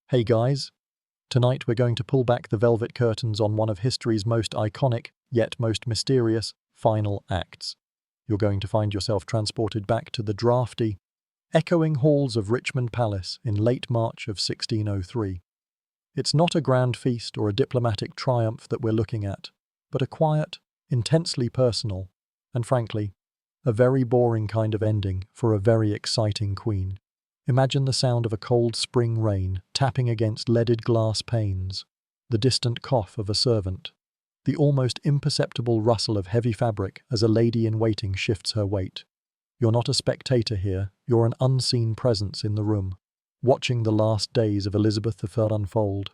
Hey guys, tonight we're going to pull back the velvet curtains on one of history's most iconic, yet most mysterious, final acts. You're going to find yourself transported back to the drafty, echoing halls of Richmond Palace in late March of 1603. It's not a grand feast or a diplomatic triumph that we're looking at, but a quiet, intensely personal, and frankly, a very boring kind of ending for a very exciting queen. Imagine the sound of a cold spring rain tapping against leaded glass panes, the distant cough of a servant, the almost imperceptible rustle of heavy fabric as a lady-in-waiting shifts her weight. You're not a spectator here, you're an unseen presence in the room, watching the last days of Elizabeth I unfold.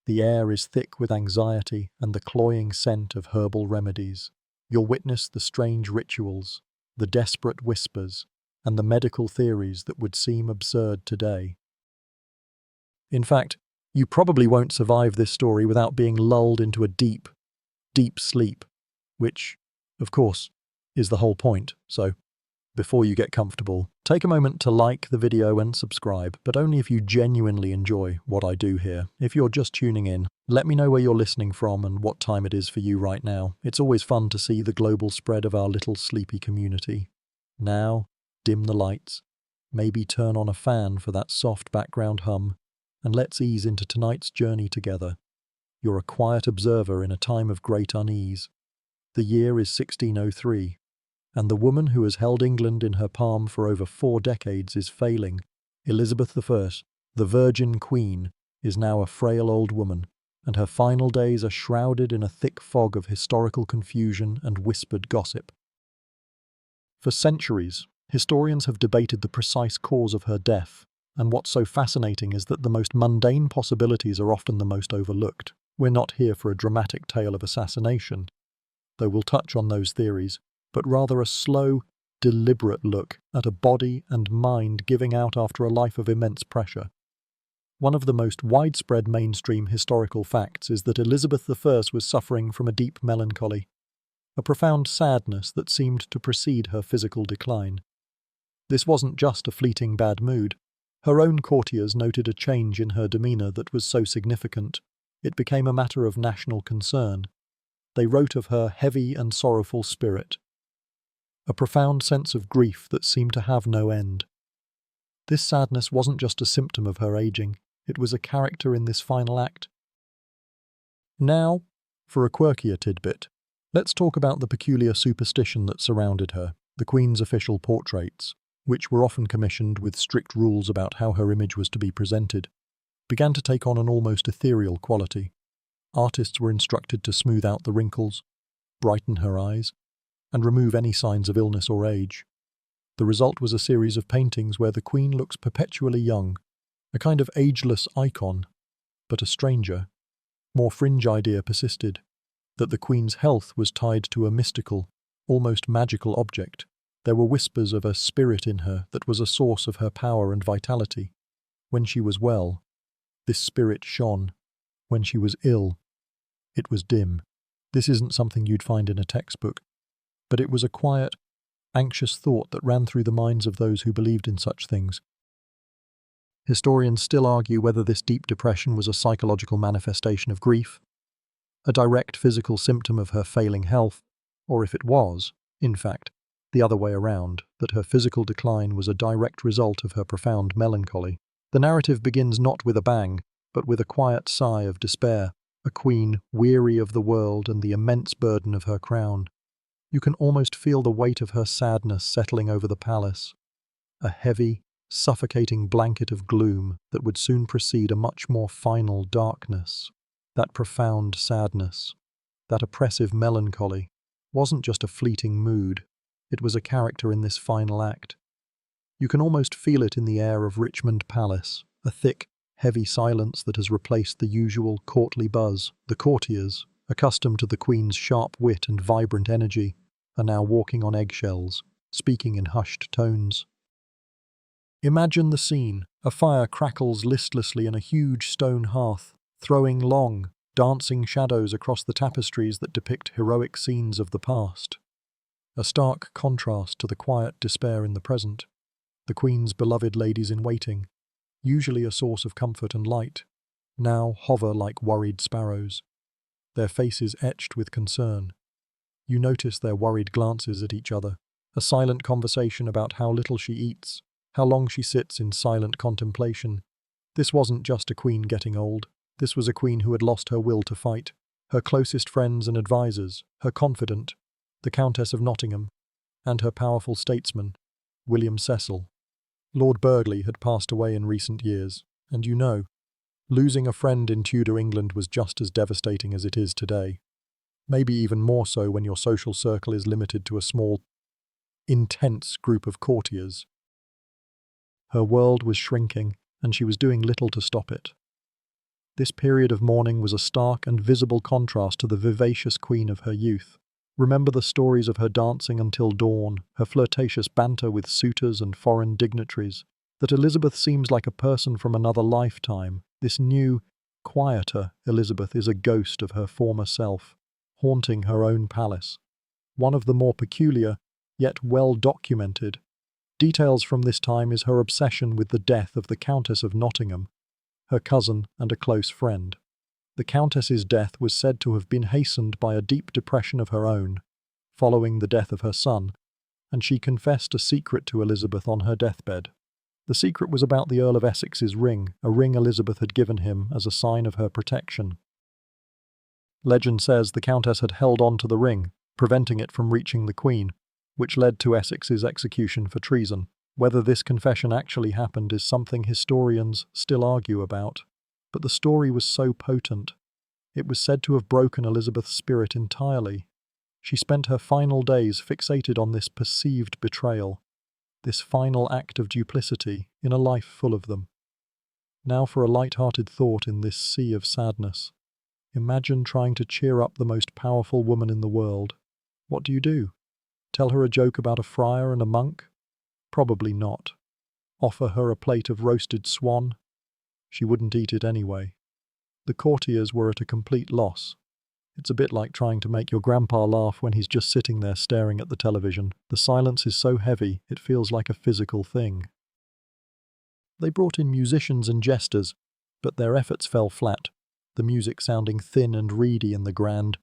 The air is thick with anxiety and the cloying scent of herbal remedies. You'll witness the strange rituals, the desperate whispers, and the medical theories that would seem absurd today. In fact, you probably won't survive this story without being lulled into a deep, deep sleep, which, of course, is the whole point. So, before you get comfortable, take a moment to like the video and subscribe, but only if you genuinely enjoy what I do here. If you're just tuning in, let me know where you're listening from and what time it is for you right now. It's always fun to see the global spread of our little sleepy community. Now, dim the lights, maybe turn on a fan for that soft background hum, and let's ease into tonight's journey together. You're a quiet observer in a time of great unease. The year is 1603, and the woman who has held England in her palm for over 4 decades is failing. Elizabeth I, the Virgin Queen, is now a frail old woman, and her final days are shrouded in a thick fog of historical confusion and whispered gossip. For centuries, historians have debated the precise cause of her death, and what's so fascinating is that the most mundane possibilities are often the most overlooked. We're not here for a dramatic tale of assassination, though we'll touch on those theories, but rather a slow, deliberate look at a body and mind giving out after a life of immense pressure. One of the most widespread mainstream historical facts is that Elizabeth I was suffering from a deep melancholy, a profound sadness that seemed to precede her physical decline. This wasn't just a fleeting bad mood. Her own courtiers noted a change in her demeanour that was so significant, it became a matter of national concern. They wrote of her heavy and sorrowful spirit, a profound sense of grief that seemed to have no end. This sadness wasn't just a symptom of her aging, it was a character in this final act. Now, for a quirkier tidbit, let's talk about the peculiar superstition that surrounded her, the Queen's official portraits, which were often commissioned with strict rules about how her image was to be presented, began to take on an almost ethereal quality. Artists were instructed to smooth out the wrinkles, brighten her eyes, and remove any signs of illness or age. The result was a series of paintings where the Queen looks perpetually young, a kind of ageless icon, but a stranger, more fringe idea persisted, that the Queen's health was tied to a mystical, almost magical object. There were whispers of a spirit in her that was a source of her power and vitality. When she was well, this spirit shone. When she was ill, it was dim. This isn't something you'd find in a textbook, but it was a quiet, anxious thought that ran through the minds of those who believed in such things. Historians still argue whether this deep depression was a psychological manifestation of grief, a direct physical symptom of her failing health, or if it was, in fact, the other way around, that her physical decline was a direct result of her profound melancholy. The narrative begins not with a bang, but with a quiet sigh of despair, a queen weary of the world and the immense burden of her crown. You can almost feel the weight of her sadness settling over the palace, a heavy, suffocating blanket of gloom that would soon precede a much more final darkness. That profound sadness, that oppressive melancholy, wasn't just a fleeting mood, it was a character in this final act. You can almost feel it in the air of Richmond Palace, a thick, heavy silence that has replaced the usual courtly buzz. The courtiers, accustomed to the Queen's sharp wit and vibrant energy, are now walking on eggshells, speaking in hushed tones. Imagine the scene. A fire crackles listlessly in a huge stone hearth, throwing long, dancing shadows across the tapestries that depict heroic scenes of the past. A stark contrast to the quiet despair in the present. The Queen's beloved ladies-in-waiting, usually a source of comfort and light, now hover like worried sparrows, their faces etched with concern. You notice their worried glances at each other, a silent conversation about how little she eats, how long she sits in silent contemplation. This wasn't just a queen getting old. This was a queen who had lost her will to fight. Her closest friends and advisers, her confidant, the Countess of Nottingham, and her powerful statesman, William Cecil. Lord Burghley had passed away in recent years, and losing a friend in Tudor England was just as devastating as it is today. Maybe even more so when your social circle is limited to a small, intense group of courtiers. Her world was shrinking, and she was doing little to stop it. This period of mourning was a stark and visible contrast to the vivacious queen of her youth. Remember the stories of her dancing until dawn, her flirtatious banter with suitors and foreign dignitaries. That Elizabeth seems like a person from another lifetime. This new, quieter Elizabeth is a ghost of her former self, haunting her own palace. One of the more peculiar, yet well-documented, details from this time is her obsession with the death of the Countess of Nottingham, her cousin and a close friend. The Countess's death was said to have been hastened by a deep depression of her own, following the death of her son, and she confessed a secret to Elizabeth on her deathbed. The secret was about the Earl of Essex's ring, a ring Elizabeth had given him as a sign of her protection. Legend says the Countess had held on to the ring, preventing it from reaching the Queen, which led to Essex's execution for treason. Whether this confession actually happened is something historians still argue about, but the story was so potent. It was said to have broken Elizabeth's spirit entirely. She spent her final days fixated on this perceived betrayal, this final act of duplicity in a life full of them. Now for a light-hearted thought in this sea of sadness. Imagine trying to cheer up the most powerful woman in the world. What do? Tell her a joke about a friar and a monk? Probably not. Offer her a plate of roasted swan? She wouldn't eat it anyway. The courtiers were at a complete loss. It's a bit like trying to make your grandpa laugh when he's just sitting there staring at the television. The silence is so heavy, it feels like a physical thing. They brought in musicians and jesters, but their efforts fell flat, the music sounding thin and reedy in the grand,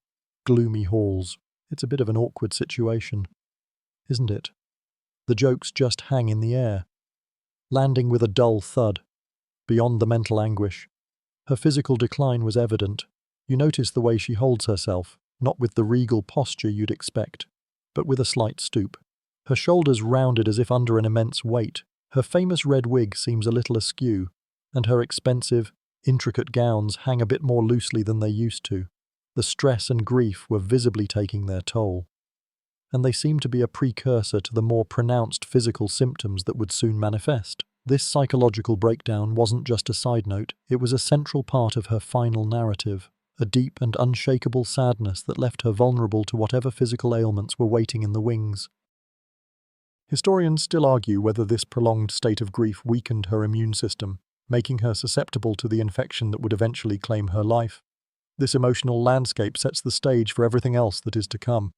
gloomy halls. It's a bit of an awkward situation, isn't it? The jokes just hang in the air, landing with a dull thud. Beyond the mental anguish, her physical decline was evident. You notice the way she holds herself, not with the regal posture you'd expect, but with a slight stoop. Her shoulders rounded as if under an immense weight. Her famous red wig seems a little askew, and her expensive, intricate gowns hang a bit more loosely than they used to. The stress and grief were visibly taking their toll, and they seemed to be a precursor to the more pronounced physical symptoms that would soon manifest. This psychological breakdown wasn't just a side note, it was a central part of her final narrative, a deep and unshakable sadness that left her vulnerable to whatever physical ailments were waiting in the wings. Historians still argue whether this prolonged state of grief weakened her immune system, making her susceptible to the infection that would eventually claim her life. This emotional landscape sets the stage for everything else that is to come.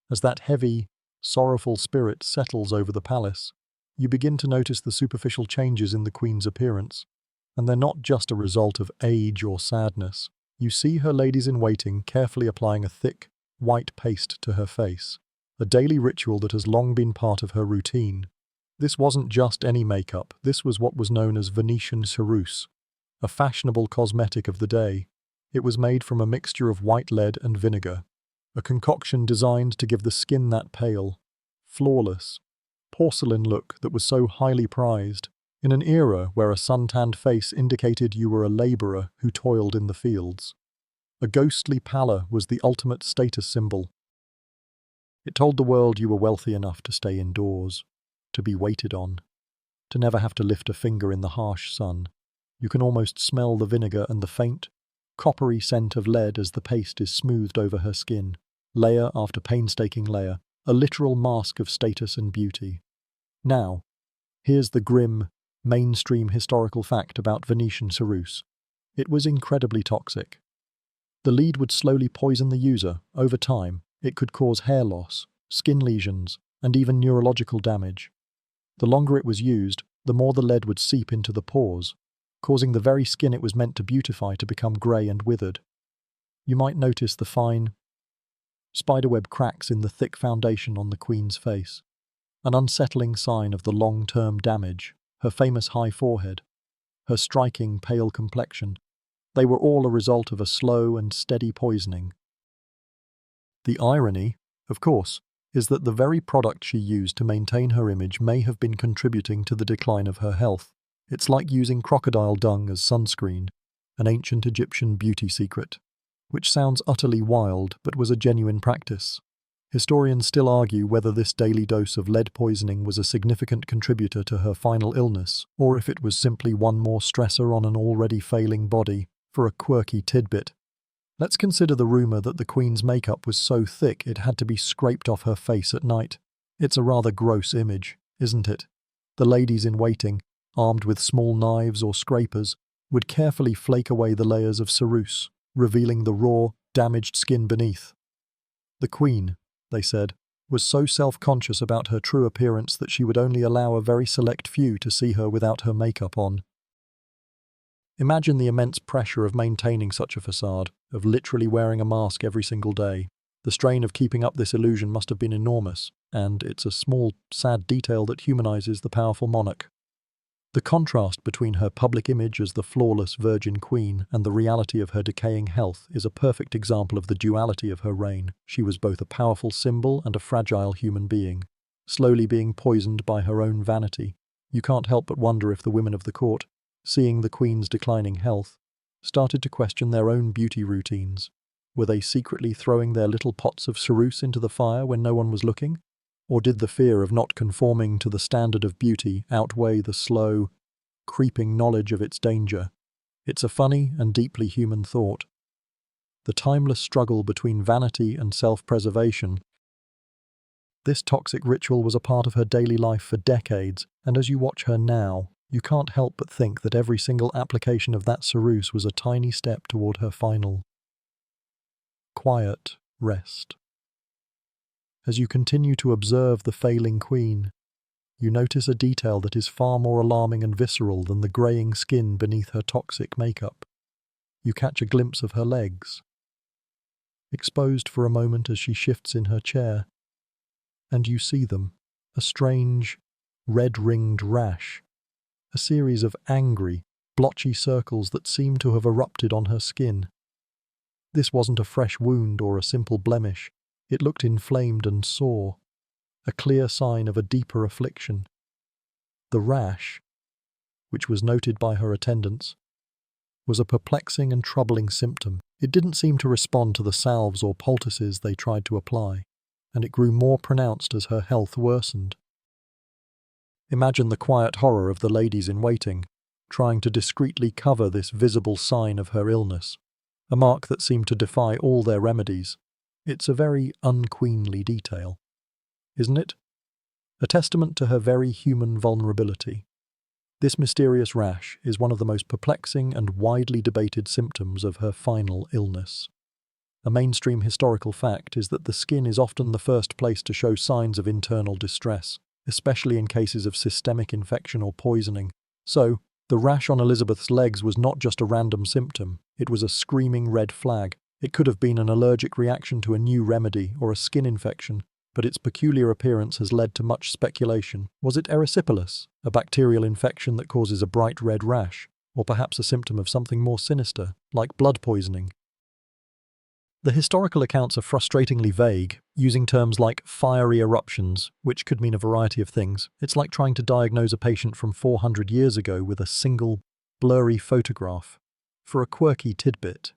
As that heavy, sorrowful spirit settles over the palace, you begin to notice the superficial changes in the Queen's appearance, and they're not just a result of age or sadness. You see her ladies-in-waiting carefully applying a thick, white paste to her face, a daily ritual that has long been part of her routine. This wasn't just any makeup, this was what was known as Venetian ceruse, a fashionable cosmetic of the day. It was made from a mixture of white lead and vinegar, a concoction designed to give the skin that pale, flawless, porcelain look that was so highly prized, in an era where a suntanned face indicated you were a labourer who toiled in the fields. A ghostly pallor was the ultimate status symbol. It told the world you were wealthy enough to stay indoors, to be waited on, to never have to lift a finger in the harsh sun. You can almost smell the vinegar and the faint, coppery scent of lead as the paste is smoothed over her skin, layer after painstaking layer, a literal mask of status and beauty. Now, here's the grim, mainstream historical fact about Venetian ceruse. It was incredibly toxic. The lead would slowly poison the user. Over time, it could cause hair loss, skin lesions, and even neurological damage. The longer it was used, the more the lead would seep into the pores, causing the very skin it was meant to beautify to become grey and withered. You might notice the fine, spiderweb cracks in the thick foundation on the Queen's face, an unsettling sign of the long-term damage, her famous high forehead, her striking pale complexion. They were all a result of a slow and steady poisoning. The irony, of course, is that the very product she used to maintain her image may have been contributing to the decline of her health. It's like using crocodile dung as sunscreen, an ancient Egyptian beauty secret, which sounds utterly wild but was a genuine practice. Historians still argue whether this daily dose of lead poisoning was a significant contributor to her final illness, or if it was simply one more stressor on an already failing body. For a quirky tidbit, let's consider the rumour that the Queen's makeup was so thick it had to be scraped off her face at night. It's a rather gross image, isn't it? The ladies in waiting, armed with small knives or scrapers, would carefully flake away the layers of ceruse, revealing the raw, damaged skin beneath. The Queen, they said, was so self-conscious about her true appearance that she would only allow a very select few to see her without her makeup on. Imagine the immense pressure of maintaining such a facade, of literally wearing a mask every single day. The strain of keeping up this illusion must have been enormous, and it's a small, sad detail that humanizes the powerful monarch. The contrast between her public image as the flawless Virgin Queen and the reality of her decaying health is a perfect example of the duality of her reign. She was both a powerful symbol and a fragile human being, slowly being poisoned by her own vanity. You can't help but wonder if the women of the court, seeing the Queen's declining health, started to question their own beauty routines. Were they secretly throwing their little pots of ceruse into the fire when no one was looking? Or did the fear of not conforming to the standard of beauty outweigh the slow, creeping knowledge of its danger? It's a funny and deeply human thought. The timeless struggle between vanity and self-preservation. This toxic ritual was a part of her daily life for decades, and as you watch her now, you can't help but think that every single application of that ceruse was a tiny step toward her final, quiet rest. As you continue to observe the failing Queen, you notice a detail that is far more alarming and visceral than the greying skin beneath her toxic makeup. You catch a glimpse of her legs, exposed for a moment as she shifts in her chair, and you see them, a strange, red-ringed rash, a series of angry, blotchy circles that seem to have erupted on her skin. This wasn't a fresh wound or a simple blemish. It looked inflamed and sore, a clear sign of a deeper affliction. The rash, which was noted by her attendants, was a perplexing and troubling symptom. It didn't seem to respond to the salves or poultices they tried to apply, and it grew more pronounced as her health worsened. Imagine the quiet horror of the ladies in waiting, trying to discreetly cover this visible sign of her illness, a mark that seemed to defy all their remedies. It's a very unqueenly detail, isn't it? A testament to her very human vulnerability. This mysterious rash is one of the most perplexing and widely debated symptoms of her final illness. A mainstream historical fact is that the skin is often the first place to show signs of internal distress, especially in cases of systemic infection or poisoning. So, the rash on Elizabeth's legs was not just a random symptom, it was a screaming red flag. It could have been an allergic reaction to a new remedy or a skin infection, but its peculiar appearance has led to much speculation. Was it erysipelas, a bacterial infection that causes a bright red rash, or perhaps a symptom of something more sinister, like blood poisoning? The historical accounts are frustratingly vague, using terms like fiery eruptions, which could mean a variety of things. It's like trying to diagnose a patient from 400 years ago with a single, blurry photograph. For a quirky tidbit,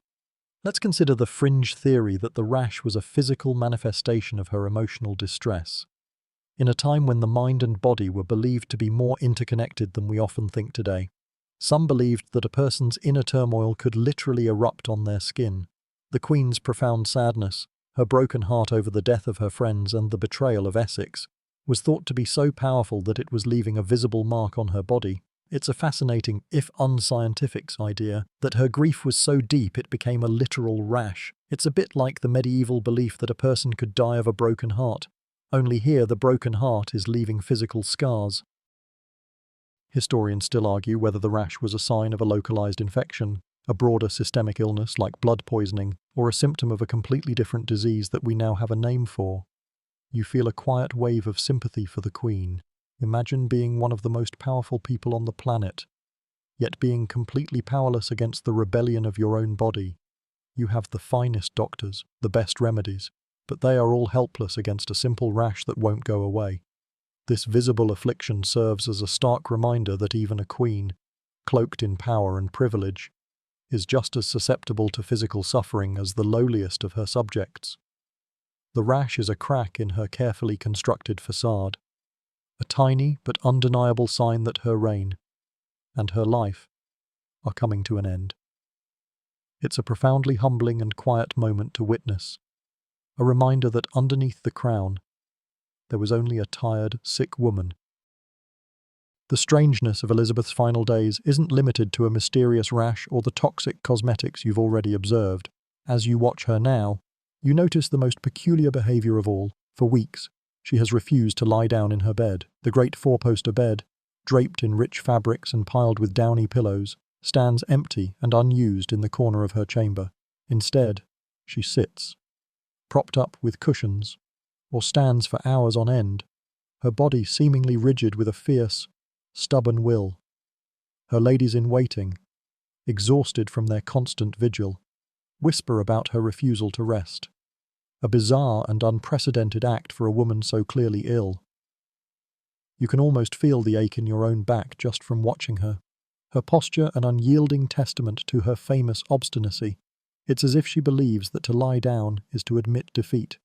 let's consider the fringe theory that the rash was a physical manifestation of her emotional distress. In a time when the mind and body were believed to be more interconnected than we often think today, some believed that a person's inner turmoil could literally erupt on their skin. The Queen's profound sadness, her broken heart over the death of her friends and the betrayal of Essex, was thought to be so powerful that it was leaving a visible mark on her body. It's a fascinating, if unscientific, idea that her grief was so deep it became a literal rash. It's a bit like the medieval belief that a person could die of a broken heart, only here the broken heart is leaving physical scars. Historians still argue whether the rash was a sign of a localized infection, a broader systemic illness like blood poisoning, or a symptom of a completely different disease that we now have a name for. You feel a quiet wave of sympathy for the Queen. Imagine being one of the most powerful people on the planet, yet being completely powerless against the rebellion of your own body. You have the finest doctors, the best remedies, but they are all helpless against a simple rash that won't go away. This visible affliction serves as a stark reminder that even a queen, cloaked in power and privilege, is just as susceptible to physical suffering as the lowliest of her subjects. The rash is a crack in her carefully constructed facade, a tiny but undeniable sign that her reign and her life are coming to an end. It's a profoundly humbling and quiet moment to witness, a reminder that underneath the crown, there was only a tired, sick woman. The strangeness of Elizabeth's final days isn't limited to a mysterious rash or the toxic cosmetics you've already observed. As you watch her now, you notice the most peculiar behavior of all. For weeks, she has refused to lie down in her bed. The great four-poster bed, draped in rich fabrics and piled with downy pillows, stands empty and unused in the corner of her chamber. Instead, she sits, propped up with cushions, or stands for hours on end, her body seemingly rigid with a fierce, stubborn will. Her ladies-in-waiting, exhausted from their constant vigil, whisper about her refusal to rest. A bizarre and unprecedented act for a woman so clearly ill. You can almost feel the ache in your own back just from watching her. Her posture an unyielding testament to her famous obstinacy. It's as if she believes that to lie down is to admit defeat,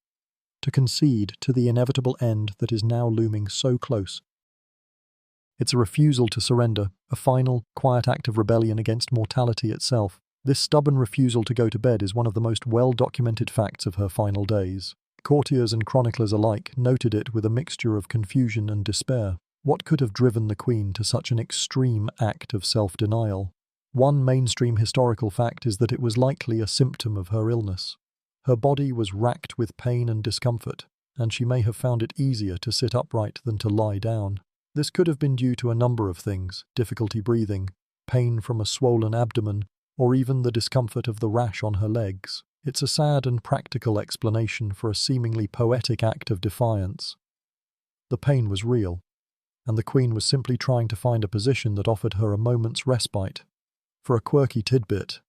to concede to the inevitable end that is now looming so close. It's a refusal to surrender, a final, quiet act of rebellion against mortality itself. This stubborn refusal to go to bed is one of the most well-documented facts of her final days. Courtiers and chroniclers alike noted it with a mixture of confusion and despair. What could have driven the Queen to such an extreme act of self-denial? One mainstream historical fact is that it was likely a symptom of her illness. Her body was racked with pain and discomfort, and she may have found it easier to sit upright than to lie down. This could have been due to a number of things: difficulty breathing, pain from a swollen abdomen, or even the discomfort of the rash on her legs. It's a sad and practical explanation for a seemingly poetic act of defiance. The pain was real, and the Queen was simply trying to find a position that offered her a moment's respite. For a quirky tidbit,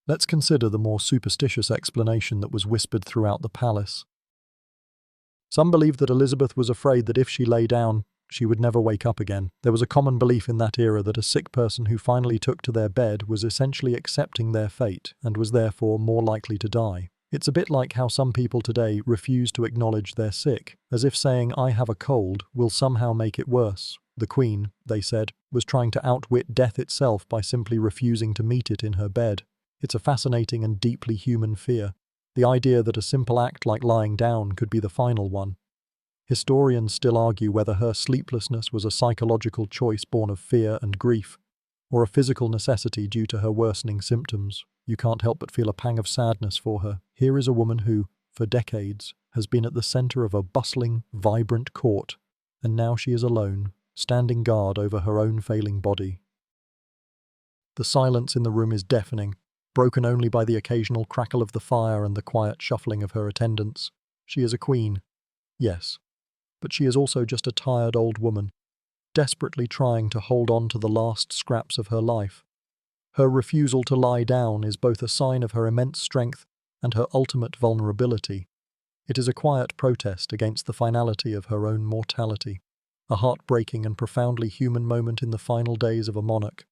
let's consider the more superstitious explanation that was whispered throughout the palace. Some believed that Elizabeth was afraid that if she lay down, she would never wake up again. There was a common belief in that era that a sick person who finally took to their bed was essentially accepting their fate and was therefore more likely to die. It's a bit like how some people today refuse to acknowledge they're sick, as if saying "I have a cold" will somehow make it worse. The Queen, they said, was trying to outwit death itself by simply refusing to meet it in her bed. It's a fascinating and deeply human fear, the idea that a simple act like lying down could be the final one. Historians still argue whether her sleeplessness was a psychological choice born of fear and grief, or a physical necessity due to her worsening symptoms. You can't help but feel a pang of sadness for her. Here is a woman who, for decades, has been at the center of a bustling, vibrant court, and now she is alone, standing guard over her own failing body. The silence in the room is deafening, broken only by the occasional crackle of the fire and the quiet shuffling of her attendants. She is a queen, yes, but she is also just a tired old woman, desperately trying to hold on to the last scraps of her life. Her refusal to lie down is both a sign of her immense strength and her ultimate vulnerability. It is a quiet protest against the finality of her own mortality, a heartbreaking and profoundly human moment in the final days of a monarch.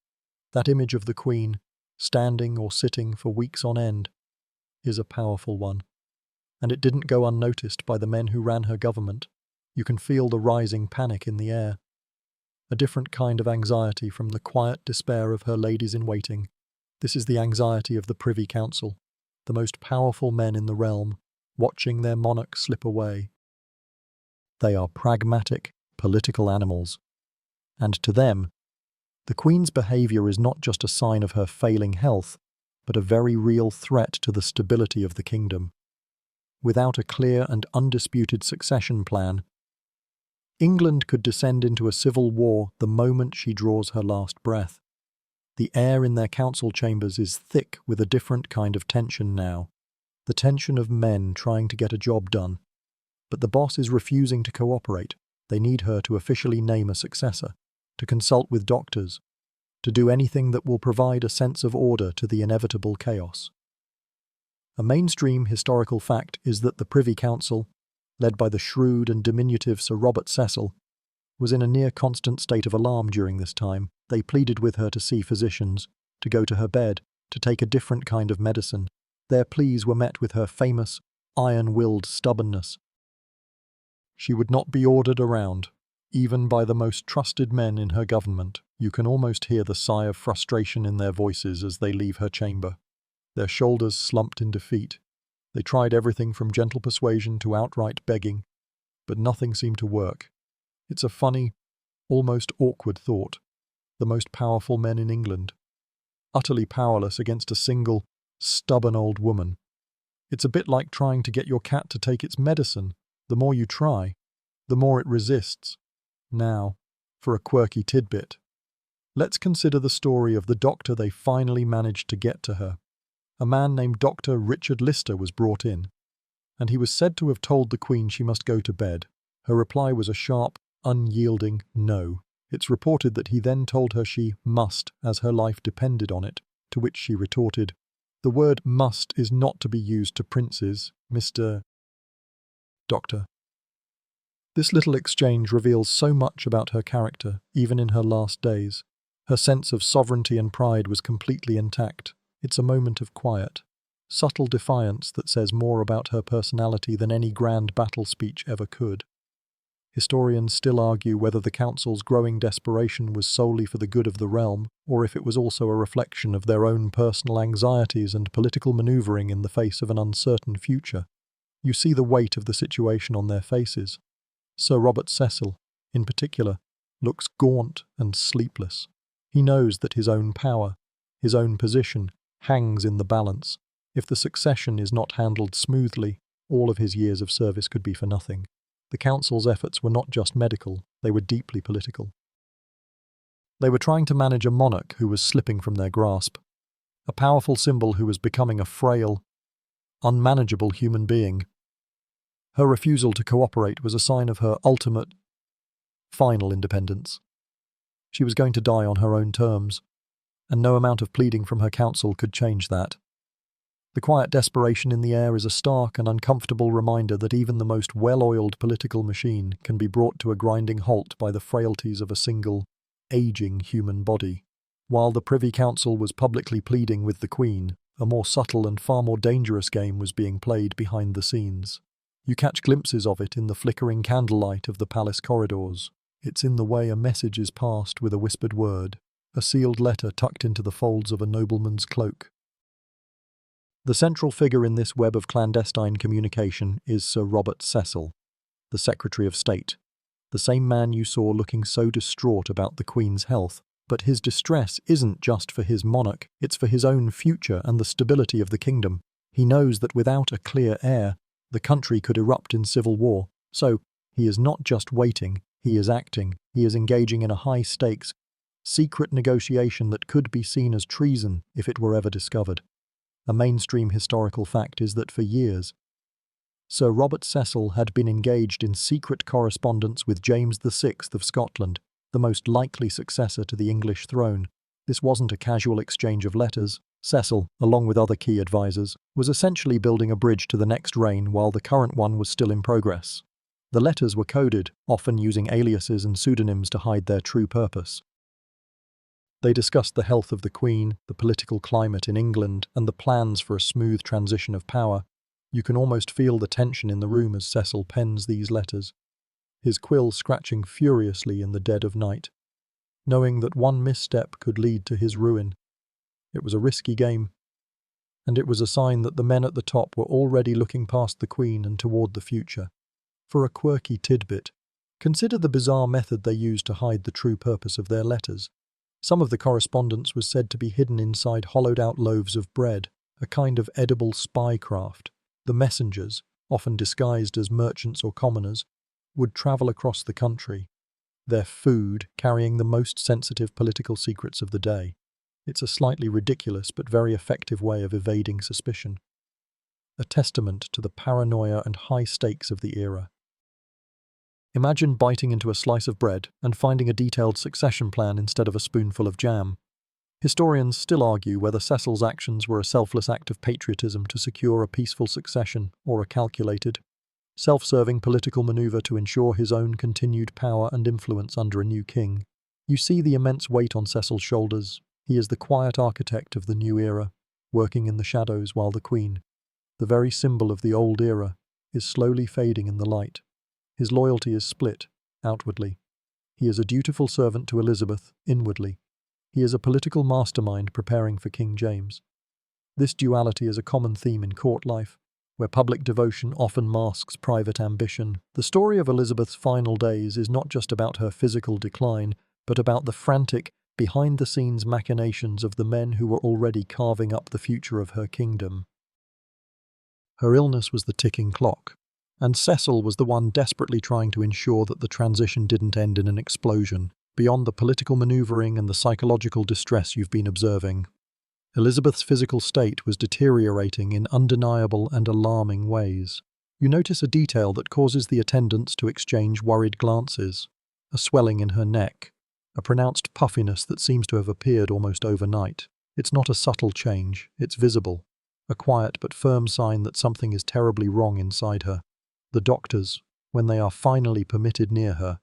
That image of the Queen, standing or sitting for weeks on end, is a powerful one, and it didn't go unnoticed by the men who ran her government. You can feel the rising panic in the air, a different kind of anxiety from the quiet despair of her ladies-in-waiting. This is the anxiety of the Privy Council, the most powerful men in the realm, watching their monarch slip away. They are pragmatic, political animals, and to them, the Queen's behavior is not just a sign of her failing health, but a very real threat to the stability of the kingdom. Without a clear and undisputed succession plan, England could descend into a civil war the moment she draws her last breath. The air in their council chambers is thick with a different kind of tension now. The tension of men trying to get a job done. But the boss is refusing to cooperate. They need her to officially name a successor, to consult with doctors, to do anything that will provide a sense of order to the inevitable chaos. A mainstream historical fact is that the Privy Council, led by the shrewd and diminutive Sir Robert Cecil, was in a near-constant state of alarm during this time. They pleaded with her to see physicians, to go to her bed, to take a different kind of medicine. Their pleas were met with her famous, iron-willed stubbornness. She would not be ordered around, even by the most trusted men in her government. You can almost hear the sigh of frustration in their voices as they leave her chamber. Their shoulders slumped in defeat. They tried everything from gentle persuasion to outright begging, but nothing seemed to work. It's a funny, almost awkward thought. The most powerful men in England, utterly powerless against a single, stubborn old woman. It's a bit like trying to get your cat to take its medicine. The more you try, the more it resists. Now, for a quirky tidbit. Let's consider the story of the doctor they finally managed to get to her. A man named Dr. Richard Lister was brought in, and he was said to have told the Queen she must go to bed. Her reply was a sharp, unyielding no. It's reported that he then told her she must, as her life depended on it, to which she retorted, "The word must is not to be used to princes, Mr. Doctor." This little exchange reveals so much about her character, even in her last days. Her sense of sovereignty and pride was completely intact. It's a moment of quiet, subtle defiance that says more about her personality than any grand battle speech ever could. Historians still argue whether the council's growing desperation was solely for the good of the realm, or if it was also a reflection of their own personal anxieties and political manoeuvring in the face of an uncertain future. You see the weight of the situation on their faces. Sir Robert Cecil, in particular, looks gaunt and sleepless. He knows that his own power, his own position, hangs in the balance. If the succession is not handled smoothly, all of his years of service could be for nothing. The council's efforts were not just medical, they were deeply political. They were trying to manage a monarch who was slipping from their grasp, a powerful symbol who was becoming a frail, unmanageable human being. Her refusal to cooperate was a sign of her ultimate, final independence. She was going to die on her own terms, and no amount of pleading from her council could change that. The quiet desperation in the air is a stark and uncomfortable reminder that even the most well-oiled political machine can be brought to a grinding halt by the frailties of a single, aging human body. While the Privy Council was publicly pleading with the Queen, a more subtle and far more dangerous game was being played behind the scenes. You catch glimpses of it in the flickering candlelight of the palace corridors. It's in the way a message is passed with a whispered word, a sealed letter tucked into the folds of a nobleman's cloak. The central figure in this web of clandestine communication is Sir Robert Cecil, the Secretary of State, the same man you saw looking so distraught about the Queen's health. But his distress isn't just for his monarch, it's for his own future and the stability of the kingdom. He knows that without a clear heir, the country could erupt in civil war. So, he is not just waiting, he is acting. He is engaging in a high-stakes, secret negotiation that could be seen as treason if it were ever discovered. A mainstream historical fact is that for years, Sir Robert Cecil had been engaged in secret correspondence with James VI of Scotland, the most likely successor to the English throne. This wasn't a casual exchange of letters. Cecil, along with other key advisors, was essentially building a bridge to the next reign while the current one was still in progress. The letters were coded, often using aliases and pseudonyms to hide their true purpose. They discussed the health of the Queen, the political climate in England, and the plans for a smooth transition of power. You can almost feel the tension in the room as Cecil pens these letters, his quill scratching furiously in the dead of night, knowing that one misstep could lead to his ruin. It was a risky game, and it was a sign that the men at the top were already looking past the Queen and toward the future. For a quirky tidbit, consider the bizarre method they used to hide the true purpose of their letters. Some of the correspondence was said to be hidden inside hollowed-out loaves of bread, a kind of edible spy craft. The messengers, often disguised as merchants or commoners, would travel across the country, their food carrying the most sensitive political secrets of the day. It's a slightly ridiculous but very effective way of evading suspicion. A testament to the paranoia and high stakes of the era. Imagine biting into a slice of bread and finding a detailed succession plan instead of a spoonful of jam. Historians still argue whether Cecil's actions were a selfless act of patriotism to secure a peaceful succession or a calculated, self-serving political maneuver to ensure his own continued power and influence under a new king. You see the immense weight on Cecil's shoulders. He is the quiet architect of the new era, working in the shadows while the Queen, the very symbol of the old era, is slowly fading in the light. His loyalty is split, outwardly. He is a dutiful servant to Elizabeth, inwardly. He is a political mastermind preparing for King James. This duality is a common theme in court life, where public devotion often masks private ambition. The story of Elizabeth's final days is not just about her physical decline, but about the frantic, behind-the-scenes machinations of the men who were already carving up the future of her kingdom. Her illness was the ticking clock, and Cecil was the one desperately trying to ensure that the transition didn't end in an explosion. Beyond the political maneuvering and the psychological distress you've been observing, Elizabeth's physical state was deteriorating in undeniable and alarming ways. You notice a detail that causes the attendants to exchange worried glances, a swelling in her neck, a pronounced puffiness that seems to have appeared almost overnight. It's not a subtle change, it's visible, a quiet but firm sign that something is terribly wrong inside her. The doctors, when they are finally permitted near her,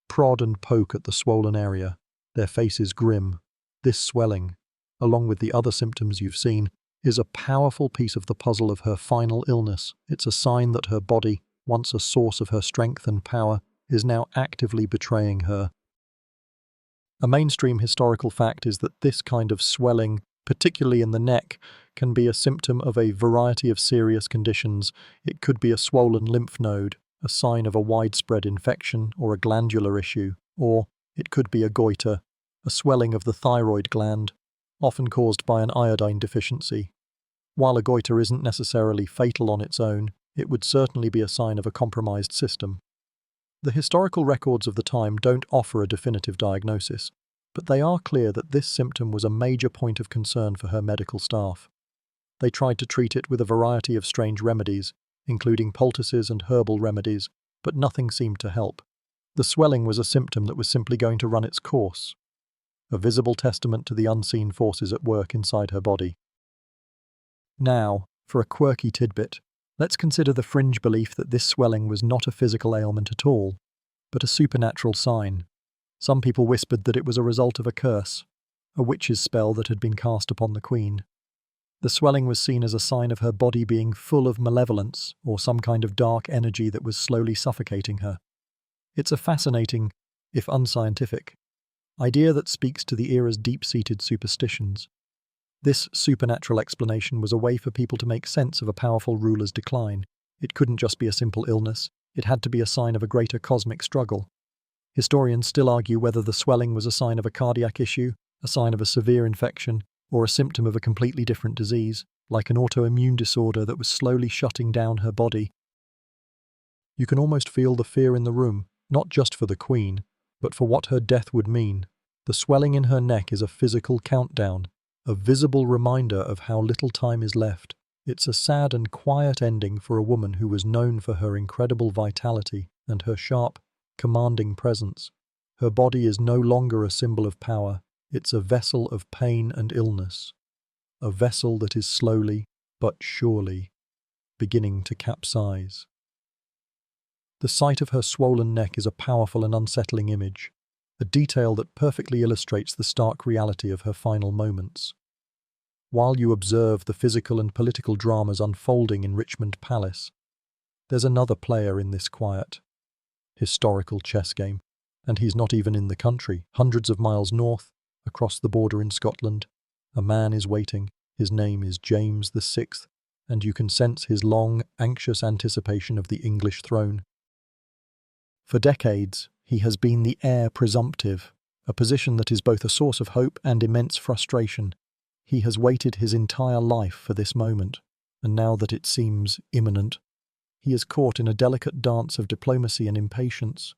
prod and poke at the swollen area, their faces grim. This swelling, along with the other symptoms you've seen, is a powerful piece of the puzzle of her final illness. It's a sign that her body, once a source of her strength and power, is now actively betraying her. A mainstream historical fact is that this kind of swelling, particularly in the neck, can be a symptom of a variety of serious conditions. It could be a swollen lymph node, a sign of a widespread infection or a glandular issue, or it could be a goiter, a swelling of the thyroid gland, often caused by an iodine deficiency. While a goiter isn't necessarily fatal on its own, it would certainly be a sign of a compromised system. The historical records of the time don't offer a definitive diagnosis, but they are clear that this symptom was a major point of concern for her medical staff. They tried to treat it with a variety of strange remedies, including poultices and herbal remedies, but nothing seemed to help. The swelling was a symptom that was simply going to run its course, a visible testament to the unseen forces at work inside her body. Now, for a quirky tidbit, let's consider the fringe belief that this swelling was not a physical ailment at all, but a supernatural sign. Some people whispered that it was a result of a curse, a witch's spell that had been cast upon the Queen. The swelling was seen as a sign of her body being full of malevolence or some kind of dark energy that was slowly suffocating her. It's a fascinating, if unscientific, idea that speaks to the era's deep-seated superstitions. This supernatural explanation was a way for people to make sense of a powerful ruler's decline. It couldn't just be a simple illness, it had to be a sign of a greater cosmic struggle. Historians still argue whether the swelling was a sign of a cardiac issue, a sign of a severe infection, or a symptom of a completely different disease, like an autoimmune disorder that was slowly shutting down her body. You can almost feel the fear in the room, not just for the Queen, but for what her death would mean. The swelling in her neck is a physical countdown, a visible reminder of how little time is left. It's a sad and quiet ending for a woman who was known for her incredible vitality and her sharp, commanding presence. Her body is no longer a symbol of power. It's a vessel of pain and illness, a vessel that is slowly, but surely, beginning to capsize. The sight of her swollen neck is a powerful and unsettling image, a detail that perfectly illustrates the stark reality of her final moments. While you observe the physical and political dramas unfolding in Richmond Palace, there's another player in this quiet, historical chess game, and he's not even in the country. Hundreds of miles north, across the border in Scotland, a man is waiting. His name is James VI, and you can sense his long, anxious anticipation of the English throne. For decades, he has been the heir presumptive, a position that is both a source of hope and immense frustration. He has waited his entire life for this moment, and now that it seems imminent, He is caught in a delicate dance of diplomacy and impatience.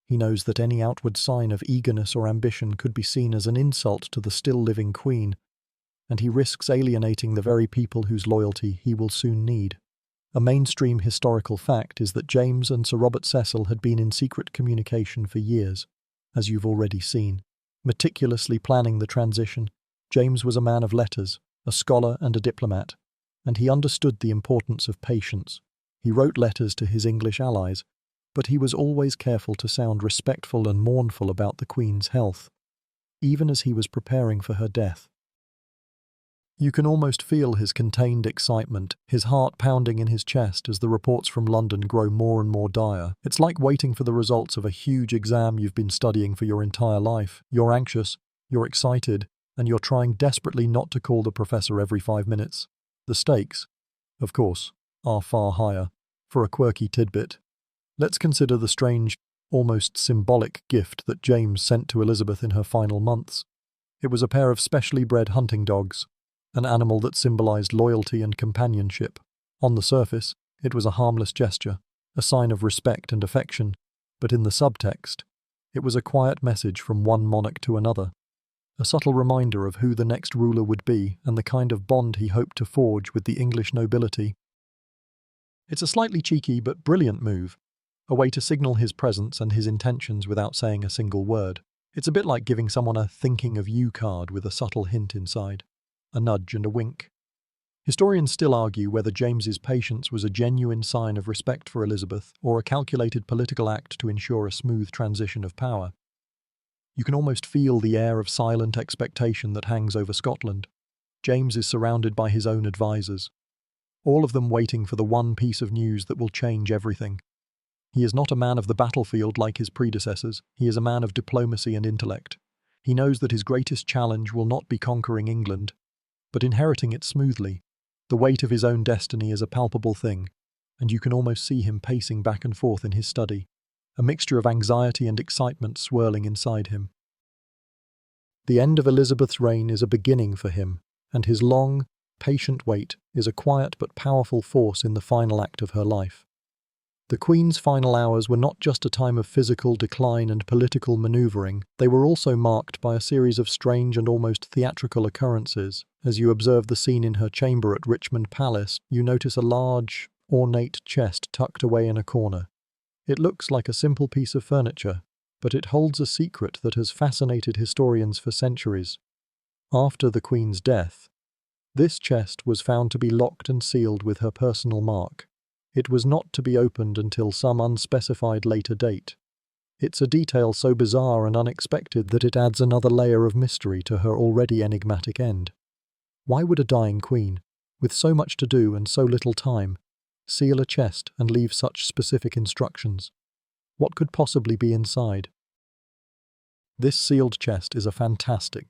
He knows that any outward sign of eagerness or ambition could be seen as an insult to the still-living queen, and he risks alienating the very people whose loyalty he will soon need. A mainstream historical fact is that James and Sir Robert Cecil had been in secret communication for years, as you've already seen. Meticulously planning the transition, James was a man of letters, a scholar and a diplomat, and he understood the importance of patience. He wrote letters to his English allies, but he was always careful to sound respectful and mournful about the Queen's health, even as he was preparing for her death. You can almost feel his contained excitement, his heart pounding in his chest as the reports from London grow more and more dire. It's like waiting for the results of a huge exam you've been studying for your entire life. You're anxious, you're excited, and you're trying desperately not to call the professor every 5 minutes. The stakes, of course, are far higher. For a quirky tidbit, let's consider the strange, almost symbolic gift that James sent to Elizabeth in her final months. It was a pair of specially bred hunting dogs, an animal that symbolized loyalty and companionship. On the surface, it was a harmless gesture, a sign of respect and affection, but in the subtext, it was a quiet message from one monarch to another, a subtle reminder of who the next ruler would be and the kind of bond he hoped to forge with the English nobility. It's a slightly cheeky but brilliant move, a way to signal his presence and his intentions without saying a single word. It's a bit like giving someone a thinking of you card with a subtle hint inside, a nudge and a wink. Historians still argue whether James's patience was a genuine sign of respect for Elizabeth or a calculated political act to ensure a smooth transition of power. You can almost feel the air of silent expectation that hangs over Scotland. James is surrounded by his own advisors, all of them waiting for the one piece of news that will change everything. He is not a man of the battlefield like his predecessors. He is a man of diplomacy and intellect. He knows that his greatest challenge will not be conquering England, but inheriting it smoothly. The weight of his own destiny is a palpable thing, and you can almost see him pacing back and forth in his study, a mixture of anxiety and excitement swirling inside him. The end of Elizabeth's reign is a beginning for him, and his long, patient wait is a quiet but powerful force in the final act of her life. The Queen's final hours were not just a time of physical decline and political manoeuvring, they were also marked by a series of strange and almost theatrical occurrences. As you observe the scene in her chamber at Richmond Palace, you notice a large, ornate chest tucked away in a corner. It looks like a simple piece of furniture, but it holds a secret that has fascinated historians for centuries. After the Queen's death, this chest was found to be locked and sealed with her personal mark. It was not to be opened until some unspecified later date. It's a detail so bizarre and unexpected that it adds another layer of mystery to her already enigmatic end. Why would a dying queen, with so much to do and so little time, seal a chest and leave such specific instructions? What could possibly be inside? This sealed chest is a fantastic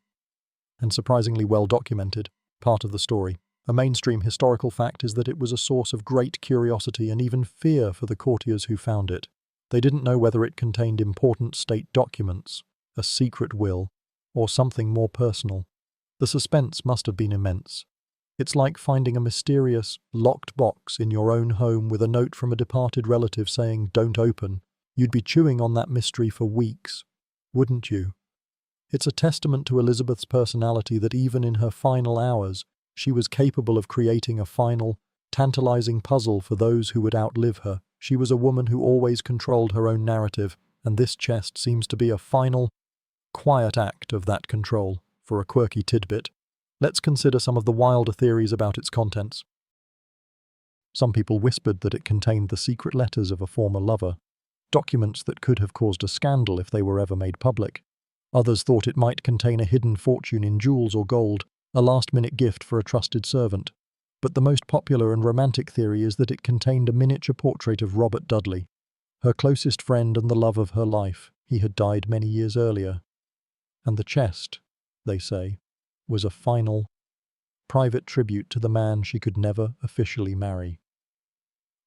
and surprisingly well documented part of the story. A mainstream historical fact is that it was a source of great curiosity and even fear for the courtiers who found it. They didn't know whether it contained important state documents, a secret will, or something more personal. The suspense must have been immense. It's like finding a mysterious, locked box in your own home with a note from a departed relative saying, "Don't open." You'd be chewing on that mystery for weeks, wouldn't you? It's a testament to Elizabeth's personality that even in her final hours, she was capable of creating a final, tantalizing puzzle for those who would outlive her. She was a woman who always controlled her own narrative, and this chest seems to be a final, quiet act of that control. For a quirky tidbit, let's consider some of the wilder theories about its contents. Some people whispered that it contained the secret letters of a former lover, documents that could have caused a scandal if they were ever made public. Others thought it might contain a hidden fortune in jewels or gold, a last-minute gift for a trusted servant. But the most popular and romantic theory is that it contained a miniature portrait of Robert Dudley, her closest friend and the love of her life. He had died many years earlier. And the chest, they say, was a final, private tribute to the man she could never officially marry.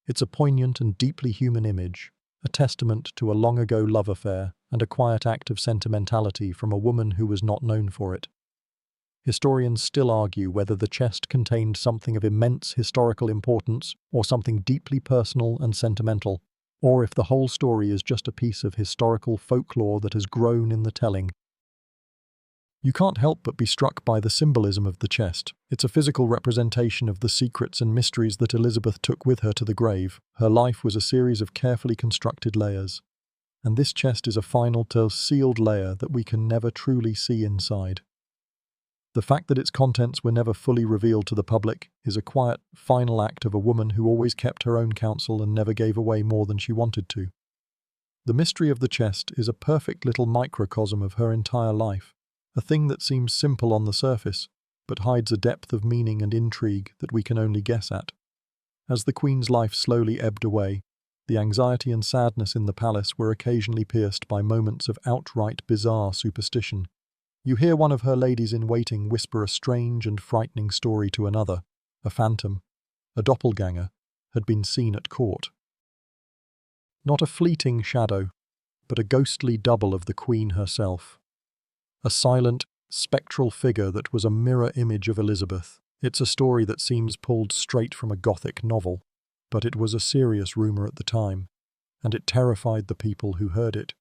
It's a poignant and deeply human image, a testament to a long-ago love affair and a quiet act of sentimentality from a woman who was not known for it. Historians still argue whether the chest contained something of immense historical importance or something deeply personal and sentimental, or if the whole story is just a piece of historical folklore that has grown in the telling. You can't help but be struck by the symbolism of the chest. It's a physical representation of the secrets and mysteries that Elizabeth took with her to the grave. Her life was a series of carefully constructed layers, and this chest is a final, sealed layer that we can never truly see inside. The fact that its contents were never fully revealed to the public is a quiet, final act of a woman who always kept her own counsel and never gave away more than she wanted to. The mystery of the chest is a perfect little microcosm of her entire life, a thing that seems simple on the surface, but hides a depth of meaning and intrigue that we can only guess at. As the Queen's life slowly ebbed away, the anxiety and sadness in the palace were occasionally pierced by moments of outright bizarre superstition. You hear one of her ladies-in-waiting whisper a strange and frightening story to another. A phantom, a doppelganger, had been seen at court. Not a fleeting shadow, but a ghostly double of the Queen herself. A silent, spectral figure that was a mirror image of Elizabeth. It's a story that seems pulled straight from a Gothic novel, but it was a serious rumour at the time, and it terrified the people who heard it.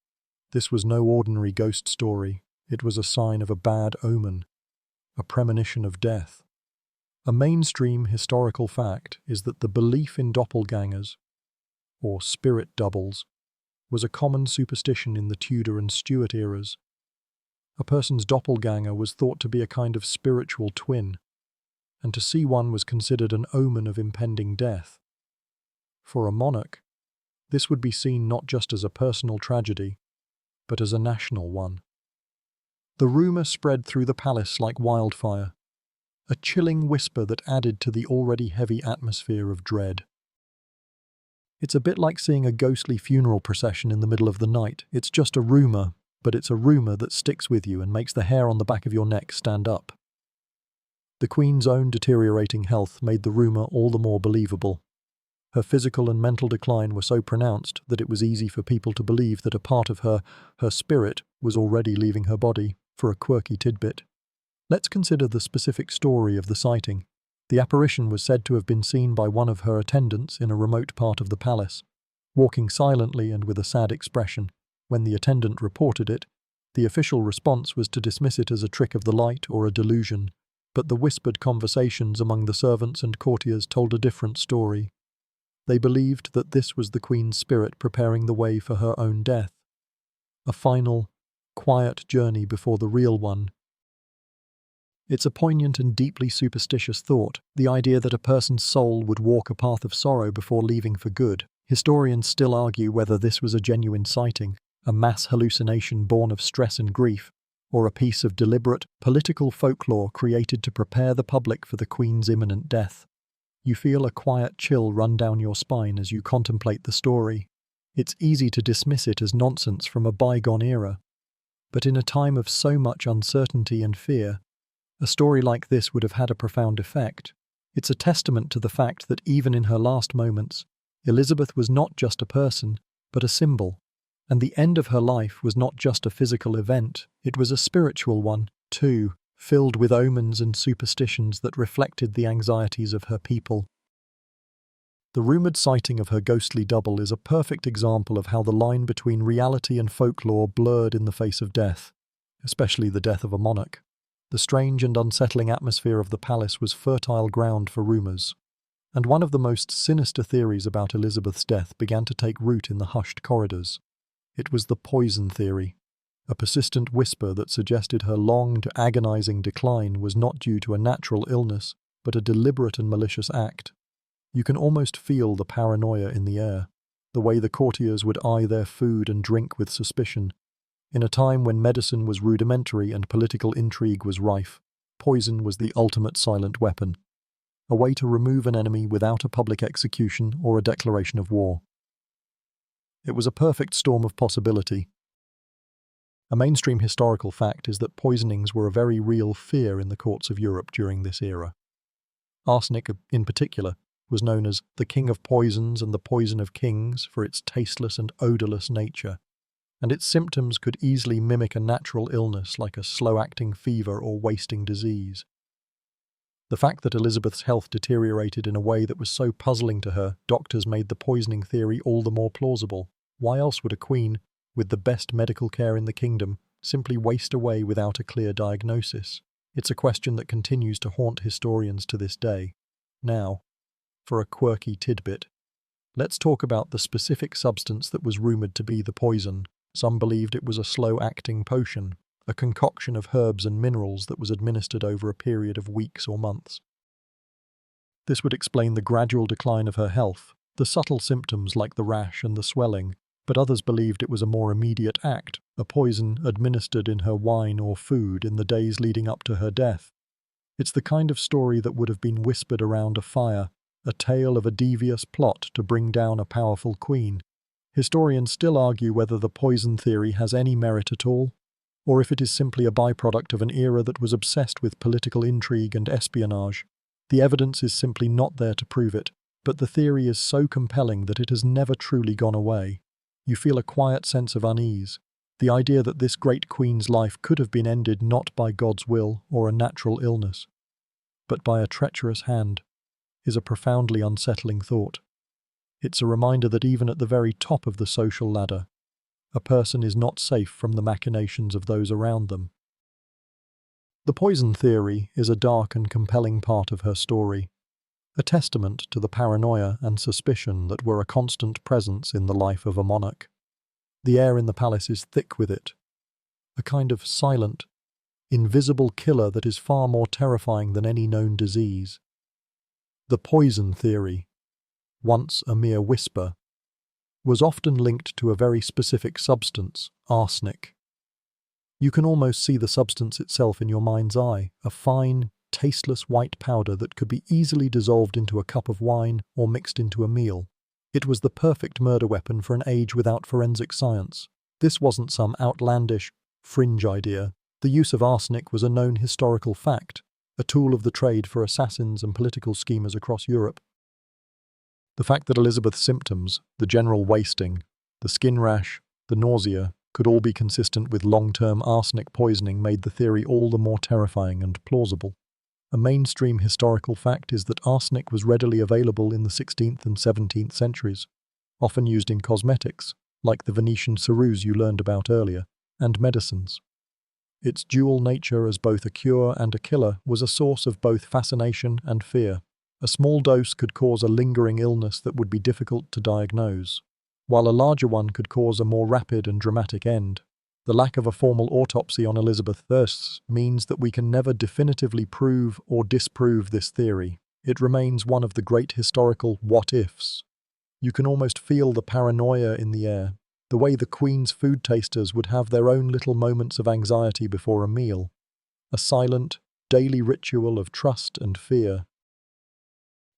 This was no ordinary ghost story. It was a sign of a bad omen, a premonition of death. A mainstream historical fact is that the belief in doppelgangers, or spirit doubles, was a common superstition in the Tudor and Stuart eras. A person's doppelganger was thought to be a kind of spiritual twin, and to see one was considered an omen of impending death. For a monarch, this would be seen not just as a personal tragedy, but as a national one. The rumour spread through the palace like wildfire, a chilling whisper that added to the already heavy atmosphere of dread. It's a bit like seeing a ghostly funeral procession in the middle of the night. It's just a rumour, but it's a rumour that sticks with you and makes the hair on the back of your neck stand up. The Queen's own deteriorating health made the rumour all the more believable. Her physical and mental decline were so pronounced that it was easy for people to believe that a part of her spirit, was already leaving her body. For a quirky tidbit, let's consider the specific story of the sighting. The apparition was said to have been seen by one of her attendants in a remote part of the palace, walking silently and with a sad expression. When the attendant reported it, the official response was to dismiss it as a trick of the light or a delusion, but the whispered conversations among the servants and courtiers told a different story. They believed that this was the Queen's spirit preparing the way for her own death, a final, quiet journey before the real one. It's a poignant and deeply superstitious thought, the idea that a person's soul would walk a path of sorrow before leaving for good. Historians still argue whether this was a genuine sighting, a mass hallucination born of stress and grief, or a piece of deliberate, political folklore created to prepare the public for the Queen's imminent death. You feel a quiet chill run down your spine as you contemplate the story. It's easy to dismiss it as nonsense from a bygone era, but in a time of so much uncertainty and fear, a story like this would have had a profound effect. It's a testament to the fact that even in her last moments, Elizabeth was not just a person, but a symbol, and the end of her life was not just a physical event, it was a spiritual one, too, filled with omens and superstitions that reflected the anxieties of her people. The rumoured sighting of her ghostly double is a perfect example of how the line between reality and folklore blurred in the face of death, especially the death of a monarch. The strange and unsettling atmosphere of the palace was fertile ground for rumours, and one of the most sinister theories about Elizabeth's death began to take root in the hushed corridors. It was the poison theory, a persistent whisper that suggested her long, agonising decline was not due to a natural illness, but a deliberate and malicious act. You can almost feel the paranoia in the air, the way the courtiers would eye their food and drink with suspicion. In a time when medicine was rudimentary and political intrigue was rife, poison was the ultimate silent weapon, a way to remove an enemy without a public execution or a declaration of war. It was a perfect storm of possibility. A mainstream historical fact is that poisonings were a very real fear in the courts of Europe during this era. Arsenic, in particular, was known as the king of poisons and the poison of kings for its tasteless and odourless nature. and its symptoms could easily mimic a natural illness like a slow-acting fever or wasting disease. The fact that Elizabeth's health deteriorated in a way that was so puzzling to her, doctors made the poisoning theory all the more plausible. Why else would a queen, with the best medical care in the kingdom, simply waste away without a clear diagnosis? It's a question that continues to haunt historians to this day. Now, for a quirky tidbit, let's talk about the specific substance that was rumoured to be the poison. Some believed it was a slow-acting potion, a concoction of herbs and minerals that was administered over a period of weeks or months. This would explain the gradual decline of her health, the subtle symptoms like the rash and the swelling, but others believed it was a more immediate act, a poison administered in her wine or food in the days leading up to her death. It's the kind of story that would have been whispered around a fire, a tale of a devious plot to bring down a powerful queen. Historians still argue whether the poison theory has any merit at all, or if it is simply a byproduct of an era that was obsessed with political intrigue and espionage. The evidence is simply not there to prove it, but the theory is so compelling that it has never truly gone away. You feel a quiet sense of unease. The idea that this great queen's life could have been ended not by God's will or a natural illness, but by a treacherous hand, is a profoundly unsettling thought. It's a reminder that even at the very top of the social ladder, a person is not safe from the machinations of those around them. The poison theory is a dark and compelling part of her story, a testament to the paranoia and suspicion that were a constant presence in the life of a monarch. The air in the palace is thick with it, a kind of silent, invisible killer that is far more terrifying than any known disease. The poison theory, once a mere whisper, was often linked to a very specific substance, arsenic. You can almost see the substance itself in your mind's eye, a fine, tasteless white powder that could be easily dissolved into a cup of wine or mixed into a meal. It was the perfect murder weapon for an age without forensic science. This wasn't some outlandish, fringe idea. The use of arsenic was a known historical fact, a tool of the trade for assassins and political schemers across Europe. The fact that Elizabeth's symptoms, the general wasting, the skin rash, the nausea, could all be consistent with long-term arsenic poisoning made the theory all the more terrifying and plausible. A mainstream historical fact is that arsenic was readily available in the 16th and 17th centuries, often used in cosmetics, like the Venetian ceruse you learned about earlier, and medicines. Its dual nature as both a cure and a killer was a source of both fascination and fear. A small dose could cause a lingering illness that would be difficult to diagnose, while a larger one could cause a more rapid and dramatic end. The lack of a formal autopsy on Elizabeth I means that we can never definitively prove or disprove this theory. It remains one of the great historical what-ifs. You can almost feel the paranoia in the air, the way the Queen's food tasters would have their own little moments of anxiety before a meal, a silent, daily ritual of trust and fear.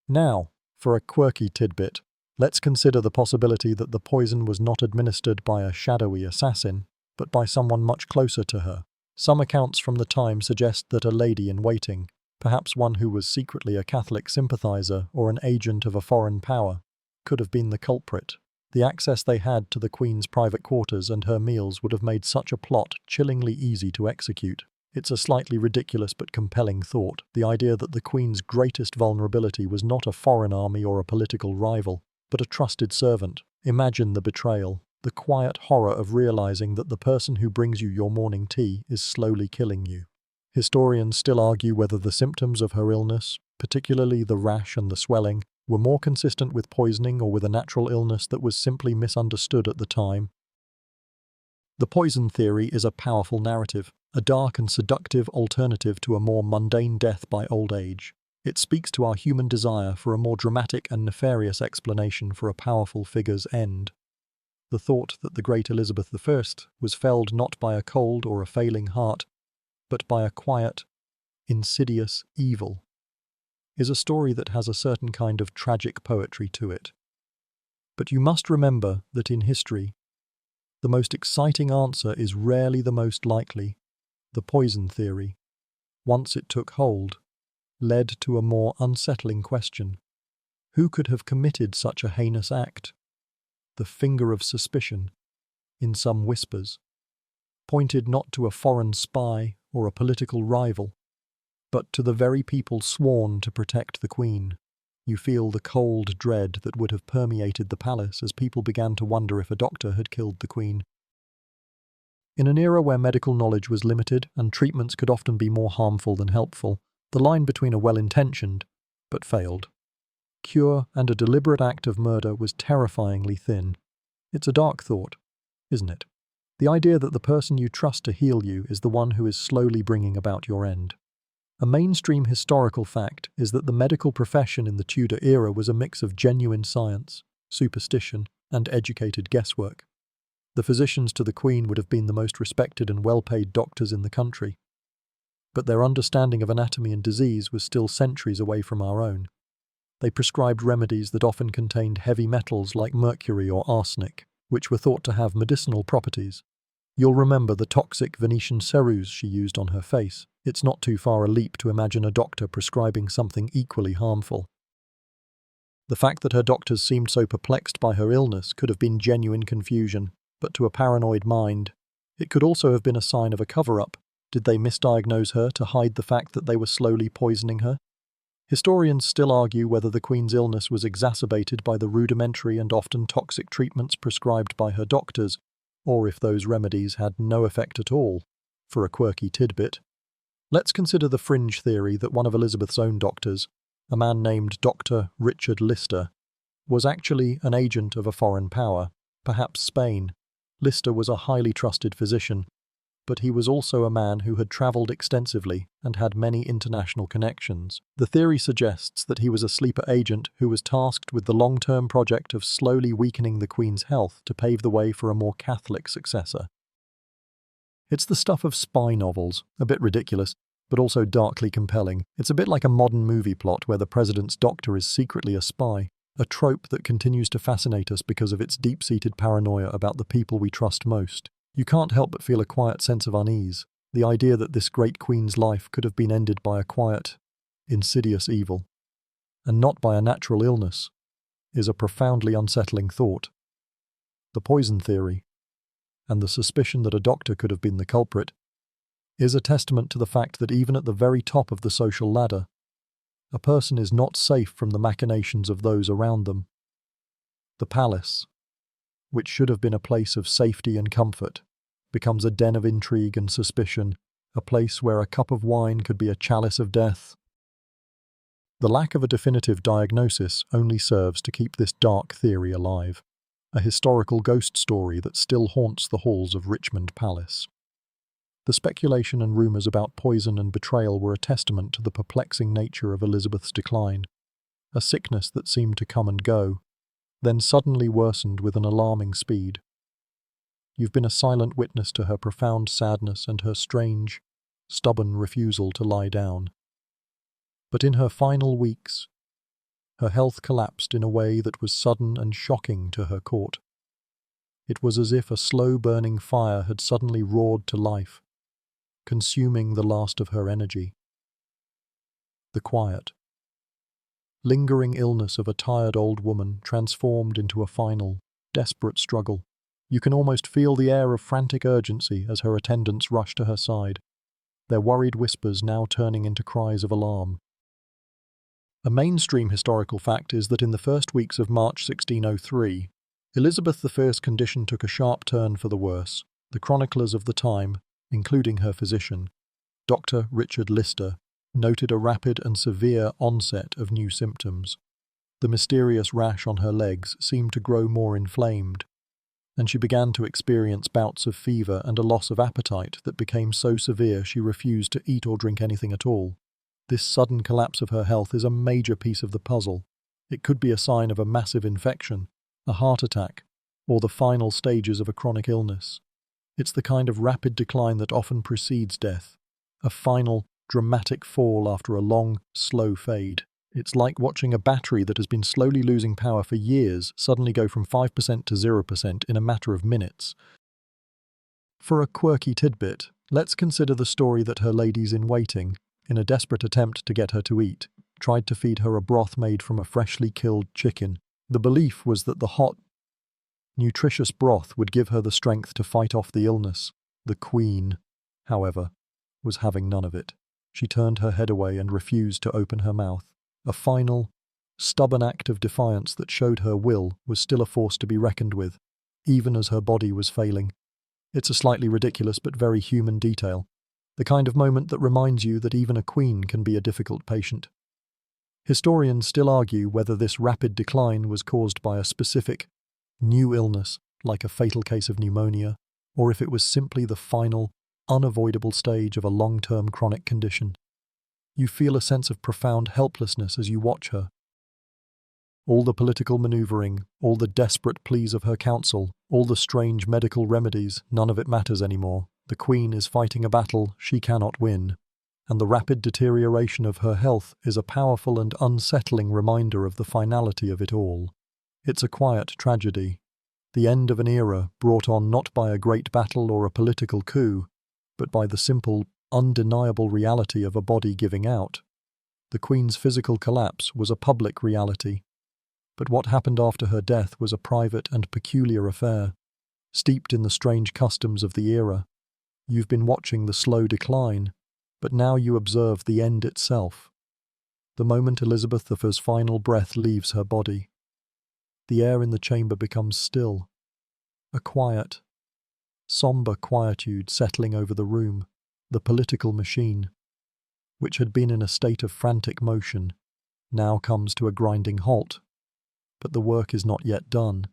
Now, for a quirky tidbit, let's consider the possibility that the poison was not administered by a shadowy assassin, but by someone much closer to her. Some accounts from the time suggest that a lady-in-waiting, perhaps one who was secretly a Catholic sympathizer or an agent of a foreign power, could have been the culprit. The access they had to the Queen's private quarters and her meals would have made such a plot chillingly easy to execute. It's a slightly ridiculous but compelling thought, the idea that the Queen's greatest vulnerability was not a foreign army or a political rival, but a trusted servant. Imagine the betrayal, the quiet horror of realizing that the person who brings you your morning tea is slowly killing you. Historians still argue whether the symptoms of her illness, particularly the rash and the swelling, were more consistent with poisoning or with a natural illness that was simply misunderstood at the time. The poison theory is a powerful narrative, a dark and seductive alternative to a more mundane death by old age. It speaks to our human desire for a more dramatic and nefarious explanation for a powerful figure's end. The thought that the great Elizabeth I was felled not by a cold or a failing heart, but by a quiet, insidious evil, is a story that has a certain kind of tragic poetry to it. But you must remember that in history, the most exciting answer is rarely the most likely. The poison theory, once it took hold, led to a more unsettling question. Who could have committed such a heinous act? The finger of suspicion, in some whispers, pointed not to a foreign spy or a political rival, but to the very people sworn to protect the Queen. You feel the cold dread that would have permeated the palace as people began to wonder if a doctor had killed the Queen. In an era where medical knowledge was limited and treatments could often be more harmful than helpful, the line between a well-intentioned, but failed, cure and a deliberate act of murder was terrifyingly thin. It's a dark thought, isn't it? The idea that the person you trust to heal you is the one who is slowly bringing about your end. A mainstream historical fact is that the medical profession in the Tudor era was a mix of genuine science, superstition, and educated guesswork. The physicians to the Queen would have been the most respected and well-paid doctors in the country, but their understanding of anatomy and disease was still centuries away from our own. They prescribed remedies that often contained heavy metals like mercury or arsenic, which were thought to have medicinal properties. You'll remember the toxic Venetian ceruse she used on her face. It's not too far a leap to imagine a doctor prescribing something equally harmful. The fact that her doctors seemed so perplexed by her illness could have been genuine confusion, but to a paranoid mind, it could also have been a sign of a cover-up. Did they misdiagnose her to hide the fact that they were slowly poisoning her? Historians still argue whether the Queen's illness was exacerbated by the rudimentary and often toxic treatments prescribed by her doctors, or if those remedies had no effect at all. For a quirky tidbit, let's consider the fringe theory that one of Elizabeth's own doctors, a man named Dr. Richard Lister, was actually an agent of a foreign power, perhaps Spain. Lister was a highly trusted physician, but he was also a man who had travelled extensively and had many international connections. The theory suggests that he was a sleeper agent who was tasked with the long-term project of slowly weakening the Queen's health to pave the way for a more Catholic successor. It's the stuff of spy novels, a bit ridiculous, but also darkly compelling. It's a bit like a modern movie plot where the president's doctor is secretly a spy, a trope that continues to fascinate us because of its deep-seated paranoia about the people we trust most. You can't help but feel a quiet sense of unease. The idea that this great Queen's life could have been ended by a quiet, insidious evil, and not by a natural illness, is a profoundly unsettling thought. The poison theory, and the suspicion that a doctor could have been the culprit, is a testament to the fact that even at the very top of the social ladder, a person is not safe from the machinations of those around them. The palace, which should have been a place of safety and comfort, becomes a den of intrigue and suspicion, a place where a cup of wine could be a chalice of death. The lack of a definitive diagnosis only serves to keep this dark theory alive, a historical ghost story that still haunts the halls of Richmond Palace. The speculation and rumours about poison and betrayal were a testament to the perplexing nature of Elizabeth's decline, a sickness that seemed to come and go, then suddenly worsened with an alarming speed. You've been a silent witness to her profound sadness and her strange, stubborn refusal to lie down. But in her final weeks, her health collapsed in a way that was sudden and shocking to her court. It was as if a slow-burning fire had suddenly roared to life, consuming the last of her energy. The quiet, lingering illness of a tired old woman transformed into a final, desperate struggle. You can almost feel the air of frantic urgency as her attendants rush to her side, their worried whispers now turning into cries of alarm. A mainstream historical fact is that in the first weeks of March 1603, Elizabeth I's condition took a sharp turn for the worse. The chroniclers of the time, including her physician, Dr. Richard Lister, noted a rapid and severe onset of new symptoms. The mysterious rash on her legs seemed to grow more inflamed, and she began to experience bouts of fever and a loss of appetite that became so severe she refused to eat or drink anything at all. This sudden collapse of her health is a major piece of the puzzle. It could be a sign of a massive infection, a heart attack, or the final stages of a chronic illness. It's the kind of rapid decline that often precedes death, a final, dramatic fall after a long, slow fade. It's like watching a battery that has been slowly losing power for years suddenly go from 5% to 0% in a matter of minutes. For a quirky tidbit, let's consider the story that her ladies-in-waiting, in a desperate attempt to get her to eat, tried to feed her a broth made from a freshly killed chicken. The belief was that the hot, Nutritious broth would give her the strength to fight off the illness. The Queen, however, was having none of it. She turned her head away and refused to open her mouth. A final, stubborn act of defiance that showed her will was still a force to be reckoned with, even as her body was failing. It's a slightly ridiculous but very human detail, the kind of moment that reminds you that even a queen can be a difficult patient. Historians still argue whether this rapid decline was caused by a specific, new illness, like a fatal case of pneumonia, or if it was simply the final, unavoidable stage of a long-term chronic condition. You feel a sense of profound helplessness as you watch her. All the political maneuvering, all the desperate pleas of her counsel, all the strange medical remedies, none of it matters anymore. The Queen is fighting a battle she cannot win, and the rapid deterioration of her health is a powerful and unsettling reminder of the finality of it all. It's a quiet tragedy, the end of an era brought on not by a great battle or a political coup, but by the simple, undeniable reality of a body giving out. The Queen's physical collapse was a public reality, but what happened after her death was a private and peculiar affair, steeped in the strange customs of the era. You've been watching the slow decline, but now you observe the end itself. The moment Elizabeth I's final breath leaves her body, the air in the chamber becomes still, a quiet, somber quietude settling over the room. The political machine, which had been in a state of frantic motion, now comes to a grinding halt. But the work is not yet done.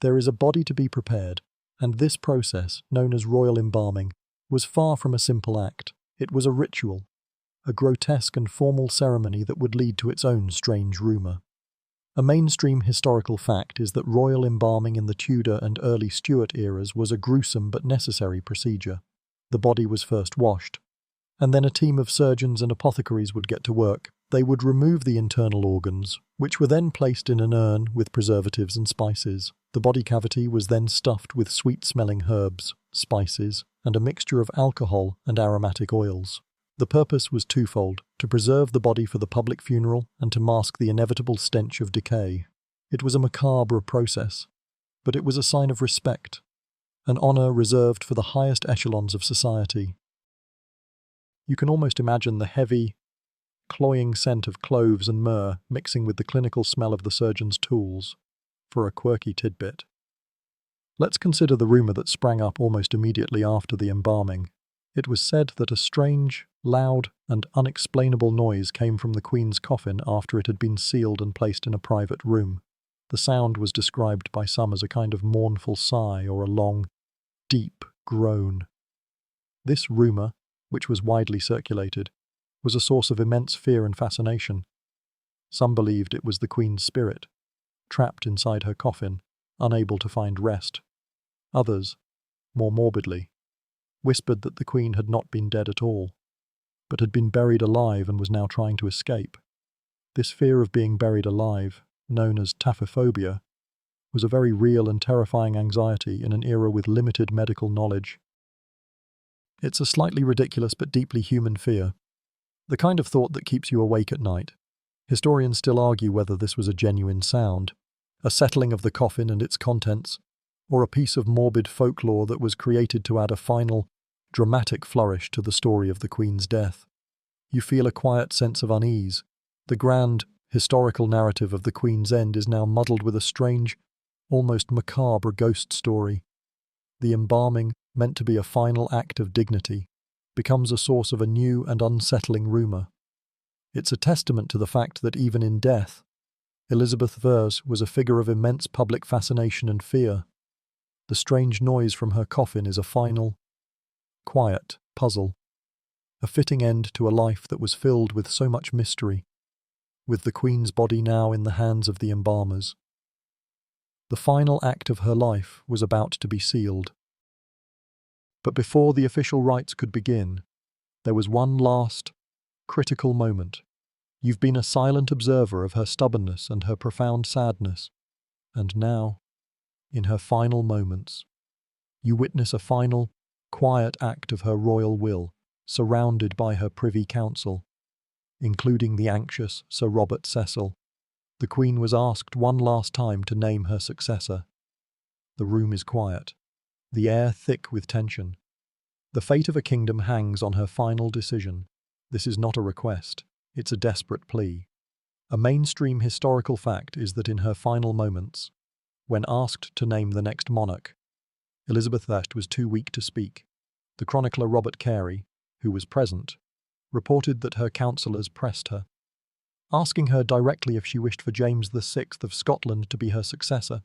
There is a body to be prepared, and this process, known as royal embalming, was far from a simple act. It was a ritual, a grotesque and formal ceremony that would lead to its own strange rumour. A mainstream historical fact is that royal embalming in the Tudor and early Stuart eras was a gruesome but necessary procedure. The body was first washed, and then a team of surgeons and apothecaries would get to work. They would remove the internal organs, which were then placed in an urn with preservatives and spices. The body cavity was then stuffed with sweet-smelling herbs, spices, and a mixture of alcohol and aromatic oils. The purpose was twofold: to preserve the body for the public funeral and to mask the inevitable stench of decay. It was a macabre process, but it was a sign of respect, an honour reserved for the highest echelons of society. You can almost imagine the heavy, cloying scent of cloves and myrrh mixing with the clinical smell of the surgeon's tools. For a quirky tidbit, let's consider the rumour that sprang up almost immediately after the embalming. It was said that a strange, loud, and unexplainable noise came from the Queen's coffin after it had been sealed and placed in a private room. The sound was described by some as a kind of mournful sigh or a long, deep groan. This rumour, which was widely circulated, was a source of immense fear and fascination. Some believed it was the Queen's spirit, trapped inside her coffin, unable to find rest. Others, more morbidly, whispered that the Queen had not been dead at all, but had been buried alive and was now trying to escape. This fear of being buried alive, known as taphophobia, was a very real and terrifying anxiety in an era with limited medical knowledge. It's a slightly ridiculous but deeply human fear, the kind of thought that keeps you awake at night. Historians still argue whether this was a genuine sound, a settling of the coffin and its contents, or a piece of morbid folklore that was created to add a final, dramatic flourish to the story of the Queen's death. You feel a quiet sense of unease. The grand, historical narrative of the Queen's end is now muddled with a strange, almost macabre ghost story. The embalming, meant to be a final act of dignity, becomes a source of a new and unsettling rumour. It's a testament to the fact that even in death, Elizabeth I was a figure of immense public fascination and fear. The strange noise from her coffin is a final, quiet puzzle, a fitting end to a life that was filled with so much mystery, with the Queen's body now in the hands of the embalmers. The final act of her life was about to be sealed. But before the official rites could begin, there was one last, critical moment. You've been a silent observer of her stubbornness and her profound sadness, and now, in her final moments, you witness a final, quiet act of her royal will, surrounded by her Privy Council, including the anxious Sir Robert Cecil. The Queen was asked one last time to name her successor. The room is quiet, the air thick with tension. The fate of a kingdom hangs on her final decision. This is not a request, it's a desperate plea. A mainstream historical fact is that in her final moments, when asked to name the next monarch, Elizabeth I was too weak to speak. The chronicler Robert Carey, who was present, reported that her counsellors pressed her, asking her directly if she wished for James VI of Scotland to be her successor.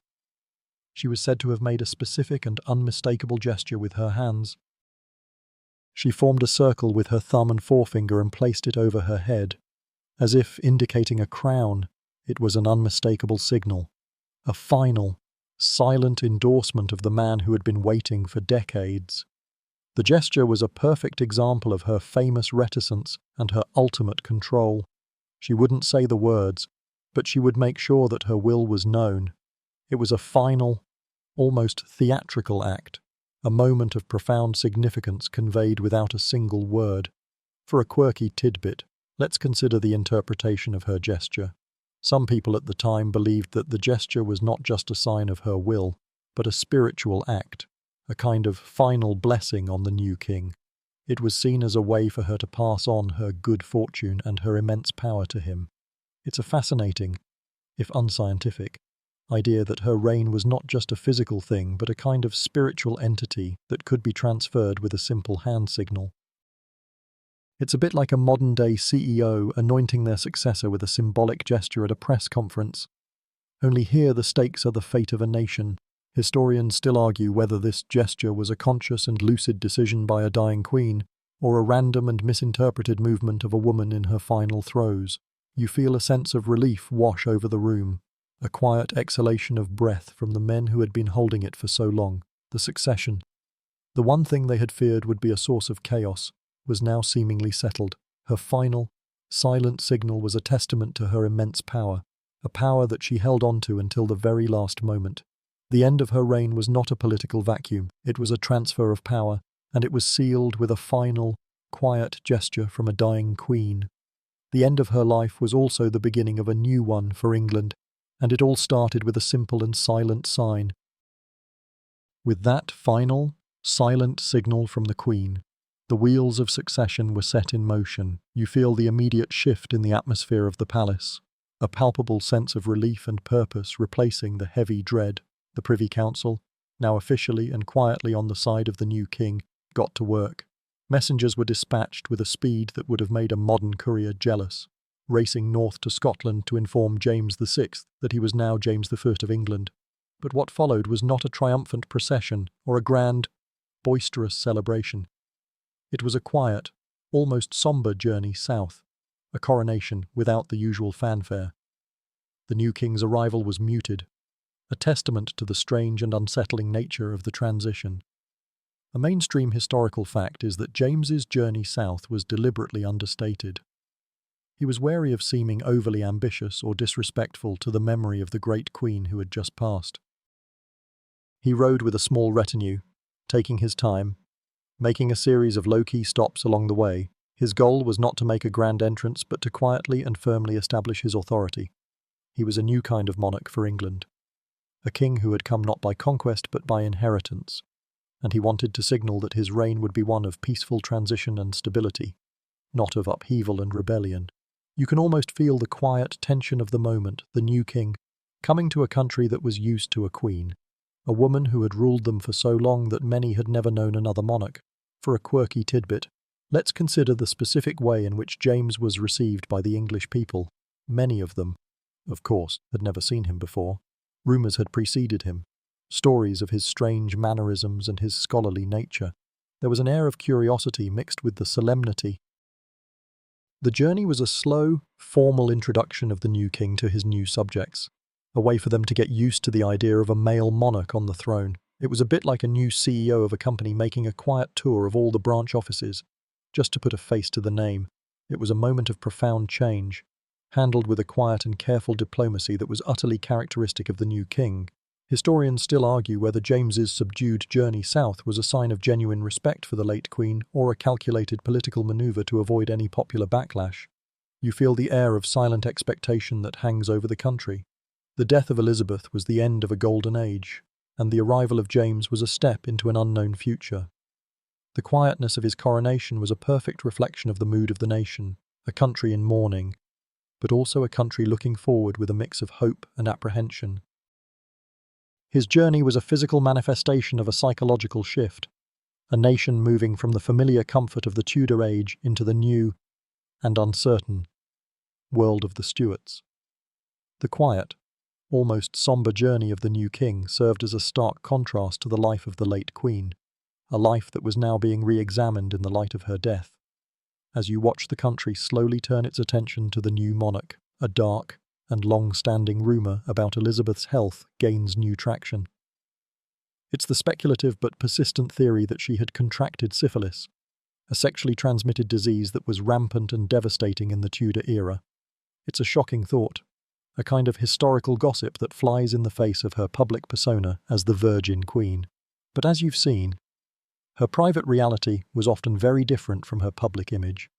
She was said to have made a specific and unmistakable gesture with her hands. She formed a circle with her thumb and forefinger and placed it over her head, as if indicating a crown. It was an unmistakable signal, a final, silent endorsement of the man who had been waiting for decades. The gesture was a perfect example of her famous reticence and her ultimate control. She wouldn't say the words, but she would make sure that her will was known. It was a final, almost theatrical act, a moment of profound significance conveyed without a single word. For a quirky tidbit, let's consider the interpretation of her gesture. Some people at the time believed that the gesture was not just a sign of her will, but a spiritual act, a kind of final blessing on the new king. It was seen as a way for her to pass on her good fortune and her immense power to him. It's a fascinating, if unscientific, idea that her reign was not just a physical thing but a kind of spiritual entity that could be transferred with a simple hand signal. It's a bit like a modern-day CEO anointing their successor with a symbolic gesture at a press conference. Only here the stakes are the fate of a nation. Historians still argue whether this gesture was a conscious and lucid decision by a dying queen, or a random and misinterpreted movement of a woman in her final throes. You feel a sense of relief wash over the room, a quiet exhalation of breath from the men who had been holding it for so long. The succession, the one thing they had feared would be a source of chaos, was now seemingly settled. Her final, silent signal was a testament to her immense power, a power that she held on to until the very last moment. The end of her reign was not a political vacuum, it was a transfer of power, and it was sealed with a final, quiet gesture from a dying queen. The end of her life was also the beginning of a new one for England, and it all started with a simple and silent sign. With that final, silent signal from the Queen, the wheels of succession were set in motion. You feel the immediate shift in the atmosphere of the palace, a palpable sense of relief and purpose replacing the heavy dread. The Privy Council, now officially and quietly on the side of the new king, got to work. Messengers were dispatched with a speed that would have made a modern courier jealous, racing north to Scotland to inform James VI that he was now James I of England. But what followed was not a triumphant procession or a grand, boisterous celebration. It was a quiet, almost sombre journey south, a coronation without the usual fanfare. The new king's arrival was muted, a testament to the strange and unsettling nature of the transition. A mainstream historical fact is that James's journey south was deliberately understated. He was wary of seeming overly ambitious or disrespectful to the memory of the great queen who had just passed. He rode with a small retinue, taking his time, making a series of low-key stops along the way. His goal was not to make a grand entrance but to quietly and firmly establish his authority. He was a new kind of monarch for England, a king who had come not by conquest but by inheritance, and he wanted to signal that his reign would be one of peaceful transition and stability, not of upheaval and rebellion. You can almost feel the quiet tension of the moment, the new king, coming to a country that was used to a queen, a woman who had ruled them for so long that many had never known another monarch. For a quirky tidbit, let's consider the specific way in which James was received by the English people. Many of them, of course, had never seen him before. Rumours had preceded him, stories of his strange mannerisms and his scholarly nature. There was an air of curiosity mixed with the solemnity. The journey was a slow, formal introduction of the new king to his new subjects, a way for them to get used to the idea of a male monarch on the throne. It was a bit like a new CEO of a company making a quiet tour of all the branch offices, just to put a face to the name. It was a moment of profound change, handled with a quiet and careful diplomacy that was utterly characteristic of the new king. Historians still argue whether James's subdued journey south was a sign of genuine respect for the late queen or a calculated political maneuver to avoid any popular backlash. You feel the air of silent expectation that hangs over the country. The death of Elizabeth was the end of a golden age, and the arrival of James was a step into an unknown future. The quietness of his coronation was a perfect reflection of the mood of the nation, a country in mourning, but also a country looking forward with a mix of hope and apprehension. His journey was a physical manifestation of a psychological shift, a nation moving from the familiar comfort of the Tudor age into the new and uncertain world of the Stuarts. The quiet, almost sombre journey of the new king served as a stark contrast to the life of the late queen, a life that was now being re-examined in the light of her death. As you watch the country slowly turn its attention to the new monarch, a dark and long-standing rumour about Elizabeth's health gains new traction. It's the speculative but persistent theory that she had contracted syphilis, a sexually transmitted disease that was rampant and devastating in the Tudor era. It's a shocking thought, a kind of historical gossip that flies in the face of her public persona as the Virgin Queen. But as you've seen, her private reality was often very different from her public image.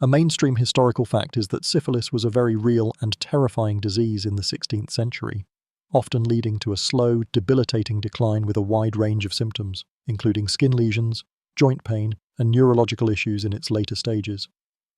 A mainstream historical fact is that syphilis was a very real and terrifying disease in the 16th century, often leading to a slow, debilitating decline with a wide range of symptoms, including skin lesions, joint pain, and neurological issues in its later stages.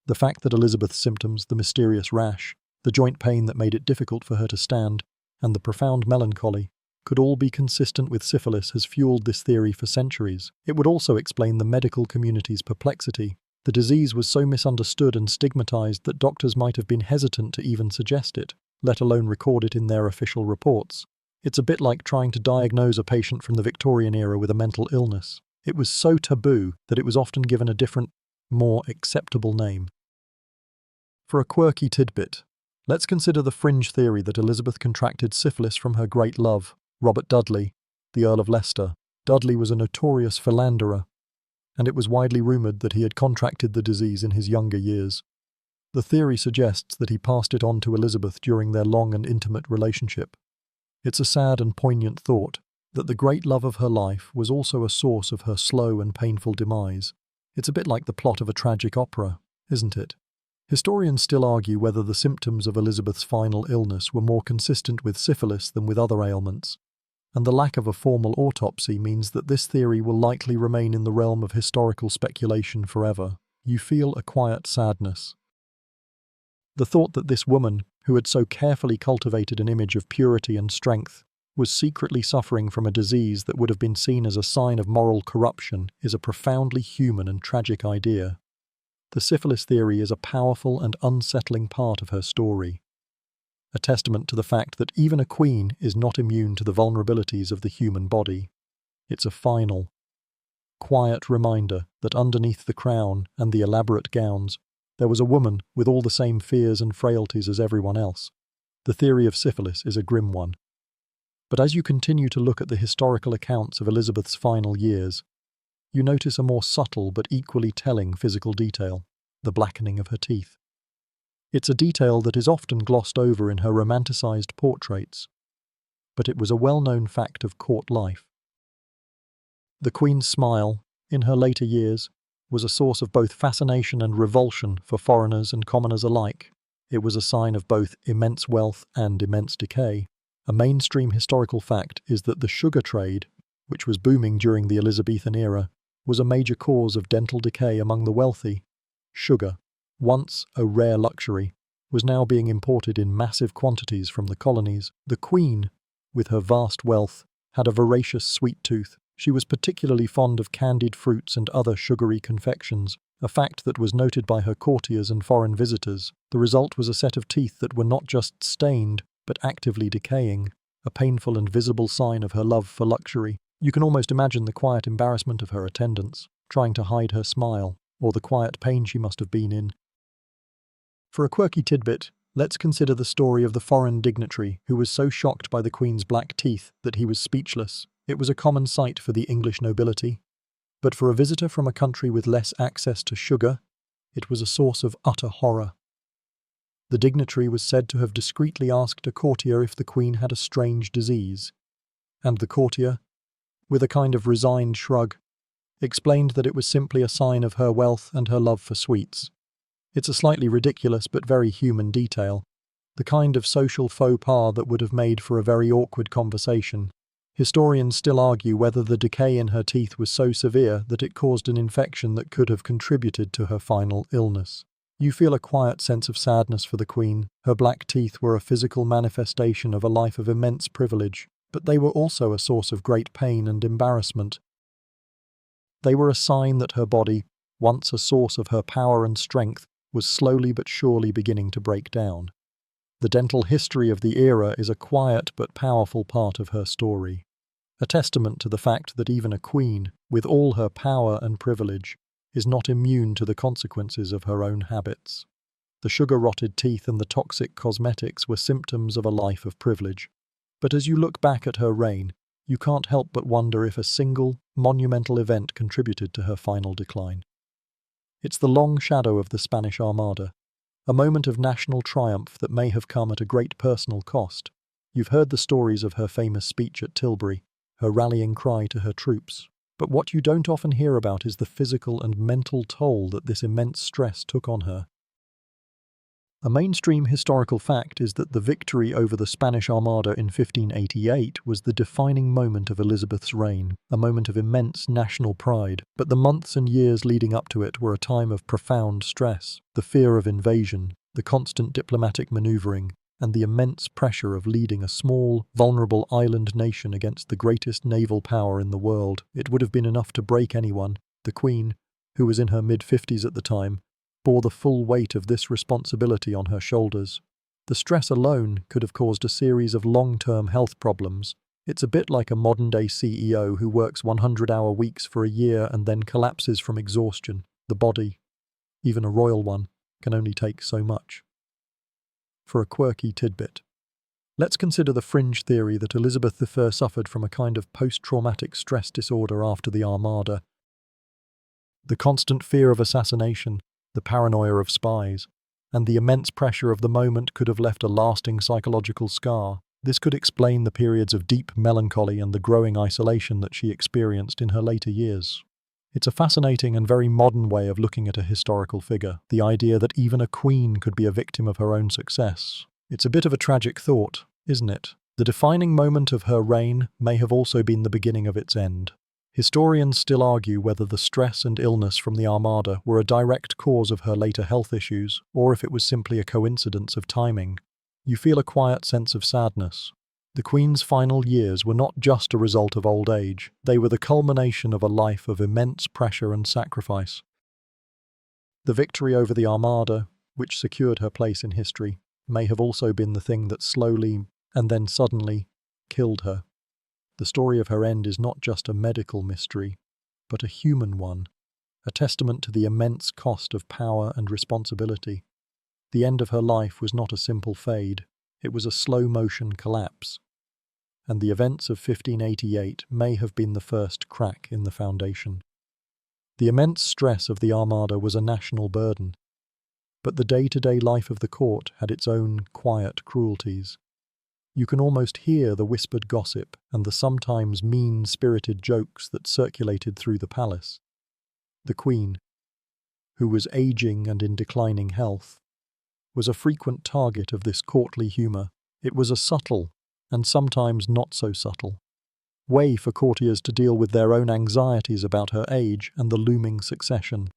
The fact that Elizabeth's symptoms, the mysterious rash, the joint pain that made it difficult for her to stand, and the profound melancholy, could all be consistent with syphilis has fueled this theory for centuries. It would also explain the medical community's perplexity. The disease was so misunderstood and stigmatized that doctors might have been hesitant to even suggest it, let alone record it in their official reports. It's a bit like trying to diagnose a patient from the Victorian era with a mental illness. It was so taboo that it was often given a different, more acceptable name. For a quirky tidbit, let's consider the fringe theory that Elizabeth contracted syphilis from her great love, Robert Dudley, the Earl of Leicester. Dudley was a notorious philanderer, and it was widely rumoured that he had contracted the disease in his younger years. The theory suggests that he passed it on to Elizabeth during their long and intimate relationship. It's a sad and poignant thought that the great love of her life was also a source of her slow and painful demise. It's a bit like the plot of a tragic opera, isn't it? Historians still argue whether the symptoms of Elizabeth's final illness were more consistent with syphilis than with other ailments, and the lack of a formal autopsy means that this theory will likely remain in the realm of historical speculation forever. You feel a quiet sadness. The thought that this woman, who had so carefully cultivated an image of purity and strength, was secretly suffering from a disease that would have been seen as a sign of moral corruption is a profoundly human and tragic idea. The syphilis theory is a powerful and unsettling part of her story, a testament to the fact that even a queen is not immune to the vulnerabilities of the human body. It's a final, quiet reminder that underneath the crown and the elaborate gowns, there was a woman with all the same fears and frailties as everyone else. The theory of syphilis is a grim one. But as you continue to look at the historical accounts of Elizabeth's final years, you notice a more subtle but equally telling physical detail, the blackening of her teeth. It's a detail that is often glossed over in her romanticized portraits, but it was a well-known fact of court life. The Queen's smile, in her later years, was a source of both fascination and revulsion for foreigners and commoners alike. It was a sign of both immense wealth and immense decay. A mainstream historical fact is that the sugar trade, which was booming during the Elizabethan era, was a major cause of dental decay among the wealthy. Sugar, once a rare luxury, was now being imported in massive quantities from the colonies. The Queen, with her vast wealth, had a voracious sweet tooth. She was particularly fond of candied fruits and other sugary confections, a fact that was noted by her courtiers and foreign visitors. The result was a set of teeth that were not just stained, but actively decaying, a painful and visible sign of her love for luxury. You can almost imagine the quiet embarrassment of her attendants, trying to hide her smile, or the quiet pain she must have been in. For a quirky tidbit, let's consider the story of the foreign dignitary who was so shocked by the Queen's black teeth that he was speechless. It was a common sight for the English nobility, but for a visitor from a country with less access to sugar, it was a source of utter horror. The dignitary was said to have discreetly asked a courtier if the Queen had a strange disease, and the courtier, with a kind of resigned shrug, explained that it was simply a sign of her wealth and her love for sweets. It's a slightly ridiculous but very human detail, the kind of social faux pas that would have made for a very awkward conversation. Historians still argue whether the decay in her teeth was so severe that it caused an infection that could have contributed to her final illness. You feel a quiet sense of sadness for the Queen. Her black teeth were a physical manifestation of a life of immense privilege, but they were also a source of great pain and embarrassment. They were a sign that her body, once a source of her power and strength, was slowly but surely beginning to break down. The dental history of the era is a quiet but powerful part of her story, a testament to the fact that even a queen, with all her power and privilege, is not immune to the consequences of her own habits. The sugar-rotted teeth and the toxic cosmetics were symptoms of a life of privilege. But as you look back at her reign, you can't help but wonder if a single, monumental event contributed to her final decline. It's the long shadow of the Spanish Armada, a moment of national triumph that may have come at a great personal cost. You've heard the stories of her famous speech at Tilbury, her rallying cry to her troops. But what you don't often hear about is the physical and mental toll that this immense stress took on her. A mainstream historical fact is that the victory over the Spanish Armada in 1588 was the defining moment of Elizabeth's reign, a moment of immense national pride. But the months and years leading up to it were a time of profound stress, the fear of invasion, the constant diplomatic maneuvering, and the immense pressure of leading a small, vulnerable island nation against the greatest naval power in the world. It would have been enough to break anyone. The Queen, who was in her mid-50s at the time, bore the full weight of this responsibility on her shoulders. The stress alone could have caused a series of long-term health problems. It's a bit like a modern-day CEO who works 100-hour weeks for a year and then collapses from exhaustion. The body, even a royal one, can only take so much. For a quirky tidbit, let's consider the fringe theory that Elizabeth I suffered from a kind of post-traumatic stress disorder after the Armada. The constant fear of assassination, the paranoia of spies, and the immense pressure of the moment could have left a lasting psychological scar. This could explain the periods of deep melancholy and the growing isolation that she experienced in her later years. It's a fascinating and very modern way of looking at a historical figure, the idea that even a queen could be a victim of her own success. It's a bit of a tragic thought, isn't it? The defining moment of her reign may have also been the beginning of its end. Historians still argue whether the stress and illness from the Armada were a direct cause of her later health issues, or if it was simply a coincidence of timing. You feel a quiet sense of sadness. The Queen's final years were not just a result of old age, they were the culmination of a life of immense pressure and sacrifice. The victory over the Armada, which secured her place in history, may have also been the thing that slowly, and then suddenly, killed her. The story of her end is not just a medical mystery, but a human one, a testament to the immense cost of power and responsibility. The end of her life was not a simple fade, it was a slow-motion collapse. And the events of 1588 may have been the first crack in the foundation. The immense stress of the Armada was a national burden, but the day-to-day life of the court had its own quiet cruelties. You can almost hear the whispered gossip and the sometimes mean-spirited jokes that circulated through the palace. The Queen, who was aging and in declining health, was a frequent target of this courtly humour. It was a subtle, and sometimes not so subtle, way for courtiers to deal with their own anxieties about her age and the looming succession.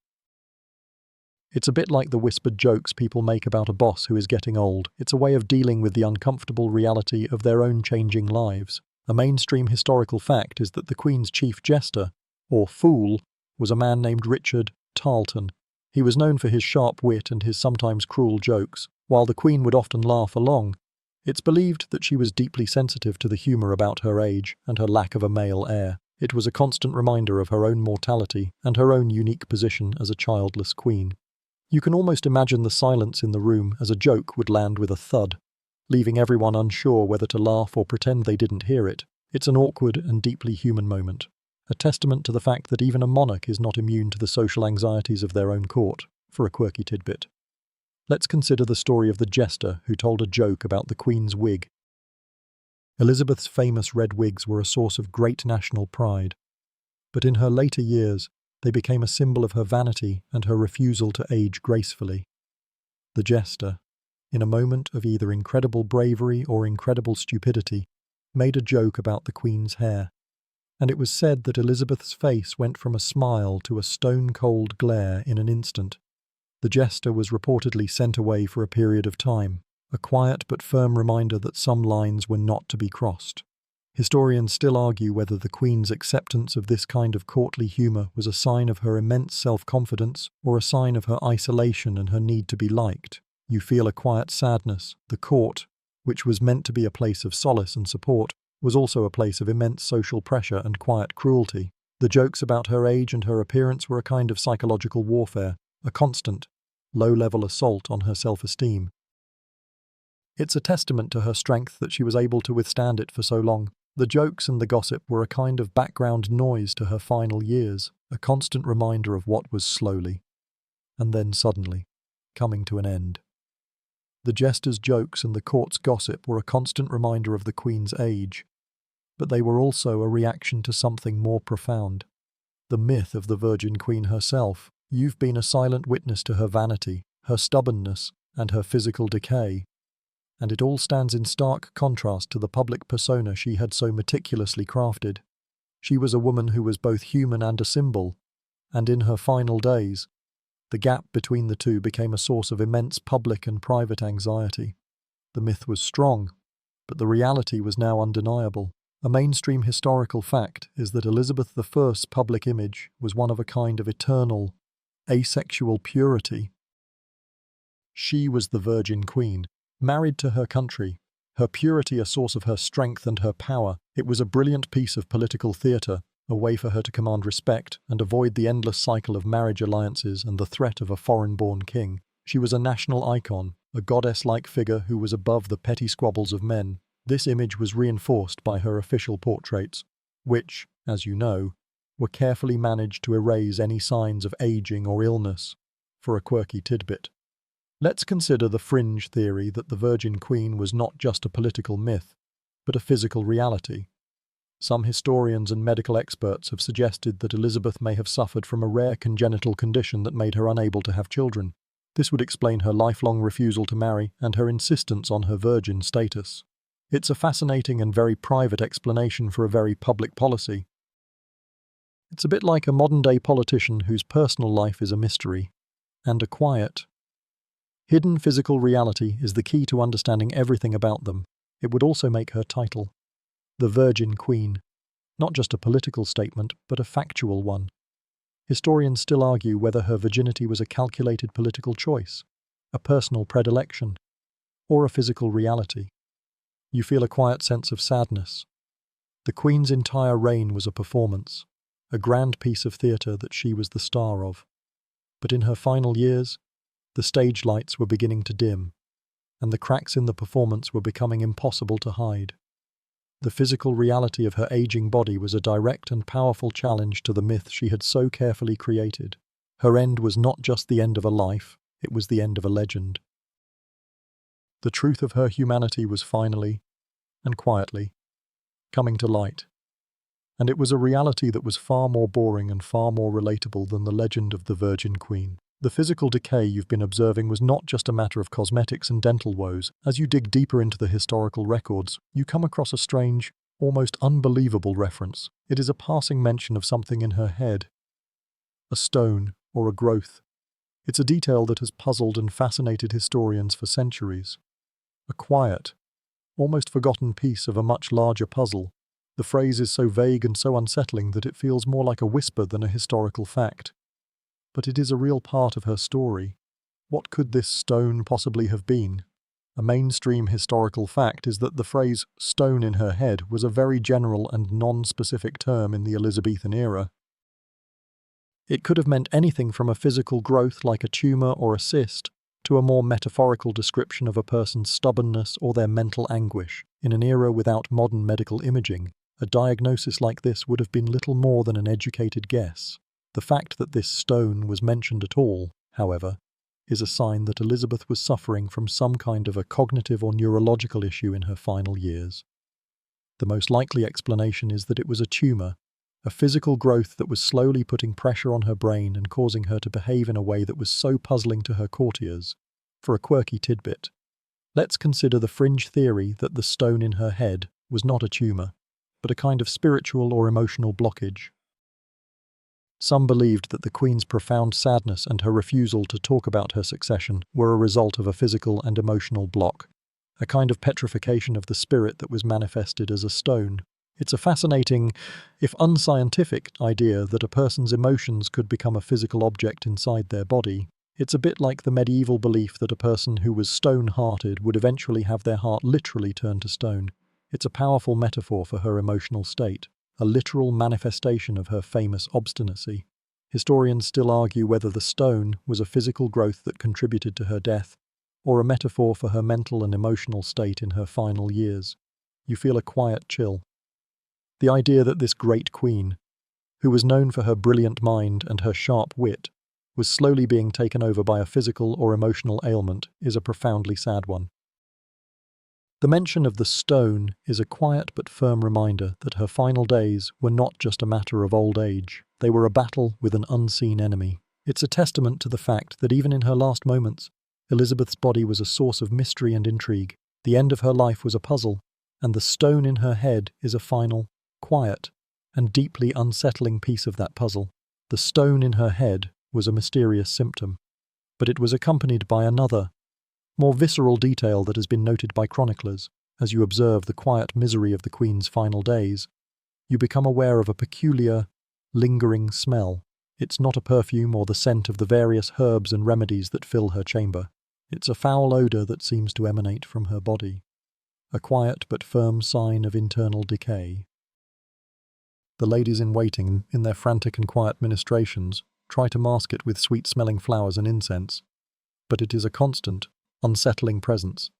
It's a bit like the whispered jokes people make about a boss who is getting old. It's a way of dealing with the uncomfortable reality of their own changing lives. A mainstream historical fact is that the Queen's chief jester, or fool, was a man named Richard Tarleton. He was known for his sharp wit and his sometimes cruel jokes, while the Queen would often laugh along. It's believed that she was deeply sensitive to the humour about her age and her lack of a male heir. It was a constant reminder of her own mortality and her own unique position as a childless queen. You can almost imagine the silence in the room as a joke would land with a thud, leaving everyone unsure whether to laugh or pretend they didn't hear it. It's an awkward and deeply human moment, a testament to the fact that even a monarch is not immune to the social anxieties of their own court. For a quirky tidbit, let's consider the story of the jester who told a joke about the Queen's wig. Elizabeth's famous red wigs were a source of great national pride, but in her later years, they became a symbol of her vanity and her refusal to age gracefully. The jester, in a moment of either incredible bravery or incredible stupidity, made a joke about the Queen's hair, and it was said that Elizabeth's face went from a smile to a stone-cold glare in an instant. The jester was reportedly sent away for a period of time, a quiet but firm reminder that some lines were not to be crossed. Historians still argue whether the Queen's acceptance of this kind of courtly humour was a sign of her immense self-confidence or a sign of her isolation and her need to be liked. You feel a quiet sadness. The court, which was meant to be a place of solace and support, was also a place of immense social pressure and quiet cruelty. The jokes about her age and her appearance were a kind of psychological warfare, a constant, low-level assault on her self-esteem. It's a testament to her strength that she was able to withstand it for so long. The jokes and the gossip were a kind of background noise to her final years, a constant reminder of what was slowly, and then suddenly, coming to an end. The jester's jokes and the court's gossip were a constant reminder of the Queen's age, but they were also a reaction to something more profound. The myth of the Virgin Queen herself. You've been a silent witness to her vanity, her stubbornness, and her physical decay, and it all stands in stark contrast to the public persona she had so meticulously crafted. She was a woman who was both human and a symbol, and in her final days, the gap between the two became a source of immense public and private anxiety. The myth was strong, but the reality was now undeniable. A mainstream historical fact is that Elizabeth I's public image was one of a kind of eternal, asexual purity. She was the Virgin Queen, married to her country, her purity a source of her strength and her power. It was a brilliant piece of political theatre, a way for her to command respect and avoid the endless cycle of marriage alliances and the threat of a foreign-born king. She was a national icon, a goddess-like figure who was above the petty squabbles of men. This image was reinforced by her official portraits, which, as you know, were carefully managed to erase any signs of aging or illness. For a quirky tidbit, let's consider the fringe theory that the Virgin Queen was not just a political myth, but a physical reality. Some historians and medical experts have suggested that Elizabeth may have suffered from a rare congenital condition that made her unable to have children. This would explain her lifelong refusal to marry and her insistence on her virgin status. It's a fascinating and very private explanation for a very public policy. It's a bit like a modern-day politician whose personal life is a mystery, and a quiet, hidden physical reality is the key to understanding everything about them. It would also make her title, the Virgin Queen, not just a political statement, but a factual one. Historians still argue whether her virginity was a calculated political choice, a personal predilection, or a physical reality. You feel a quiet sense of sadness. The Queen's entire reign was a performance, a grand piece of theatre that she was the star of. But in her final years, the stage lights were beginning to dim, and the cracks in the performance were becoming impossible to hide. The physical reality of her aging body was a direct and powerful challenge to the myth she had so carefully created. Her end was not just the end of a life, it was the end of a legend. The truth of her humanity was finally, and quietly, coming to light. And it was a reality that was far more boring and far more relatable than the legend of the Virgin Queen. The physical decay you've been observing was not just a matter of cosmetics and dental woes. As you dig deeper into the historical records, you come across a strange, almost unbelievable reference. It is a passing mention of something in her head. A stone, or a growth. It's a detail that has puzzled and fascinated historians for centuries. A quiet, almost forgotten piece of a much larger puzzle. The phrase is so vague and so unsettling that it feels more like a whisper than a historical fact. But it is a real part of her story. What could this stone possibly have been? A mainstream historical fact is that the phrase "stone in her head" was a very general and non-specific term in the Elizabethan era. It could have meant anything from a physical growth like a tumour or a cyst, to a more metaphorical description of a person's stubbornness or their mental anguish. In an era without modern medical imaging, a diagnosis like this would have been little more than an educated guess. The fact that this stone was mentioned at all, however, is a sign that Elizabeth was suffering from some kind of a cognitive or neurological issue in her final years. The most likely explanation is that it was a tumour, a physical growth that was slowly putting pressure on her brain and causing her to behave in a way that was so puzzling to her courtiers. For a quirky tidbit, let's consider the fringe theory that the stone in her head was not a tumor, but a kind of spiritual or emotional blockage. Some believed that the Queen's profound sadness and her refusal to talk about her succession were a result of a physical and emotional block, a kind of petrification of the spirit that was manifested as a stone. It's a fascinating, if unscientific, idea that a person's emotions could become a physical object inside their body. It's a bit like the medieval belief that a person who was stone-hearted would eventually have their heart literally turned to stone. It's a powerful metaphor for her emotional state, a literal manifestation of her famous obstinacy. Historians still argue whether the stone was a physical growth that contributed to her death, or a metaphor for her mental and emotional state in her final years. You feel a quiet chill. The idea that this great queen, who was known for her brilliant mind and her sharp wit, was slowly being taken over by a physical or emotional ailment is a profoundly sad one. The mention of the stone is a quiet but firm reminder that her final days were not just a matter of old age, they were a battle with an unseen enemy. It's a testament to the fact that even in her last moments, Elizabeth's body was a source of mystery and intrigue. The end of her life was a puzzle, and the stone in her head is a final, quiet, and deeply unsettling piece of that puzzle. The stone in her head was a mysterious symptom, but it was accompanied by another, more visceral detail that has been noted by chroniclers. As you observe the quiet misery of the Queen's final days, you become aware of a peculiar, lingering smell. It's not a perfume or the scent of the various herbs and remedies that fill her chamber. It's a foul odour that seems to emanate from her body, a quiet but firm sign of internal decay. The ladies-in-waiting, in their frantic and quiet ministrations, try to mask it with sweet-smelling flowers and incense, but it is a constant, unsettling presence.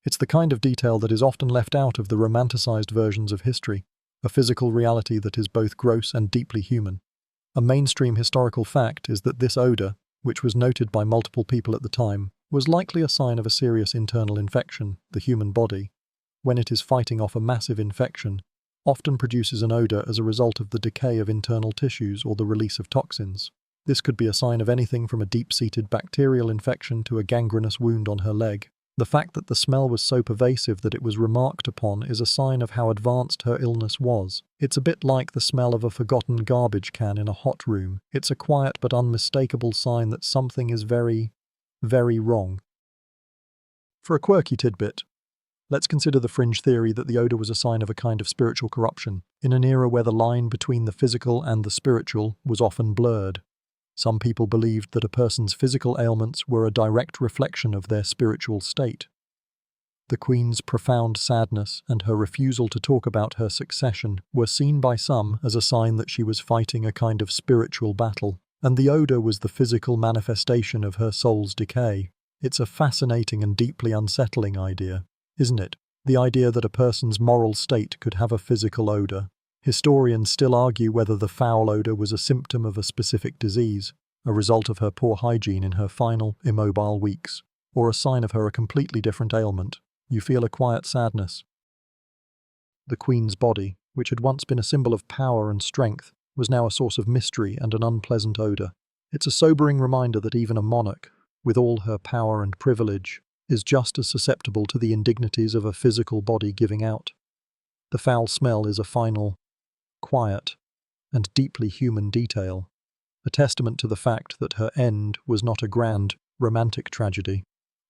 It's the kind of detail that is often left out of the romanticized versions of history, a physical reality that is both gross and deeply human. A mainstream historical fact is that this odor, which was noted by multiple people at the time, was likely a sign of a serious internal infection. The human body, when it is fighting off a massive infection, often produces an odor as a result of the decay of internal tissues or the release of toxins. This could be a sign of anything from a deep-seated bacterial infection to a gangrenous wound on her leg. The fact that the smell was so pervasive that it was remarked upon is a sign of how advanced her illness was. It's a bit like the smell of a forgotten garbage can in a hot room. It's a quiet but unmistakable sign that something is very, very wrong. For a quirky tidbit, let's consider the fringe theory that the odor was a sign of a kind of spiritual corruption, in an era where the line between the physical and the spiritual was often blurred. Some people believed that a person's physical ailments were a direct reflection of their spiritual state. The Queen's profound sadness and her refusal to talk about her succession were seen by some as a sign that she was fighting a kind of spiritual battle, and the odor was the physical manifestation of her soul's decay. It's a fascinating and deeply unsettling idea, isn't it? The idea that a person's moral state could have a physical odor. Historians still argue whether the foul odor was a symptom of a specific disease, a result of her poor hygiene in her final, immobile weeks, or a sign of a completely different ailment. You feel a quiet sadness. The Queen's body, which had once been a symbol of power and strength, was now a source of mystery and an unpleasant odor. It's a sobering reminder that even a monarch, with all her power and privilege, is just as susceptible to the indignities of a physical body giving out. The foul smell is a final, quiet, and deeply human detail, a testament to the fact that her end was not a grand, romantic tragedy,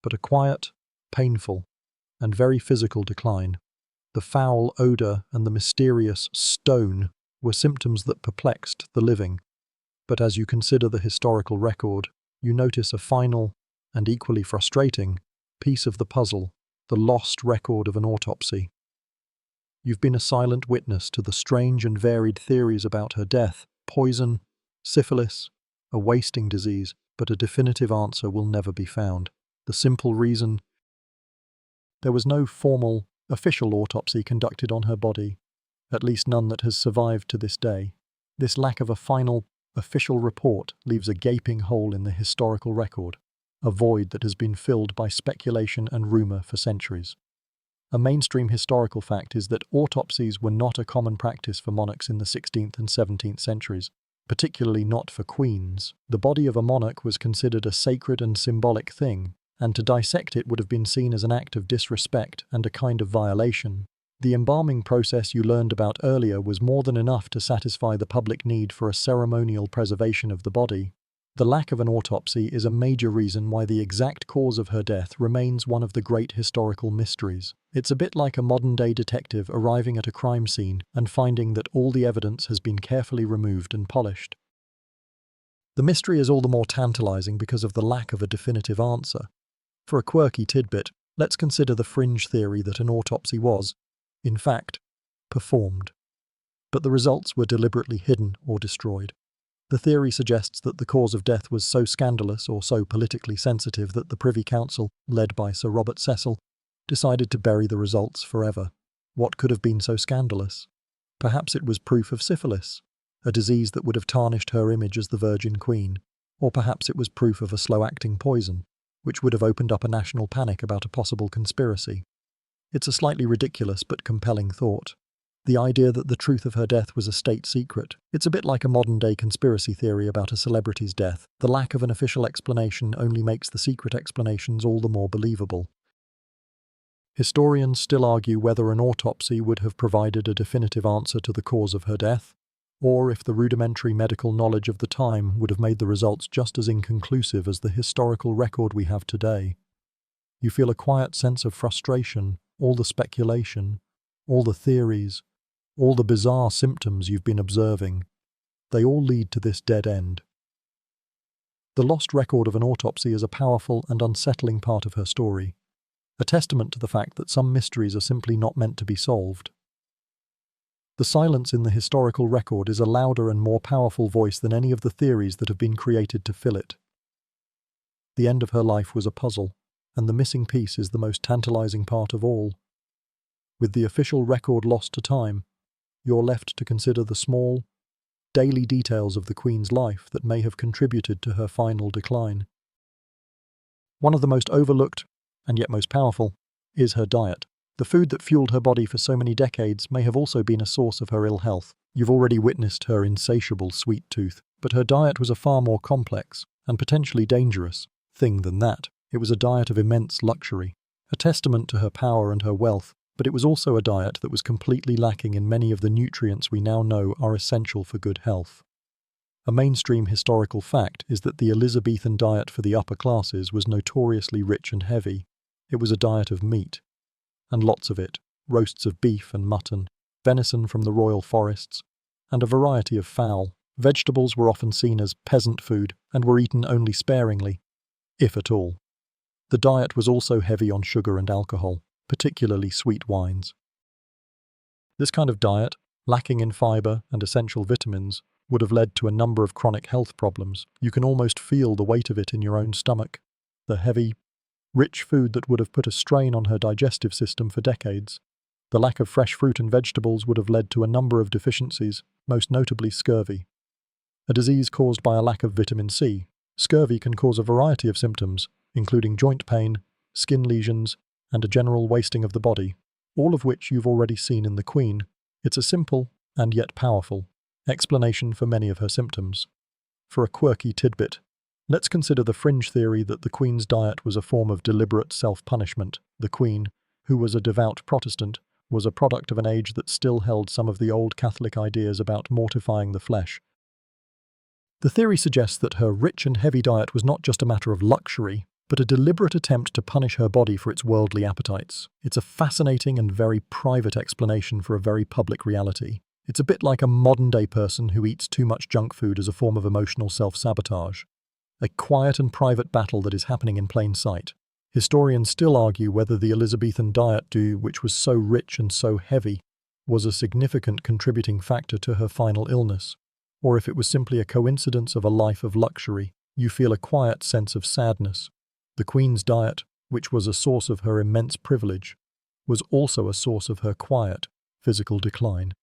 but a quiet, painful, and very physical decline. The foul odor and the mysterious stone were symptoms that perplexed the living, but as you consider the historical record, you notice a final, and equally frustrating, piece of the puzzle, the lost record of an autopsy. You've been a silent witness to the strange and varied theories about her death, poison, syphilis, a wasting disease, but a definitive answer will never be found. The simple reason: there was no formal, official autopsy conducted on her body, at least none that has survived to this day. This lack of a final, official report leaves a gaping hole in the historical record, a void that has been filled by speculation and rumor for centuries. A mainstream historical fact is that autopsies were not a common practice for monarchs in the 16th and 17th centuries, particularly not for queens. The body of a monarch was considered a sacred and symbolic thing, and to dissect it would have been seen as an act of disrespect and a kind of violation. The embalming process you learned about earlier was more than enough to satisfy the public need for a ceremonial preservation of the body. The lack of an autopsy is a major reason why the exact cause of her death remains one of the great historical mysteries. It's a bit like a modern-day detective arriving at a crime scene and finding that all the evidence has been carefully removed and polished. The mystery is all the more tantalizing because of the lack of a definitive answer. For a quirky tidbit, let's consider the fringe theory that an autopsy was, in fact, performed, but the results were deliberately hidden or destroyed. The theory suggests that the cause of death was so scandalous or so politically sensitive that the Privy Council, led by Sir Robert Cecil, decided to bury the results forever. What could have been so scandalous? Perhaps it was proof of syphilis, a disease that would have tarnished her image as the Virgin Queen, or perhaps it was proof of a slow-acting poison, which would have opened up a national panic about a possible conspiracy. It's a slightly ridiculous but compelling thought. The idea that the truth of her death was a state secret. It's a bit like a modern-day conspiracy theory about a celebrity's death. The lack of an official explanation only makes the secret explanations all the more believable. Historians still argue whether an autopsy would have provided a definitive answer to the cause of her death, or if the rudimentary medical knowledge of the time would have made the results just as inconclusive as the historical record we have today. You feel a quiet sense of frustration, all the speculation, all the theories, all the bizarre symptoms you've been observing. They all lead to this dead end. The lost record of an autopsy is a powerful and unsettling part of her story, a testament to the fact that some mysteries are simply not meant to be solved. The silence in the historical record is a louder and more powerful voice than any of the theories that have been created to fill it. The end of her life was a puzzle, and the missing piece is the most tantalizing part of all. With the official record lost to time, you're left to consider the small, daily details of the Queen's life that may have contributed to her final decline. One of the most overlooked, and yet most powerful, is her diet. The food that fueled her body for so many decades may have also been a source of her ill health. You've already witnessed her insatiable sweet tooth, but her diet was a far more complex, and potentially dangerous, thing than that. It was a diet of immense luxury, a testament to her power and her wealth, but it was also a diet that was completely lacking in many of the nutrients we now know are essential for good health. A mainstream historical fact is that the Elizabethan diet for the upper classes was notoriously rich and heavy. It was a diet of meat, and lots of it, roasts of beef and mutton, venison from the royal forests, and a variety of fowl. Vegetables were often seen as peasant food and were eaten only sparingly, if at all. The diet was also heavy on sugar and alcohol, particularly sweet wines. This kind of diet, lacking in fiber and essential vitamins, would have led to a number of chronic health problems. You can almost feel the weight of it in your own stomach. The heavy, rich food that would have put a strain on her digestive system for decades. The lack of fresh fruit and vegetables would have led to a number of deficiencies, most notably scurvy, a disease caused by a lack of vitamin C. Scurvy can cause a variety of symptoms, including joint pain, skin lesions, and a general wasting of the body, all of which you've already seen in the Queen. It's a simple, and yet powerful, explanation for many of her symptoms. For a quirky tidbit, let's consider the fringe theory that the Queen's diet was a form of deliberate self-punishment. The Queen, who was a devout Protestant, was a product of an age that still held some of the old Catholic ideas about mortifying the flesh. The theory suggests that her rich and heavy diet was not just a matter of luxury, but a deliberate attempt to punish her body for its worldly appetites. It's a fascinating and very private explanation for a very public reality. It's a bit like a modern-day person who eats too much junk food as a form of emotional self-sabotage. A quiet and private battle that is happening in plain sight. Historians still argue whether the Elizabethan diet, which was so rich and so heavy, was a significant contributing factor to her final illness, or if it was simply a coincidence of a life of luxury. You feel a quiet sense of sadness. The Queen's diet, which was a source of her immense privilege, was also a source of her quiet, physical decline.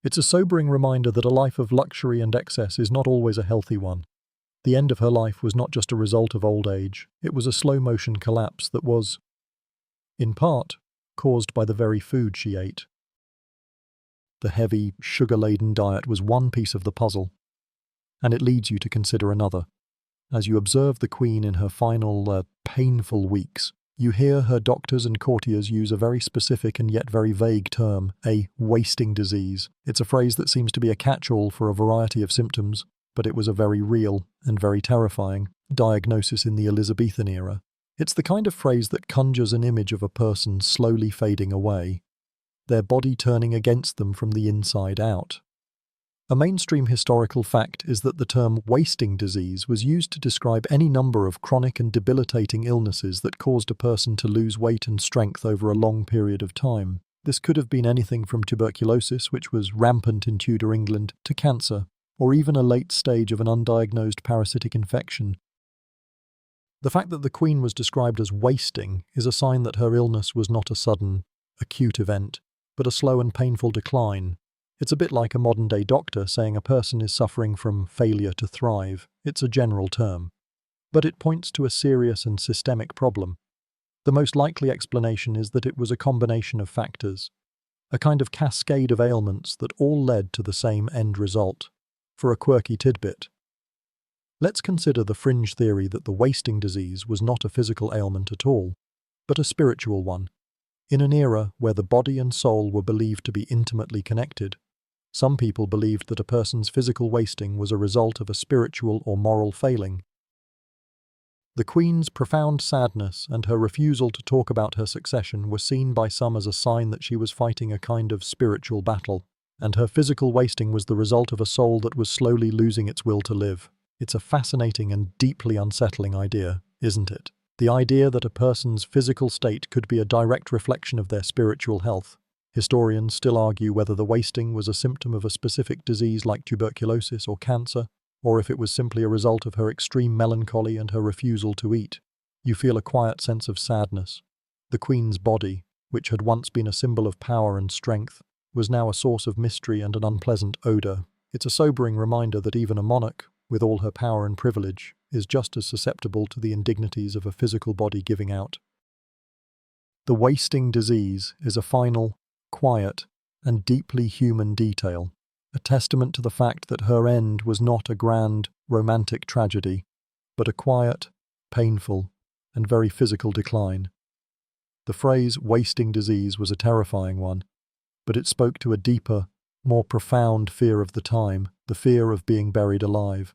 It's a sobering reminder that a life of luxury and excess is not always a healthy one. The end of her life was not just a result of old age, it was a slow-motion collapse that was, in part, caused by the very food she ate. The heavy, sugar-laden diet was one piece of the puzzle, and it leads you to consider another. As you observe the Queen in her final, painful weeks, You hear her doctors and courtiers use a very specific and yet very vague term, a wasting disease. It's a phrase that seems to be a catch-all for a variety of symptoms, but it was a very real and very terrifying diagnosis in the Elizabethan era. It's the kind of phrase that conjures an image of a person slowly fading away, their body turning against them from the inside out. A mainstream historical fact is that the term wasting disease was used to describe any number of chronic and debilitating illnesses that caused a person to lose weight and strength over a long period of time. This could have been anything from tuberculosis, which was rampant in Tudor England, to cancer, or even a late stage of an undiagnosed parasitic infection. The fact that the Queen was described as wasting is a sign that her illness was not a sudden, acute event, but a slow and painful decline. It's a bit like a modern-day doctor saying a person is suffering from failure to thrive. It's a general term, but it points to a serious and systemic problem. The most likely explanation is that it was a combination of factors, a kind of cascade of ailments that all led to the same end result. For a quirky tidbit, let's consider the fringe theory that the wasting disease was not a physical ailment at all, but a spiritual one. In an era where the body and soul were believed to be intimately connected, some people believed that a person's physical wasting was a result of a spiritual or moral failing. The Queen's profound sadness and her refusal to talk about her succession were seen by some as a sign that she was fighting a kind of spiritual battle, and her physical wasting was the result of a soul that was slowly losing its will to live. It's a fascinating and deeply unsettling idea, isn't it? The idea that a person's physical state could be a direct reflection of their spiritual health. Historians still argue whether the wasting was a symptom of a specific disease like tuberculosis or cancer, or if it was simply a result of her extreme melancholy and her refusal to eat. You feel a quiet sense of sadness. The Queen's body, which had once been a symbol of power and strength, was now a source of mystery and an unpleasant odour. It's a sobering reminder that even a monarch, with all her power and privilege, is just as susceptible to the indignities of a physical body giving out. The wasting disease is a final, quiet, and deeply human detail, a testament to the fact that her end was not a grand, romantic tragedy, but a quiet, painful, and very physical decline. The phrase wasting disease was a terrifying one, but it spoke to a deeper, more profound fear of the time, the fear of being buried alive.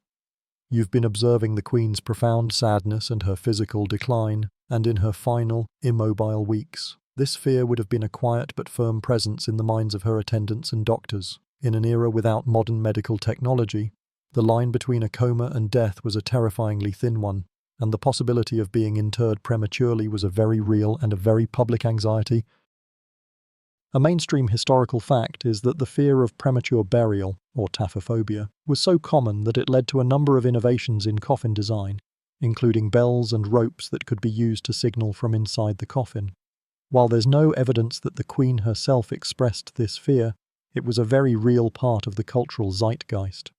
You've been observing the Queen's profound sadness and her physical decline, and in her final, immobile weeks, this fear would have been a quiet but firm presence in the minds of her attendants and doctors. In an era without modern medical technology, the line between a coma and death was a terrifyingly thin one, and the possibility of being interred prematurely was a very real and a very public anxiety. A mainstream historical fact is that the fear of premature burial, or taphophobia, was so common that it led to a number of innovations in coffin design, including bells and ropes that could be used to signal from inside the coffin. While there's no evidence that the Queen herself expressed this fear, it was a very real part of the cultural zeitgeist.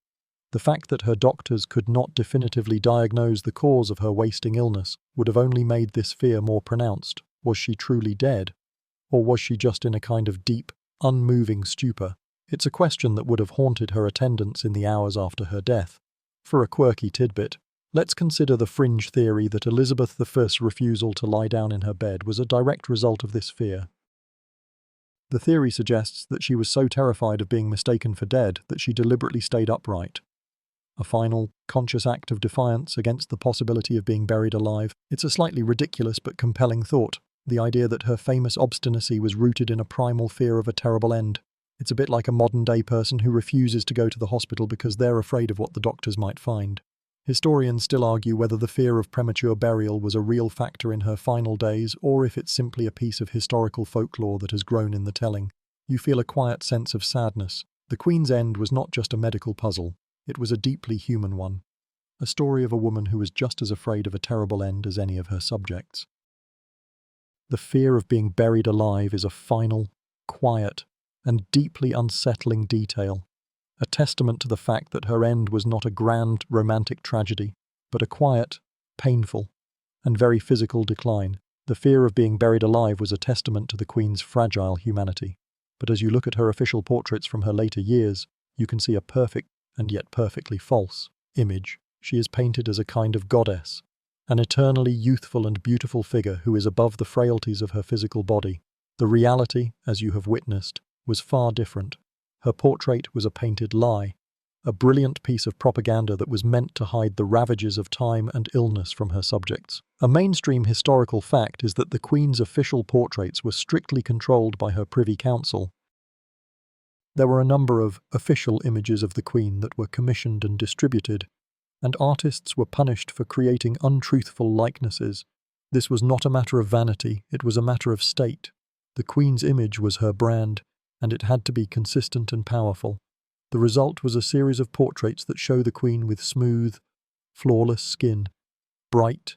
The fact that her doctors could not definitively diagnose the cause of her wasting illness would have only made this fear more pronounced. Was she truly dead? Or was she just in a kind of deep, unmoving stupor? It's a question that would have haunted her attendants in the hours after her death. For a quirky tidbit, let's consider the fringe theory that Elizabeth I's refusal to lie down in her bed was a direct result of this fear. The theory suggests that she was so terrified of being mistaken for dead that she deliberately stayed upright. A final, conscious act of defiance against the possibility of being buried alive. It's a slightly ridiculous but compelling thought, the idea that her famous obstinacy was rooted in a primal fear of a terrible end. It's a bit like a modern-day person who refuses to go to the hospital because they're afraid of what the doctors might find. Historians still argue whether the fear of premature burial was a real factor in her final days or if it's simply a piece of historical folklore that has grown in the telling. You feel a quiet sense of sadness. The Queen's end was not just a medical puzzle, it was a deeply human one. A story of a woman who was just as afraid of a terrible end as any of her subjects. The fear of being buried alive is a final, quiet, and deeply unsettling detail, a testament to the fact that her end was not a grand, romantic tragedy, but a quiet, painful, and very physical decline. The fear of being buried alive was a testament to the Queen's fragile humanity. But as you look at her official portraits from her later years, you can see a perfect, and yet perfectly false, image. She is painted as a kind of goddess, an eternally youthful and beautiful figure who is above the frailties of her physical body. The reality, as you have witnessed, was far different. Her portrait was a painted lie, a brilliant piece of propaganda that was meant to hide the ravages of time and illness from her subjects. A mainstream historical fact is that the Queen's official portraits were strictly controlled by her Privy Council. There were a number of official images of the Queen that were commissioned and distributed, and artists were punished for creating untruthful likenesses. This was not a matter of vanity, it was a matter of state. The Queen's image was her brand, and it had to be consistent and powerful. The result was a series of portraits that show the Queen with smooth, flawless skin, bright,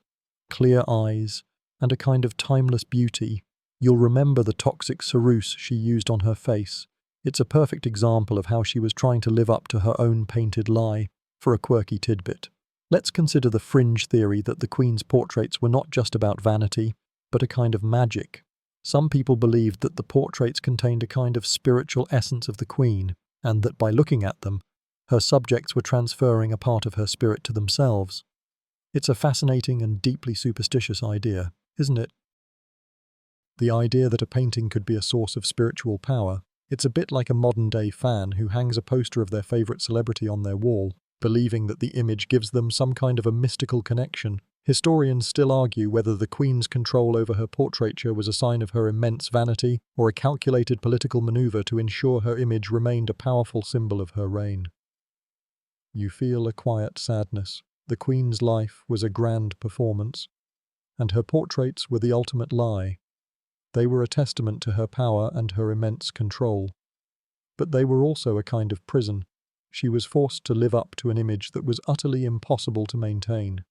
clear eyes, and a kind of timeless beauty. You'll remember the toxic ceruse she used on her face. It's a perfect example of how she was trying to live up to her own painted lie. For a quirky tidbit, let's consider the fringe theory that the Queen's portraits were not just about vanity, but a kind of magic. Some people believed that the portraits contained a kind of spiritual essence of the Queen, and that by looking at them, her subjects were transferring a part of her spirit to themselves. It's a fascinating and deeply superstitious idea, isn't it? The idea that a painting could be a source of spiritual power. It's a bit like a modern-day fan who hangs a poster of their favorite celebrity on their wall, believing that the image gives them some kind of a mystical connection. Historians still argue whether the Queen's control over her portraiture was a sign of her immense vanity or a calculated political maneuver to ensure her image remained a powerful symbol of her reign. You feel a quiet sadness. The Queen's life was a grand performance, and her portraits were the ultimate lie. They were a testament to her power and her immense control. But they were also a kind of prison. She was forced to live up to an image that was utterly impossible to maintain,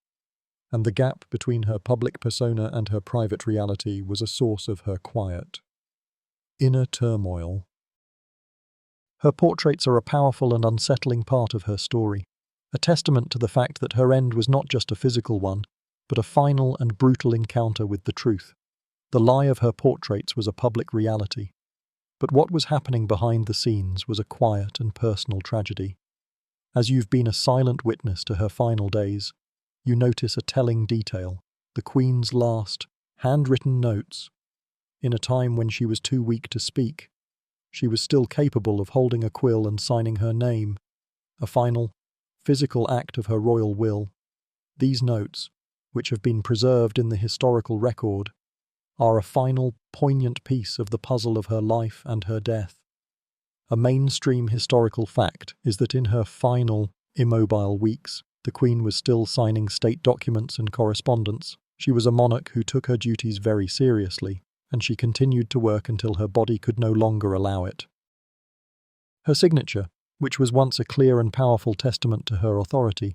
and the gap between her public persona and her private reality was a source of her quiet, inner turmoil. Her portraits are a powerful and unsettling part of her story, a testament to the fact that her end was not just a physical one, but a final and brutal encounter with the truth. The lie of her portraits was a public reality, but what was happening behind the scenes was a quiet and personal tragedy. As you've been a silent witness to her final days, you notice a telling detail: the Queen's last, handwritten notes. In a time when she was too weak to speak, she was still capable of holding a quill and signing her name, a final, physical act of her royal will. These notes, which have been preserved in the historical record, are a final, poignant piece of the puzzle of her life and her death. A mainstream historical fact is that in her final, immobile weeks, the Queen was still signing state documents and correspondence. She was a monarch who took her duties very seriously, and she continued to work until her body could no longer allow it. Her signature, which was once a clear and powerful testament to her authority,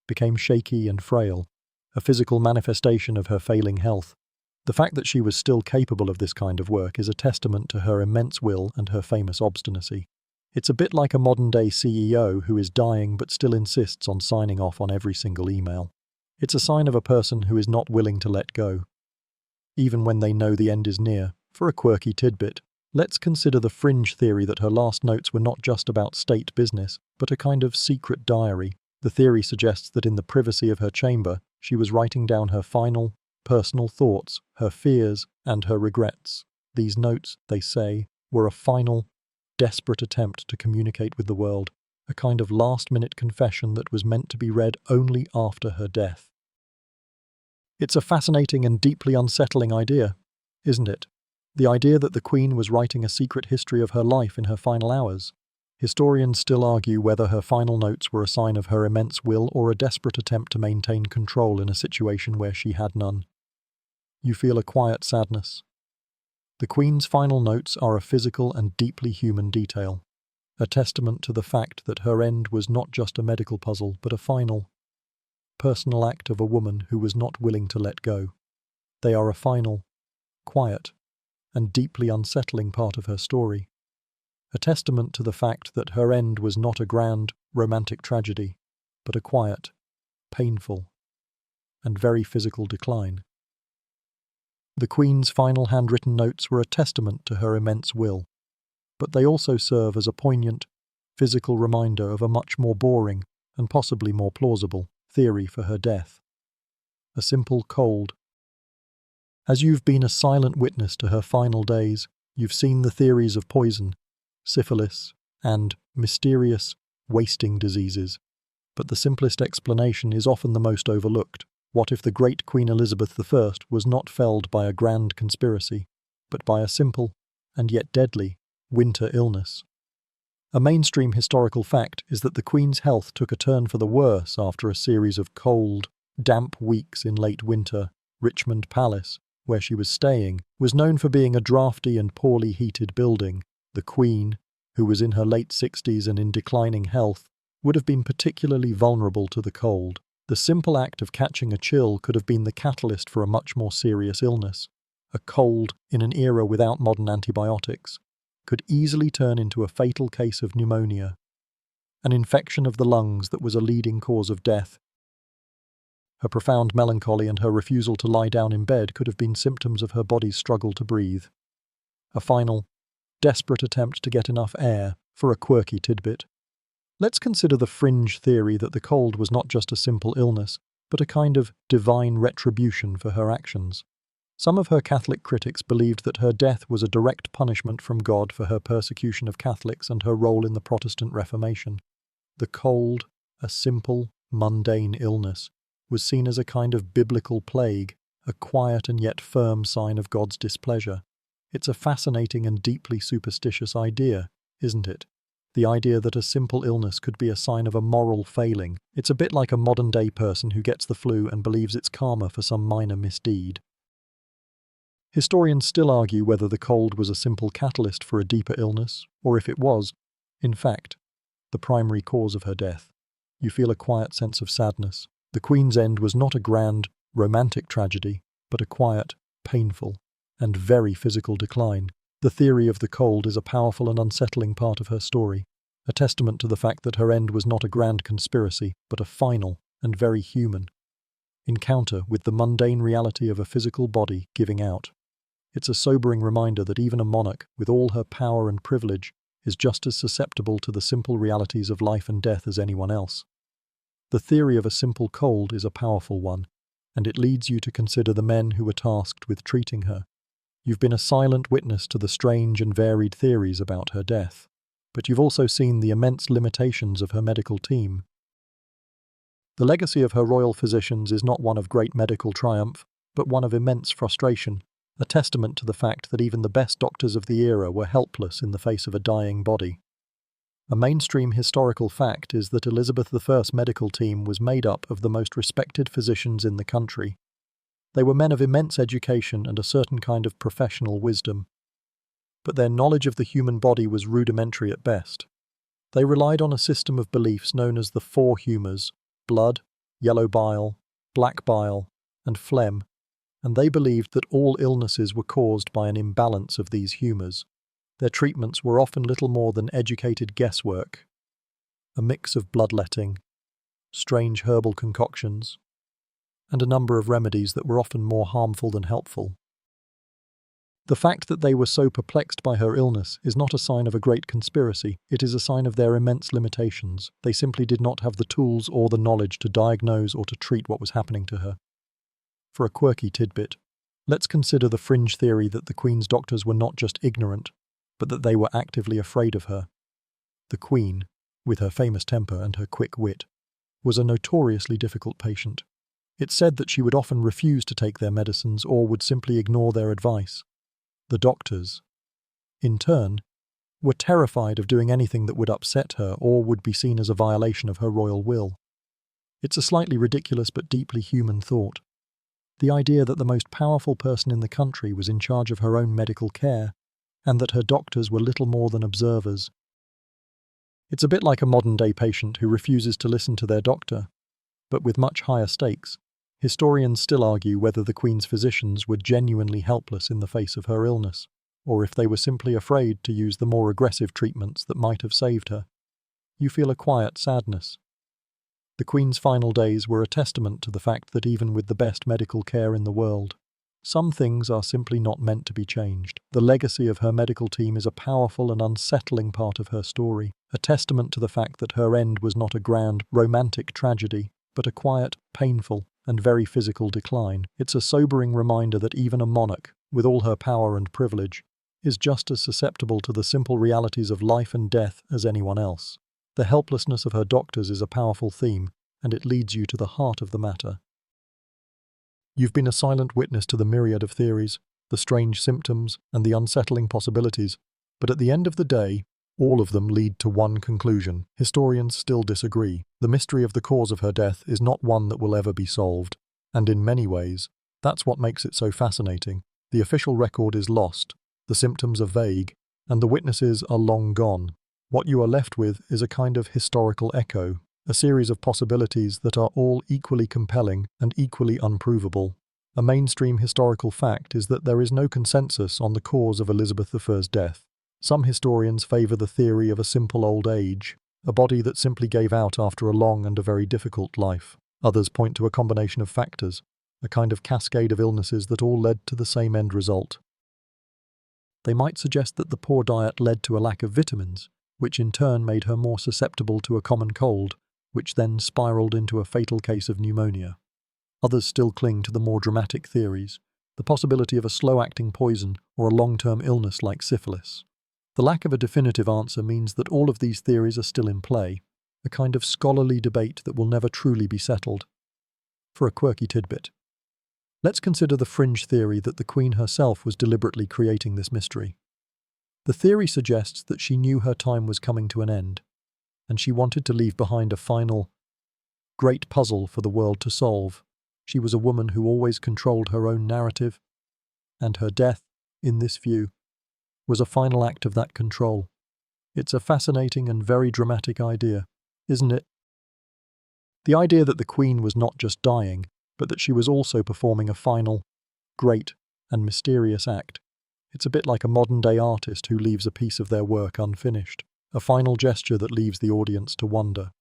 became shaky and frail, a physical manifestation of her failing health. The fact that she was still capable of this kind of work is a testament to her immense will and her famous obstinacy. It's a bit like a modern-day CEO who is dying but still insists on signing off on every single email. It's a sign of a person who is not willing to let go, even when they know the end is near. For a quirky tidbit, let's consider the fringe theory that her last notes were not just about state business, but a kind of secret diary. The theory suggests that in the privacy of her chamber, she was writing down her final, personal thoughts, her fears, and her regrets. These notes, they say, were a final, desperate attempt to communicate with the world, a kind of last-minute confession that was meant to be read only after her death. It's a fascinating and deeply unsettling idea, isn't it? The idea that the Queen was writing a secret history of her life in her final hours. Historians still argue whether her final notes were a sign of her immense will or a desperate attempt to maintain control in a situation where she had none. You feel a quiet sadness. The Queen's final notes are a physical and deeply human detail, a testament to the fact that her end was not just a medical puzzle, but a final, personal act of a woman who was not willing to let go. They are a final, quiet, and deeply unsettling part of her story, a testament to the fact that her end was not a grand, romantic tragedy, but a quiet, painful, and very physical decline. The Queen's final handwritten notes were a testament to her immense will, but they also serve as a poignant, physical reminder of a much more boring, and possibly more plausible, theory for her death. a simple cold. As you've been a silent witness to her final days, you've seen the theories of poison, syphilis, and mysterious, wasting diseases. But the simplest explanation is often the most overlooked. What if the great Queen Elizabeth I was not felled by a grand conspiracy, but by a simple, and yet deadly, winter illness? A mainstream historical fact is that the Queen's health took a turn for the worse after a series of cold, damp weeks in late winter. Richmond Palace, where she was staying, was known for being a draughty and poorly heated building. The Queen, who was in her late 60s and in declining health, would have been particularly vulnerable to the cold. The simple act of catching a chill could have been the catalyst for a much more serious illness. A cold, in an era without modern antibiotics, could easily turn into a fatal case of pneumonia, an infection of the lungs that was a leading cause of death. Her profound melancholy and her refusal to lie down in bed could have been symptoms of her body's struggle to breathe. A final, desperate attempt to get enough air. For a quirky tidbit, let's consider the fringe theory that the cold was not just a simple illness, but a kind of divine retribution for her actions. Some of her Catholic critics believed that her death was a direct punishment from God for her persecution of Catholics and her role in the Protestant Reformation. The cold, a simple, mundane illness, was seen as a kind of biblical plague, a quiet and yet firm sign of God's displeasure. It's a fascinating and deeply superstitious idea, isn't it? The idea that a simple illness could be a sign of a moral failing. It's a bit like a modern-day person who gets the flu and believes it's karma for some minor misdeed. Historians still argue whether the cold was a simple catalyst for a deeper illness, or if it was, in fact, the primary cause of her death. You feel a quiet sense of sadness. The Queen's end was not a grand, romantic tragedy, but a quiet, painful, and very physical decline. The theory of the cold is a powerful and unsettling part of her story, a testament to the fact that her end was not a grand conspiracy, but a final, and very human, encounter with the mundane reality of a physical body giving out. It's a sobering reminder that even a monarch, with all her power and privilege, is just as susceptible to the simple realities of life and death as anyone else. The theory of a simple cold is a powerful one, and it leads you to consider the men who were tasked with treating her. You've been a silent witness to the strange and varied theories about her death, but you've also seen the immense limitations of her medical team. The legacy of her royal physicians is not one of great medical triumph, but one of immense frustration, a testament to the fact that even the best doctors of the era were helpless in the face of a dying body. A mainstream historical fact is that Elizabeth I's medical team was made up of the most respected physicians in the country. They were men of immense education and a certain kind of professional wisdom, but their knowledge of the human body was rudimentary at best. They relied on a system of beliefs known as the four humours: blood, yellow bile, black bile, and phlegm, and they believed that all illnesses were caused by an imbalance of these humours. Their treatments were often little more than educated guesswork, a mix of bloodletting, strange herbal concoctions, and a number of remedies that were often more harmful than helpful. The fact that they were so perplexed by her illness is not a sign of a great conspiracy, it is a sign of their immense limitations. They simply did not have the tools or the knowledge to diagnose or to treat what was happening to her. For a quirky tidbit, let's consider the fringe theory that the Queen's doctors were not just ignorant, but that they were actively afraid of her. The Queen, with her famous temper and her quick wit, was a notoriously difficult patient. It's said that she would often refuse to take their medicines or would simply ignore their advice. The doctors, in turn, were terrified of doing anything that would upset her or would be seen as a violation of her royal will. It's a slightly ridiculous but deeply human thought. The idea that the most powerful person in the country was in charge of her own medical care, and that her doctors were little more than observers. It's a bit like a modern-day patient who refuses to listen to their doctor, but with much higher stakes. Historians still argue whether the Queen's physicians were genuinely helpless in the face of her illness, or if they were simply afraid to use the more aggressive treatments that might have saved her. You feel a quiet sadness. The Queen's final days were a testament to the fact that even with the best medical care in the world, some things are simply not meant to be changed. The legacy of her medical team is a powerful and unsettling part of her story, a testament to the fact that her end was not a grand, romantic tragedy, but a quiet, painful, and very physical decline. It's a sobering reminder that even a monarch, with all her power and privilege, is just as susceptible to the simple realities of life and death as anyone else. The helplessness of her doctors is a powerful theme, and it leads you to the heart of the matter. You've been a silent witness to the myriad of theories, the strange symptoms, and the unsettling possibilities, but at the end of the day, all of them lead to one conclusion. Historians still disagree. The mystery of the cause of her death is not one that will ever be solved, and in many ways, that's what makes it so fascinating. The official record is lost, the symptoms are vague, and the witnesses are long gone. What you are left with is a kind of historical echo, a series of possibilities that are all equally compelling and equally unprovable. A mainstream historical fact is that there is no consensus on the cause of Elizabeth I's death. Some historians favour the theory of a simple old age, a body that simply gave out after a long and a very difficult life. Others point to a combination of factors, a kind of cascade of illnesses that all led to the same end result. They might suggest that the poor diet led to a lack of vitamins, which in turn made her more susceptible to a common cold, which then spiraled into a fatal case of pneumonia. Others still cling to the more dramatic theories, the possibility of a slow-acting poison or a long-term illness like syphilis. The lack of a definitive answer means that all of these theories are still in play, a kind of scholarly debate that will never truly be settled. For a quirky tidbit, let's consider the fringe theory that the Queen herself was deliberately creating this mystery. The theory suggests that she knew her time was coming to an end, and she wanted to leave behind a final, great puzzle for the world to solve. She was a woman who always controlled her own narrative, and her death, in this view, was a final act of that control. It's a fascinating and very dramatic idea, isn't it? The idea that the Queen was not just dying, but that she was also performing a final, great, and mysterious act. It's a bit like a modern-day artist who leaves a piece of their work unfinished, a final gesture that leaves the audience to wonder.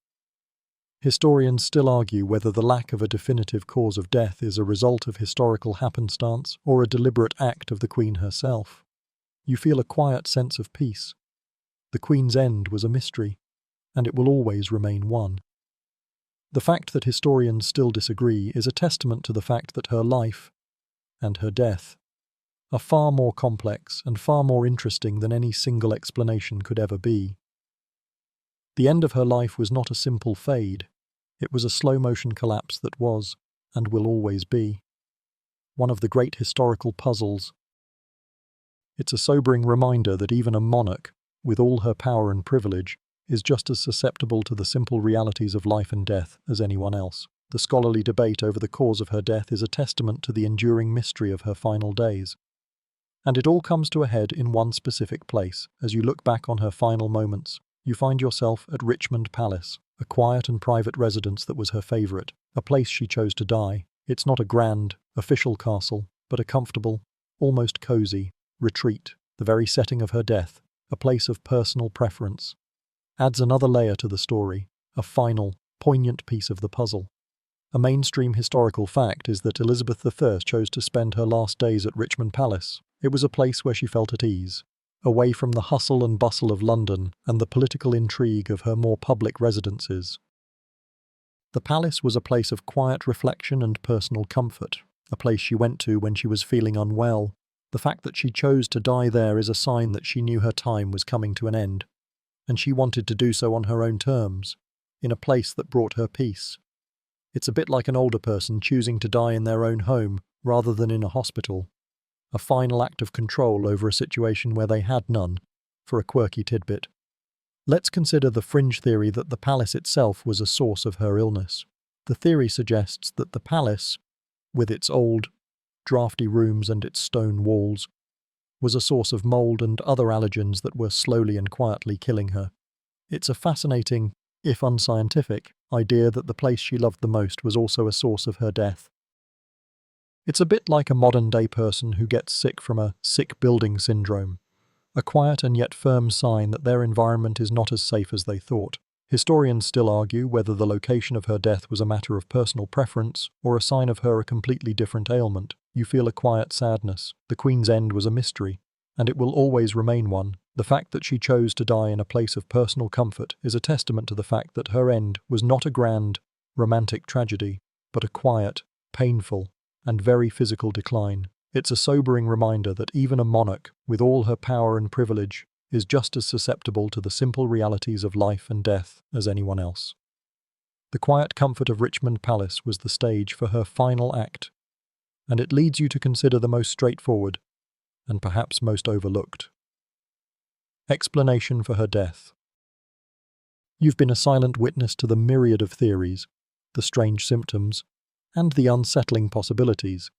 Historians still argue whether the lack of a definitive cause of death is a result of historical happenstance or a deliberate act of the Queen herself. You feel a quiet sense of peace. The Queen's end was a mystery, and it will always remain one. The fact that historians still disagree is a testament to the fact that her life, and her death, are far more complex and far more interesting than any single explanation could ever be. The end of her life was not a simple fade. It was a slow-motion collapse that was, and will always be, one of the great historical puzzles. It's a sobering reminder that even a monarch, with all her power and privilege, is just as susceptible to the simple realities of life and death as anyone else. The scholarly debate over the cause of her death is a testament to the enduring mystery of her final days. And it all comes to a head in one specific place. As you look back on her final moments, you find yourself at Richmond Palace, a quiet and private residence that was her favourite, a place she chose to die. It's not a grand, official castle, but a comfortable, almost cosy, retreat. The very setting of her death, a place of personal preference, adds another layer to the story, a final, poignant piece of the puzzle. A mainstream historical fact is that Elizabeth I chose to spend her last days at Richmond Palace. It was a place where she felt at ease, away from the hustle and bustle of London and the political intrigue of her more public residences. The palace was a place of quiet reflection and personal comfort, a place she went to when she was feeling unwell. The fact that she chose to die there is a sign that she knew her time was coming to an end, and she wanted to do so on her own terms, in a place that brought her peace. It's a bit like an older person choosing to die in their own home rather than in a hospital, a final act of control over a situation where they had none. For a quirky tidbit, let's consider the fringe theory that the palace itself was a source of her illness. The theory suggests that the palace, with its old, drafty rooms and its stone walls, was a source of mould and other allergens that were slowly and quietly killing her. It's a fascinating, if unscientific, idea that the place she loved the most was also a source of her death. It's a bit like a modern-day person who gets sick from a sick building syndrome, a quiet and yet firm sign that their environment is not as safe as they thought. Historians still argue whether the location of her death was a matter of personal preference or a sign of her a completely different ailment. You feel a quiet sadness. The Queen's end was a mystery, and it will always remain one. The fact that she chose to die in a place of personal comfort is a testament to the fact that her end was not a grand, romantic tragedy, but a quiet, painful, and very physical decline. It's a sobering reminder that even a monarch, with all her power and privilege, is just as susceptible to the simple realities of life and death as anyone else. The quiet comfort of Richmond Palace was the stage for her final act, and it leads you to consider the most straightforward, and perhaps most overlooked, explanation for her death. You've been a silent witness to the myriad of theories, the strange symptoms, and the unsettling possibilities.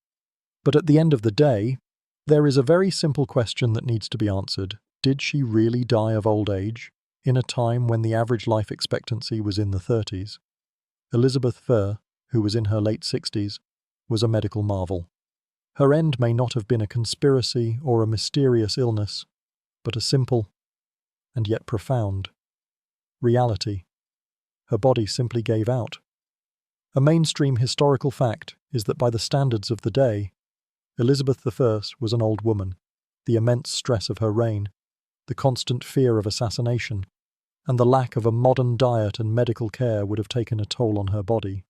But at the end of the day, there is a very simple question that needs to be answered. Did she really die of old age, in a time when the average life expectancy was in the 30s? Elizabeth Furr, who was in her late 60s, was a medical marvel. Her end may not have been a conspiracy or a mysterious illness, but a simple, and yet profound, reality. Her body simply gave out. A mainstream historical fact is that by the standards of the day, Elizabeth I was an old woman. The immense stress of her reign, the constant fear of assassination, and the lack of a modern diet and medical care would have taken a toll on her body.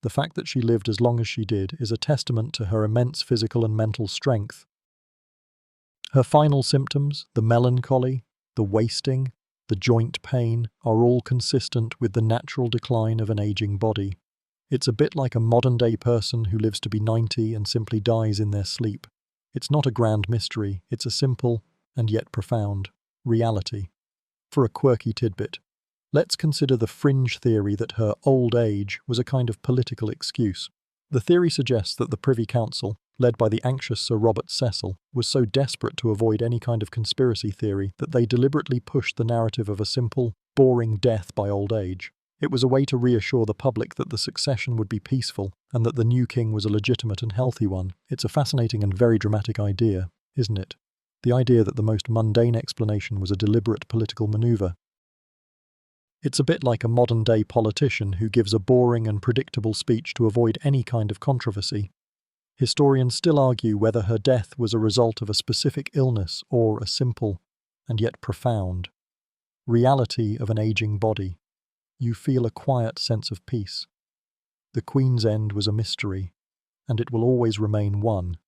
The fact that she lived as long as she did is a testament to her immense physical and mental strength. Her final symptoms, the melancholy, the wasting, the joint pain, are all consistent with the natural decline of an aging body. It's a bit like a modern-day person who lives to be 90 and simply dies in their sleep. It's not a grand mystery, it's a simple, and yet profound, reality. For a quirky tidbit, let's consider the fringe theory that her old age was a kind of political excuse. The theory suggests that the Privy Council, led by the anxious Sir Robert Cecil, was so desperate to avoid any kind of conspiracy theory that they deliberately pushed the narrative of a simple, boring death by old age. It was a way to reassure the public that the succession would be peaceful and that the new king was a legitimate and healthy one. It's a fascinating and very dramatic idea, isn't it? The idea that the most mundane explanation was a deliberate political maneuver. It's a bit like a modern-day politician who gives a boring and predictable speech to avoid any kind of controversy. Historians still argue whether her death was a result of a specific illness or a simple, and yet profound, reality of an aging body. You feel a quiet sense of peace. The Queen's end was a mystery, and it will always remain one.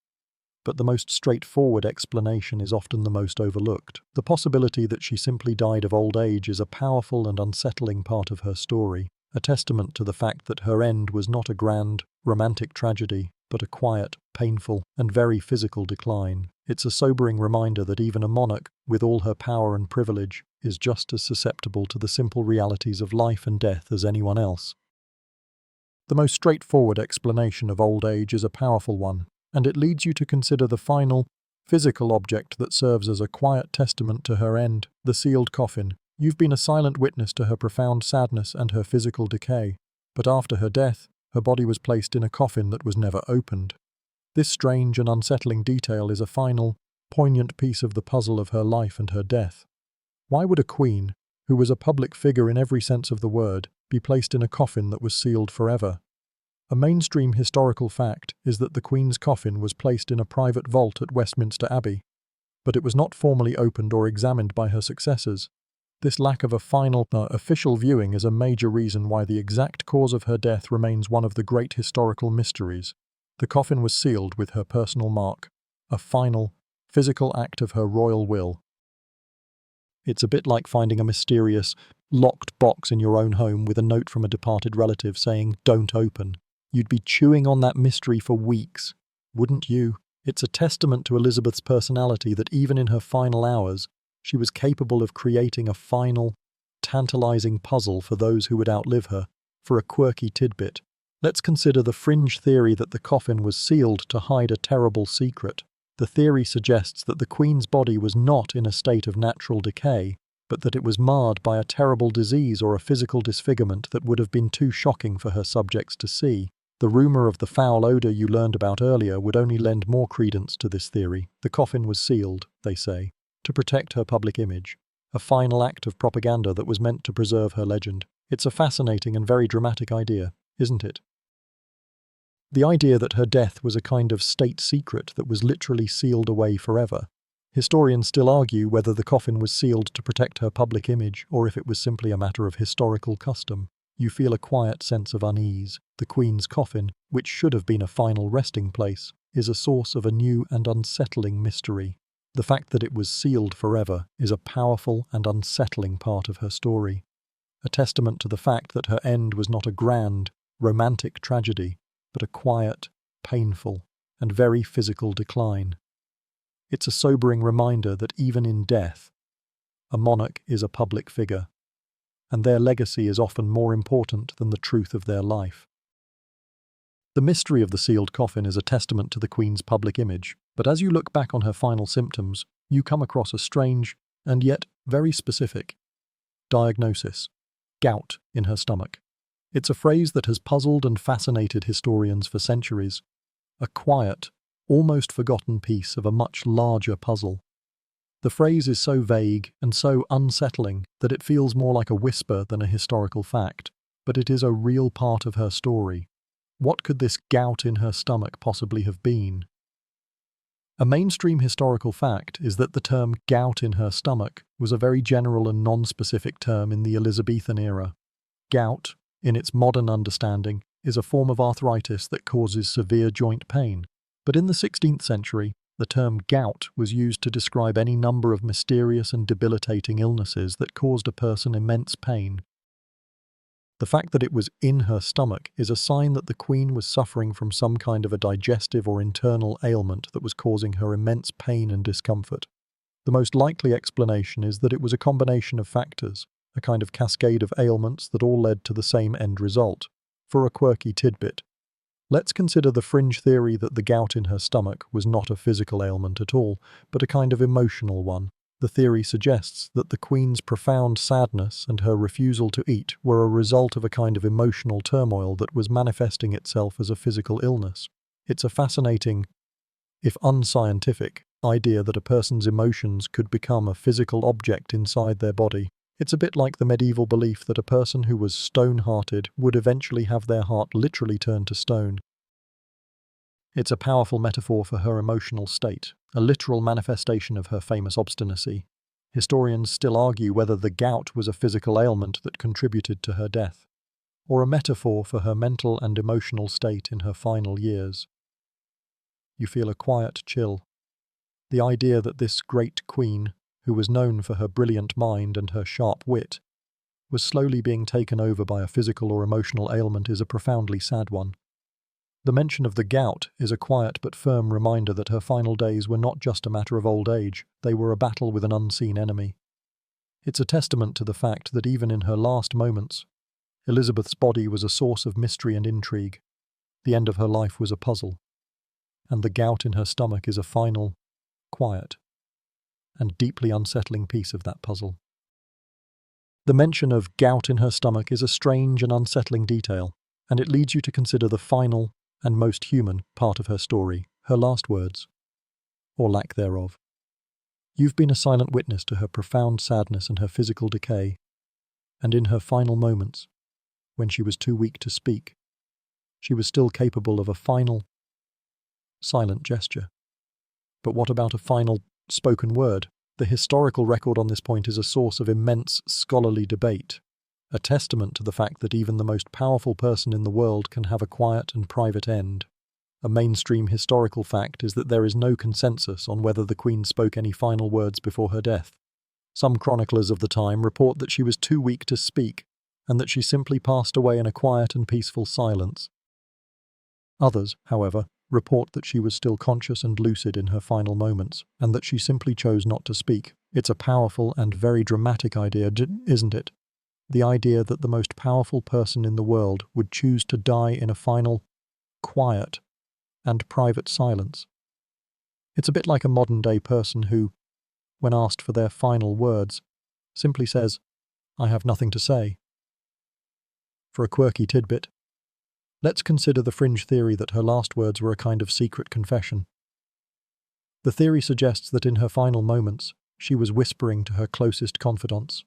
But the most straightforward explanation is often the most overlooked. The possibility that she simply died of old age is a powerful and unsettling part of her story, a testament to the fact that her end was not a grand, romantic tragedy, but a quiet, painful, and very physical decline. It's a sobering reminder that even a monarch, with all her power and privilege, is just as susceptible to the simple realities of life and death as anyone else. The most straightforward explanation of old age is a powerful one, and it leads you to consider the final, physical object that serves as a quiet testament to her end, the sealed coffin. You've been a silent witness to her profound sadness and her physical decay, but after her death, her body was placed in a coffin that was never opened. This strange and unsettling detail is a final, poignant piece of the puzzle of her life and her death. Why would a queen, who was a public figure in every sense of the word, be placed in a coffin that was sealed forever? A mainstream historical fact is that the Queen's coffin was placed in a private vault at Westminster Abbey, but it was not formally opened or examined by her successors. This lack of a final, official viewing is a major reason why the exact cause of her death remains one of the great historical mysteries. The coffin was sealed with her personal mark, a final, physical act of her royal will. It's a bit like finding a mysterious, locked box in your own home with a note from a departed relative saying, "Don't open." You'd be chewing on that mystery for weeks, wouldn't you? It's a testament to Elizabeth's personality that even in her final hours, she was capable of creating a final, tantalizing puzzle for those who would outlive her. For a quirky tidbit, let's consider the fringe theory that the coffin was sealed to hide a terrible secret. The theory suggests that the Queen's body was not in a state of natural decay, but that it was marred by a terrible disease or a physical disfigurement that would have been too shocking for her subjects to see. The rumour of the foul odour you learned about earlier would only lend more credence to this theory. The coffin was sealed, they say, to protect her public image, a final act of propaganda that was meant to preserve her legend. It's a fascinating and very dramatic idea, isn't it? The idea that her death was a kind of state secret that was literally sealed away forever. Historians still argue whether the coffin was sealed to protect her public image or if it was simply a matter of historical custom. You feel a quiet sense of unease. The Queen's coffin, which should have been a final resting place, is a source of a new and unsettling mystery. The fact that it was sealed forever is a powerful and unsettling part of her story, a testament to the fact that her end was not a grand, romantic tragedy, but a quiet, painful, and very physical decline. It's a sobering reminder that even in death, a monarch is a public figure, and their legacy is often more important than the truth of their life. The mystery of the sealed coffin is a testament to the Queen's public image, but as you look back on her final symptoms, you come across a strange, and yet very specific, diagnosis: gout in her stomach. It's a phrase that has puzzled and fascinated historians for centuries, a quiet, almost forgotten piece of a much larger puzzle. The phrase is so vague and so unsettling that it feels more like a whisper than a historical fact, but it is a real part of her story. What could this gout in her stomach possibly have been? A mainstream historical fact is that the term gout in her stomach was a very general and non-specific term in the Elizabethan era. Gout, in its modern understanding, is a form of arthritis that causes severe joint pain, but in the 16th century, the term gout was used to describe any number of mysterious and debilitating illnesses that caused a person immense pain. The fact that it was in her stomach is a sign that the Queen was suffering from some kind of a digestive or internal ailment that was causing her immense pain and discomfort. The most likely explanation is that it was a combination of factors, a kind of cascade of ailments that all led to the same end result. For a quirky tidbit, let's consider the fringe theory that the gout in her stomach was not a physical ailment at all, but a kind of emotional one. The theory suggests that the Queen's profound sadness and her refusal to eat were a result of a kind of emotional turmoil that was manifesting itself as a physical illness. It's a fascinating, if unscientific, idea that a person's emotions could become a physical object inside their body. It's a bit like the medieval belief that a person who was stone-hearted would eventually have their heart literally turned to stone. It's a powerful metaphor for her emotional state, a literal manifestation of her famous obstinacy. Historians still argue whether the gout was a physical ailment that contributed to her death, or a metaphor for her mental and emotional state in her final years. You feel a quiet chill. The idea that this great Queen, who was known for her brilliant mind and her sharp wit, was slowly being taken over by a physical or emotional ailment is a profoundly sad one. The mention of the gout is a quiet but firm reminder that her final days were not just a matter of old age, they were a battle with an unseen enemy. It's a testament to the fact that even in her last moments, Elizabeth's body was a source of mystery and intrigue. The end of her life was a puzzle, and the gout in her stomach is a final, quiet, and deeply unsettling piece of that puzzle. The mention of gout in her stomach is a strange and unsettling detail, and it leads you to consider the final and most human part of her story, her last words, or lack thereof. You've been a silent witness to her profound sadness and her physical decay, and in her final moments, when she was too weak to speak, she was still capable of a final, silent gesture. But what about a final, spoken word? The historical record on this point is a source of immense scholarly debate, a testament to the fact that even the most powerful person in the world can have a quiet and private end. A mainstream historical fact is that there is no consensus on whether the Queen spoke any final words before her death. Some chroniclers of the time report that she was too weak to speak, and that she simply passed away in a quiet and peaceful silence. Others, however, report that she was still conscious and lucid in her final moments, and that she simply chose not to speak. It's a powerful and very dramatic idea, isn't it? The idea that the most powerful person in the world would choose to die in a final, quiet, and private silence. It's a bit like a modern-day person who, when asked for their final words, simply says, "I have nothing to say." For a quirky tidbit, let's consider the fringe theory that her last words were a kind of secret confession. The theory suggests that in her final moments, she was whispering to her closest confidants,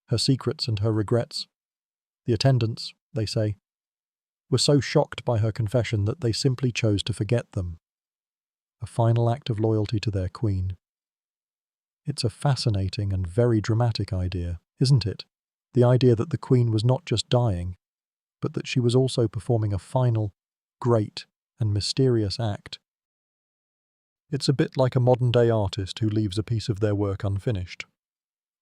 her secrets and her regrets. The attendants, they say, were so shocked by her confession that they simply chose to forget them. A final act of loyalty to their Queen. It's a fascinating and very dramatic idea, isn't it? The idea that the Queen was not just dying, but that she was also performing a final, great, and mysterious act. It's a bit like a modern-day artist who leaves a piece of their work unfinished.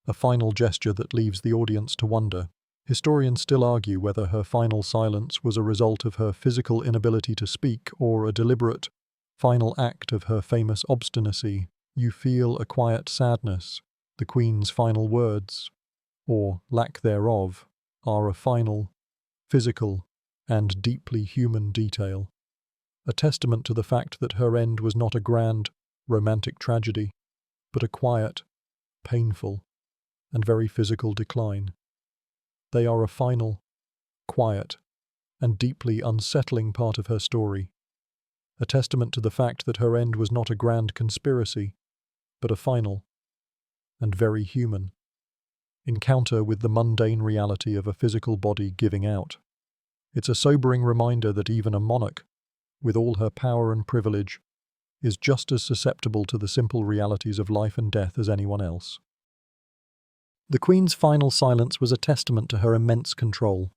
A final gesture that leaves the audience to wonder. Historians still argue whether her final silence was a result of her physical inability to speak or a deliberate, final act of her famous obstinacy. You feel a quiet sadness. The Queen's final words, or lack thereof, are a final, physical, and deeply human detail. A testament to the fact that her end was not a grand, romantic tragedy, but a quiet, painful, and very physical decline. They are a final, quiet, and deeply unsettling part of her story. A testament to the fact that her end was not a grand conspiracy, but a final, and very human, encounter with the mundane reality of a physical body giving out. It's a sobering reminder that even a monarch, with all her power and privilege, is just as susceptible to the simple realities of life and death as anyone else. The Queen's final silence was a testament to her immense control.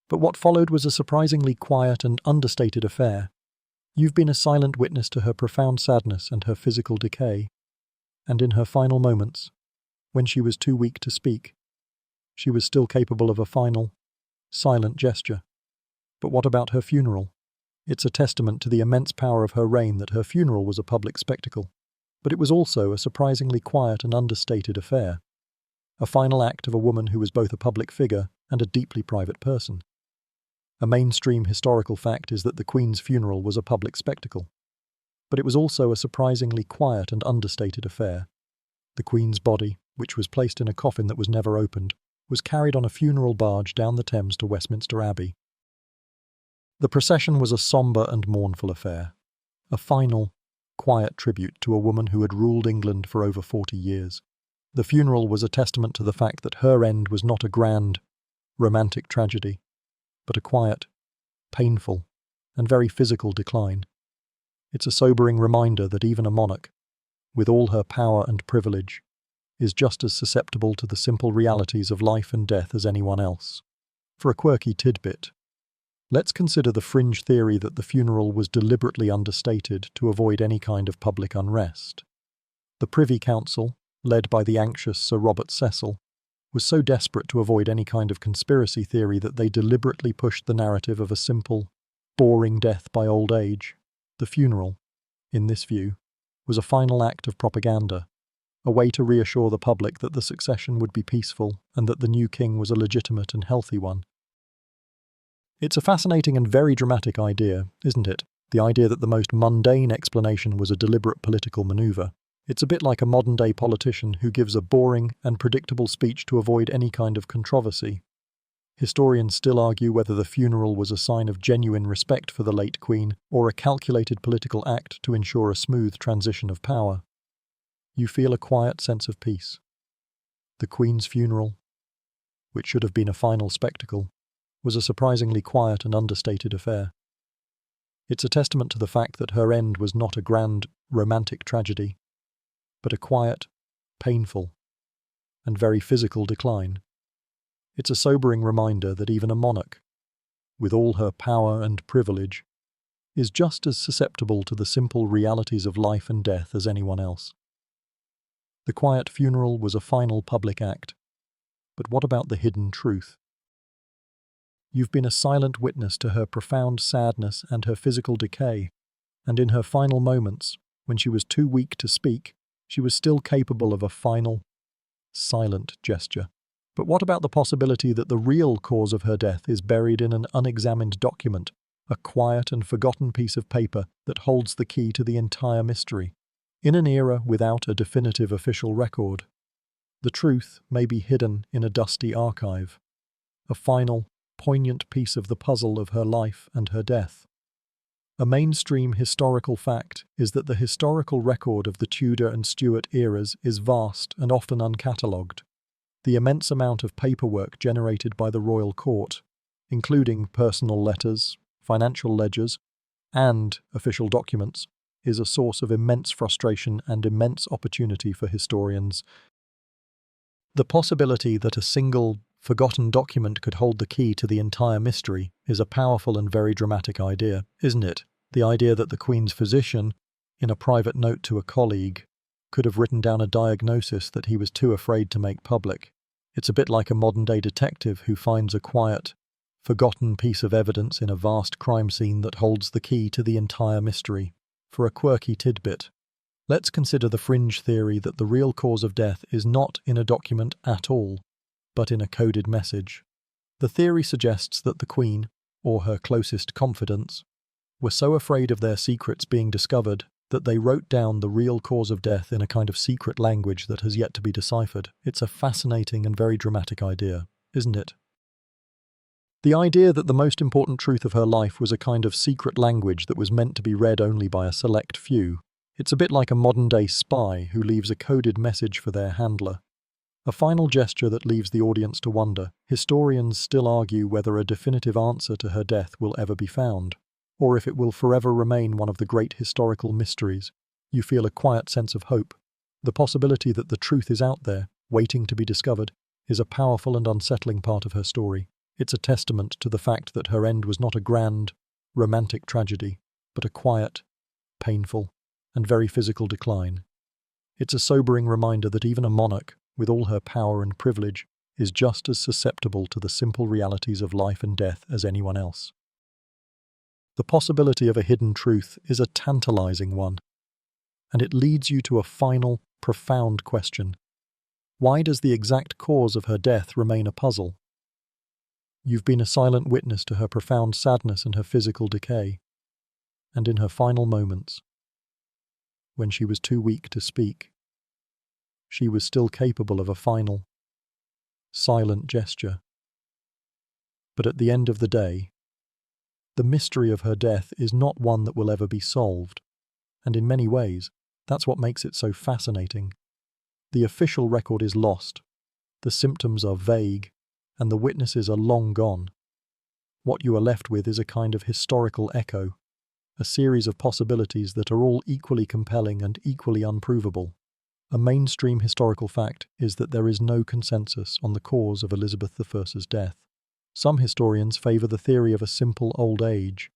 But what followed was a surprisingly quiet and understated affair. You've been a silent witness to her profound sadness and her physical decay. And in her final moments, when she was too weak to speak, she was still capable of a final, silent gesture. But what about her funeral? It's a testament to the immense power of her reign that her funeral was a public spectacle. But it was also a surprisingly quiet and understated affair. A final act of a woman who was both a public figure and a deeply private person. A mainstream historical fact is that the Queen's funeral was a public spectacle. But it was also a surprisingly quiet and understated affair. The Queen's body, which was placed in a coffin that was never opened, was carried on a funeral barge down the Thames to Westminster Abbey. The procession was a sombre and mournful affair. A final, quiet tribute to a woman who had ruled England for over 40 years. The funeral was a testament to the fact that her end was not a grand, romantic tragedy, but a quiet, painful, and very physical decline. It's a sobering reminder that even a monarch, with all her power and privilege, is just as susceptible to the simple realities of life and death as anyone else. For a quirky tidbit, let's consider the fringe theory that the funeral was deliberately understated to avoid any kind of public unrest. The Privy Council, led by the anxious Sir Robert Cecil, was so desperate to avoid any kind of conspiracy theory that they deliberately pushed the narrative of a simple, boring death by old age. The funeral, in this view, was a final act of propaganda, a way to reassure the public that the succession would be peaceful and that the new king was a legitimate and healthy one. It's a fascinating and very dramatic idea, isn't it? The idea that the most mundane explanation was a deliberate political maneuver. It's a bit like a modern-day politician who gives a boring and predictable speech to avoid any kind of controversy. Historians still argue whether the funeral was a sign of genuine respect for the late Queen or a calculated political act to ensure a smooth transition of power. You feel a quiet sense of peace. The Queen's funeral, which should have been a final spectacle, was a surprisingly quiet and understated affair. It's a testament to the fact that her end was not a grand, romantic tragedy, but a quiet, painful, and very physical decline. It's a sobering reminder that even a monarch, with all her power and privilege, is just as susceptible to the simple realities of life and death as anyone else. The quiet funeral was a final public act, but what about the hidden truth? You've been a silent witness to her profound sadness and her physical decay, and in her final moments, when she was too weak to speak, she was still capable of a final, silent gesture. But what about the possibility that the real cause of her death is buried in an unexamined document, a quiet and forgotten piece of paper that holds the key to the entire mystery? In an era without a definitive official record, the truth may be hidden in a dusty archive, a final, poignant piece of the puzzle of her life and her death. A mainstream historical fact is that the historical record of the Tudor and Stuart eras is vast and often uncatalogued. The immense amount of paperwork generated by the royal court, including personal letters, financial ledgers, and official documents, is a source of immense frustration and immense opportunity for historians. The possibility that a single, forgotten document could hold the key to the entire mystery is a powerful and very dramatic idea, isn't it? The idea that the Queen's physician, in a private note to a colleague, could have written down a diagnosis that he was too afraid to make public. It's a bit like a modern-day detective who finds a quiet, forgotten piece of evidence in a vast crime scene that holds the key to the entire mystery. For a quirky tidbit, let's consider the fringe theory that the real cause of death is not in a document at all, but in a coded message. The theory suggests that the Queen, or her closest confidants, were so afraid of their secrets being discovered that they wrote down the real cause of death in a kind of secret language that has yet to be deciphered. It's a fascinating and very dramatic idea, isn't it? The idea that the most important truth of her life was a kind of secret language that was meant to be read only by a select few. It's a bit like a modern-day spy who leaves a coded message for their handler. A final gesture that leaves the audience to wonder. Historians still argue whether a definitive answer to her death will ever be found, or if it will forever remain one of the great historical mysteries. You feel a quiet sense of hope. The possibility that the truth is out there, waiting to be discovered, is a powerful and unsettling part of her story. It's a testament to the fact that her end was not a grand, romantic tragedy, but a quiet, painful, and very physical decline. It's a sobering reminder that even a monarch, with all her power and privilege, is just as susceptible to the simple realities of life and death as anyone else. The possibility of a hidden truth is a tantalizing one, and it leads you to a final, profound question. Why does the exact cause of her death remain a puzzle? You've been a silent witness to her profound sadness and her physical decay, and in her final moments, when she was too weak to speak, she was still capable of a final, silent gesture. But at the end of the day, the mystery of her death is not one that will ever be solved, and in many ways, that's what makes it so fascinating. The official record is lost, the symptoms are vague, and the witnesses are long gone. What you are left with is a kind of historical echo, a series of possibilities that are all equally compelling and equally unprovable. A mainstream historical fact is that there is no consensus on the cause of Elizabeth I's death. Some historians favour the theory of a simple old age,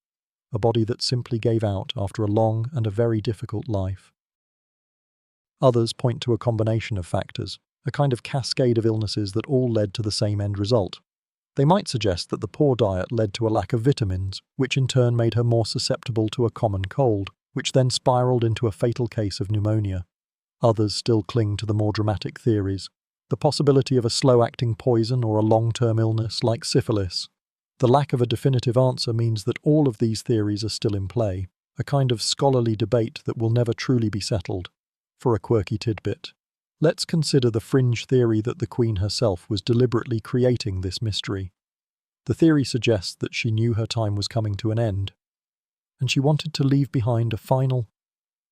a body that simply gave out after a long and a very difficult life. Others point to a combination of factors, a kind of cascade of illnesses that all led to the same end result. They might suggest that the poor diet led to a lack of vitamins, which in turn made her more susceptible to a common cold, which then spiraled into a fatal case of pneumonia. Others still cling to the more dramatic theories, the possibility of a slow-acting poison or a long-term illness like syphilis. The lack of a definitive answer means that all of these theories are still in play, a kind of scholarly debate that will never truly be settled. For a quirky tidbit, let's consider the fringe theory that the Queen herself was deliberately creating this mystery. The theory suggests that she knew her time was coming to an end, and she wanted to leave behind a final,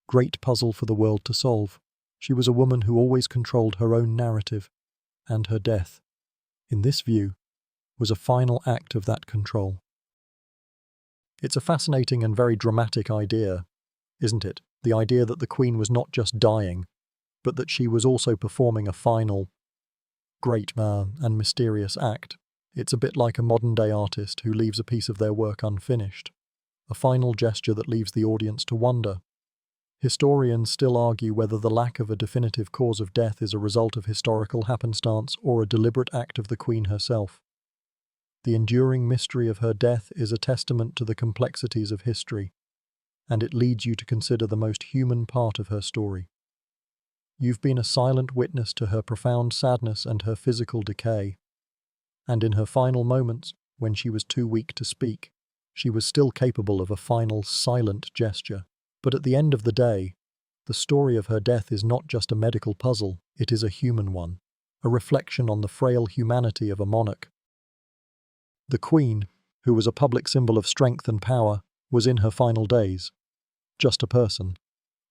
great puzzle for the world to solve. She was a woman who always controlled her own narrative, and her death, in this view, was a final act of that control. It's a fascinating and very dramatic idea, isn't it? The idea that the Queen was not just dying, but that she was also performing a final, great and mysterious act. It's a bit like a modern-day artist who leaves a piece of their work unfinished, a final gesture that leaves the audience to wonder. Historians still argue whether the lack of a definitive cause of death is a result of historical happenstance or a deliberate act of the Queen herself. The enduring mystery of her death is a testament to the complexities of history, and it leads you to consider the most human part of her story. You've been a silent witness to her profound sadness and her physical decay, and in her final moments, when she was too weak to speak, she was still capable of a final silent gesture. But at the end of the day, the story of her death is not just a medical puzzle, it is a human one, a reflection on the frail humanity of a monarch. The Queen, who was a public symbol of strength and power, was in her final days, just a person,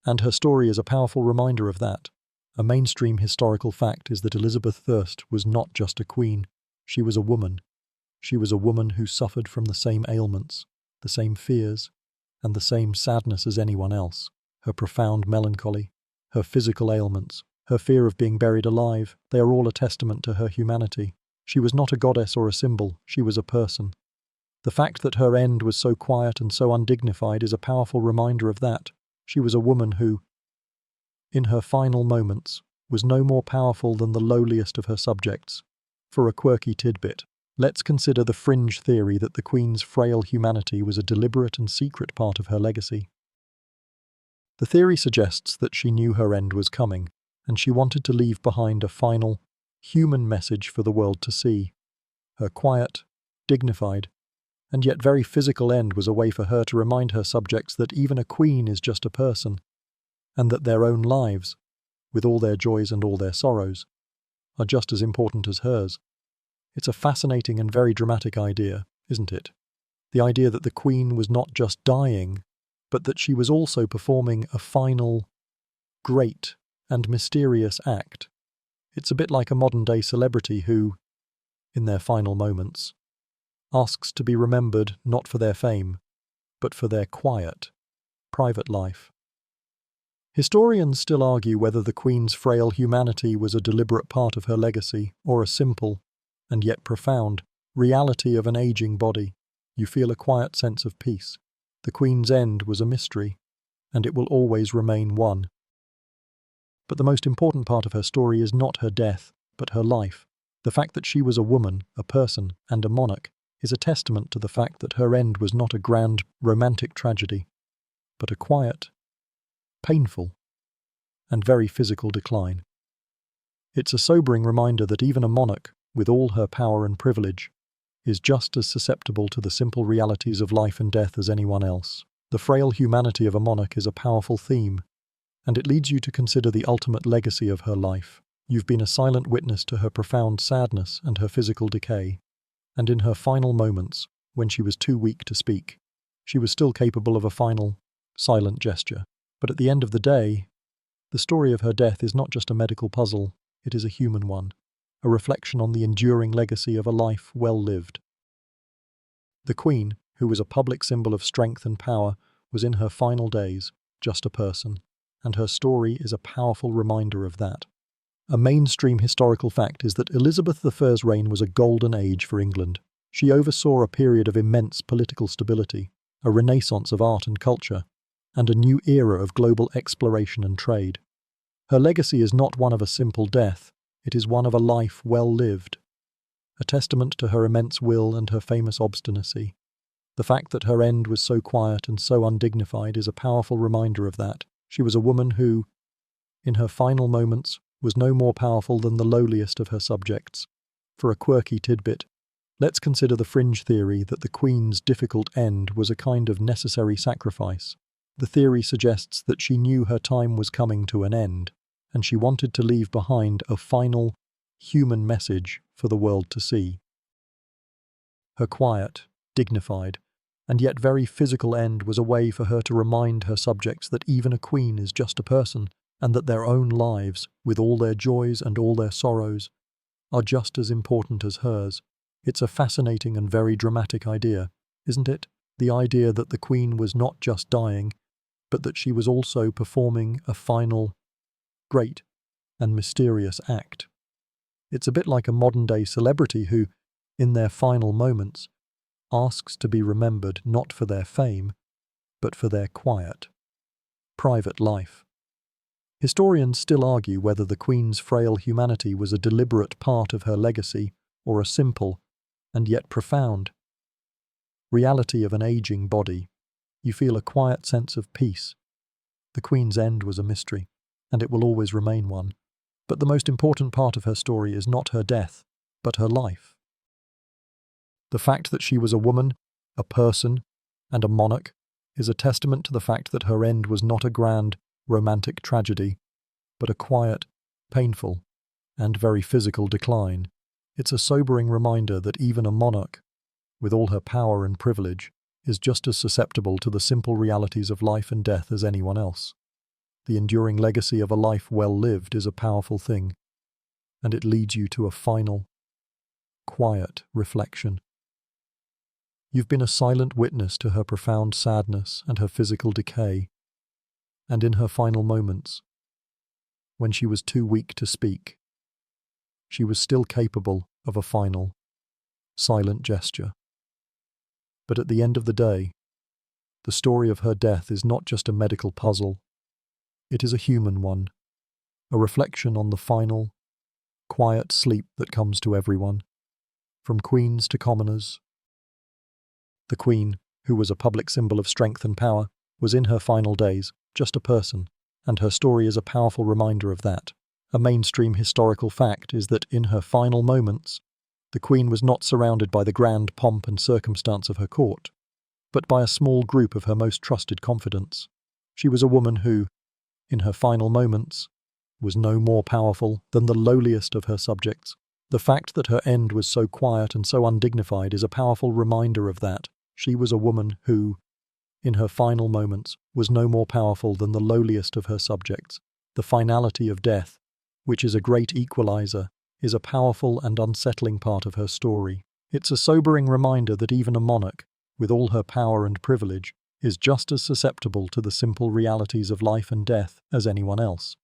and her story is a powerful reminder of that. A mainstream historical fact is that Elizabeth I was not just a queen, she was a woman. She was a woman who suffered from the same ailments, the same fears, and the same sadness as anyone else. Her profound melancholy, her physical ailments, her fear of being buried alive, they are all a testament to her humanity. She was not a goddess or a symbol, she was a person. The fact that her end was so quiet and so undignified is a powerful reminder of that. She was a woman who, in her final moments, was no more powerful than the lowliest of her subjects. For a quirky tidbit, let's consider the fringe theory that the Queen's frail humanity was a deliberate and secret part of her legacy. The theory suggests that she knew her end was coming, and she wanted to leave behind a final, human message for the world to see. Her quiet, dignified, and yet very physical end was a way for her to remind her subjects that even a queen is just a person, and that their own lives, with all their joys and all their sorrows, are just as important as hers. It's a fascinating and very dramatic idea, isn't it? The idea that the Queen was not just dying, but that she was also performing a final, great, and mysterious act. It's a bit like a modern-day celebrity who, in their final moments, asks to be remembered not for their fame, but for their quiet, private life. Historians still argue whether the Queen's frail humanity was a deliberate part of her legacy or a simple, and yet profound, reality of an aging body. You feel a quiet sense of peace. The Queen's end was a mystery, and it will always remain one. But the most important part of her story is not her death, but her life. The fact that she was a woman, a person, and a monarch is a testament to the fact that her end was not a grand, romantic tragedy, but a quiet, painful, and very physical decline. It's a sobering reminder that even a monarch, with all her power and privilege, is just as susceptible to the simple realities of life and death as anyone else. The frail humanity of a monarch is a powerful theme, and it leads you to consider the ultimate legacy of her life. You've been a silent witness to her profound sadness and her physical decay, and in her final moments, when she was too weak to speak, she was still capable of a final, silent gesture. But at the end of the day, the story of her death is not just a medical puzzle, it is a human one, a reflection on the enduring legacy of a life well lived. The Queen, who was a public symbol of strength and power, was in her final days just a person, and her story is a powerful reminder of that. A mainstream historical fact is that Elizabeth I's reign was a golden age for England. She oversaw a period of immense political stability, a renaissance of art and culture, and a new era of global exploration and trade. Her legacy is not one of a simple death, it is one of a life well lived, a testament to her immense will and her famous obstinacy. The fact that her end was so quiet and so undignified is a powerful reminder of that. She was a woman who, in her final moments, was no more powerful than the lowliest of her subjects. For a quirky tidbit, let's consider the fringe theory that the Queen's difficult end was a kind of necessary sacrifice. The theory suggests that she knew her time was coming to an end, and she wanted to leave behind a final, human message for the world to see. Her quiet, dignified, and yet very physical end was a way for her to remind her subjects that even a queen is just a person, and that their own lives, with all their joys and all their sorrows, are just as important as hers. It's a fascinating and very dramatic idea, isn't it? The idea that the Queen was not just dying, but that she was also performing a final, great, and mysterious act. It's a bit like a modern-day celebrity who, in their final moments, asks to be remembered not for their fame, but for their quiet, private life. Historians still argue whether the Queen's frail humanity was a deliberate part of her legacy or a simple, and yet profound, reality of an aging body. You feel a quiet sense of peace. The Queen's end was a mystery, and it will always remain one. But the most important part of her story is not her death, but her life. The fact that she was a woman, a person, and a monarch is a testament to the fact that her end was not a grand, romantic tragedy, but a quiet, painful, and very physical decline. It's a sobering reminder that even a monarch, with all her power and privilege, is just as susceptible to the simple realities of life and death as anyone else. The enduring legacy of a life well lived is a powerful thing, and it leads you to a final, quiet reflection. You've been a silent witness to her profound sadness and her physical decay, and in her final moments, when she was too weak to speak, she was still capable of a final, silent gesture. But at the end of the day, the story of her death is not just a medical puzzle. It is a human one, a reflection on the final, quiet sleep that comes to everyone, from queens to commoners. The Queen, who was a public symbol of strength and power, was in her final days just a person, and her story is a powerful reminder of that. A mainstream historical fact is that in her final moments, the Queen was not surrounded by the grand pomp and circumstance of her court, but by a small group of her most trusted confidants. She was a woman who, in her final moments, was no more powerful than the lowliest of her subjects. The fact that her end was so quiet and so undignified is a powerful reminder of that. She was a woman who, in her final moments, was no more powerful than the lowliest of her subjects. The finality of death, which is a great equalizer, is a powerful and unsettling part of her story. It's a sobering reminder that even a monarch, with all her power and privilege, is just as susceptible to the simple realities of life and death as anyone else.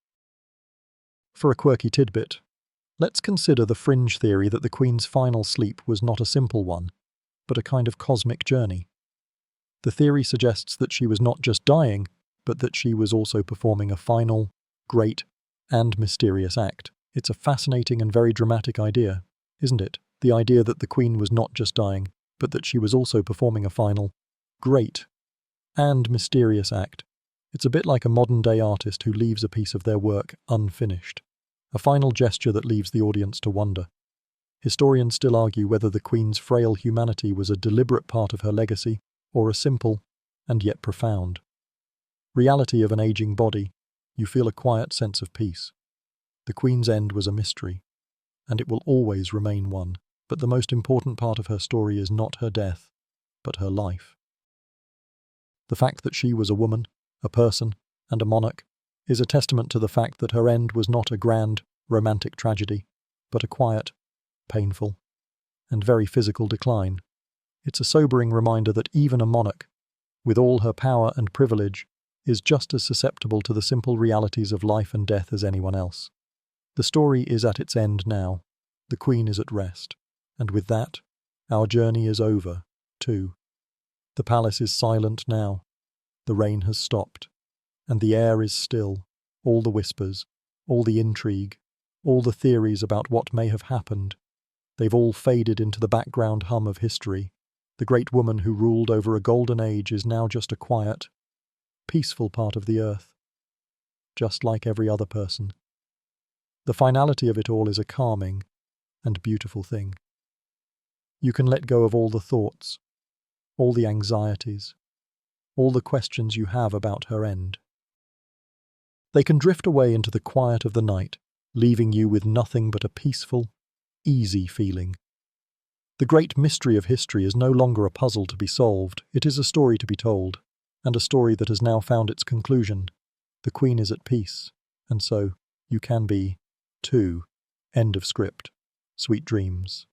For a quirky tidbit, let's consider the fringe theory that the Queen's final sleep was not a simple one, but a kind of cosmic journey. The theory suggests that she was not just dying, but that she was also performing a final, great, and mysterious act. It's a fascinating and very dramatic idea, isn't it? The idea that the Queen was not just dying, but that she was also performing a final, great, and mysterious act. It's a bit like a modern-day artist who leaves a piece of their work unfinished, a final gesture that leaves the audience to wonder. Historians still argue whether the Queen's frail humanity was a deliberate part of her legacy, or a simple, and yet profound reality of an aging body. You feel a quiet sense of peace. The Queen's end was a mystery, and it will always remain one. But the most important part of her story is not her death, but her life. The fact that she was a woman, a person, and a monarch is a testament to the fact that her end was not a grand, romantic tragedy, but a quiet, painful, and very physical decline. It's a sobering reminder that even a monarch, with all her power and privilege, is just as susceptible to the simple realities of life and death as anyone else. The story is at its end now. The Queen is at rest. And with that, our journey is over, too. The palace is silent now. The rain has stopped, and the air is still. All the whispers, all the intrigue, all the theories about what may have happened, they've all faded into the background hum of history. The great woman who ruled over a golden age is now just a quiet, peaceful part of the earth, just like every other person. The finality of it all is a calming and beautiful thing. You can let go of all the thoughts, all the anxieties, all the questions you have about her end. They can drift away into the quiet of the night, leaving you with nothing but a peaceful, easy feeling. The great mystery of history is no longer a puzzle to be solved. It is a story to be told, and a story that has now found its conclusion. The Queen is at peace, and so you can be, too. End of script. Sweet dreams.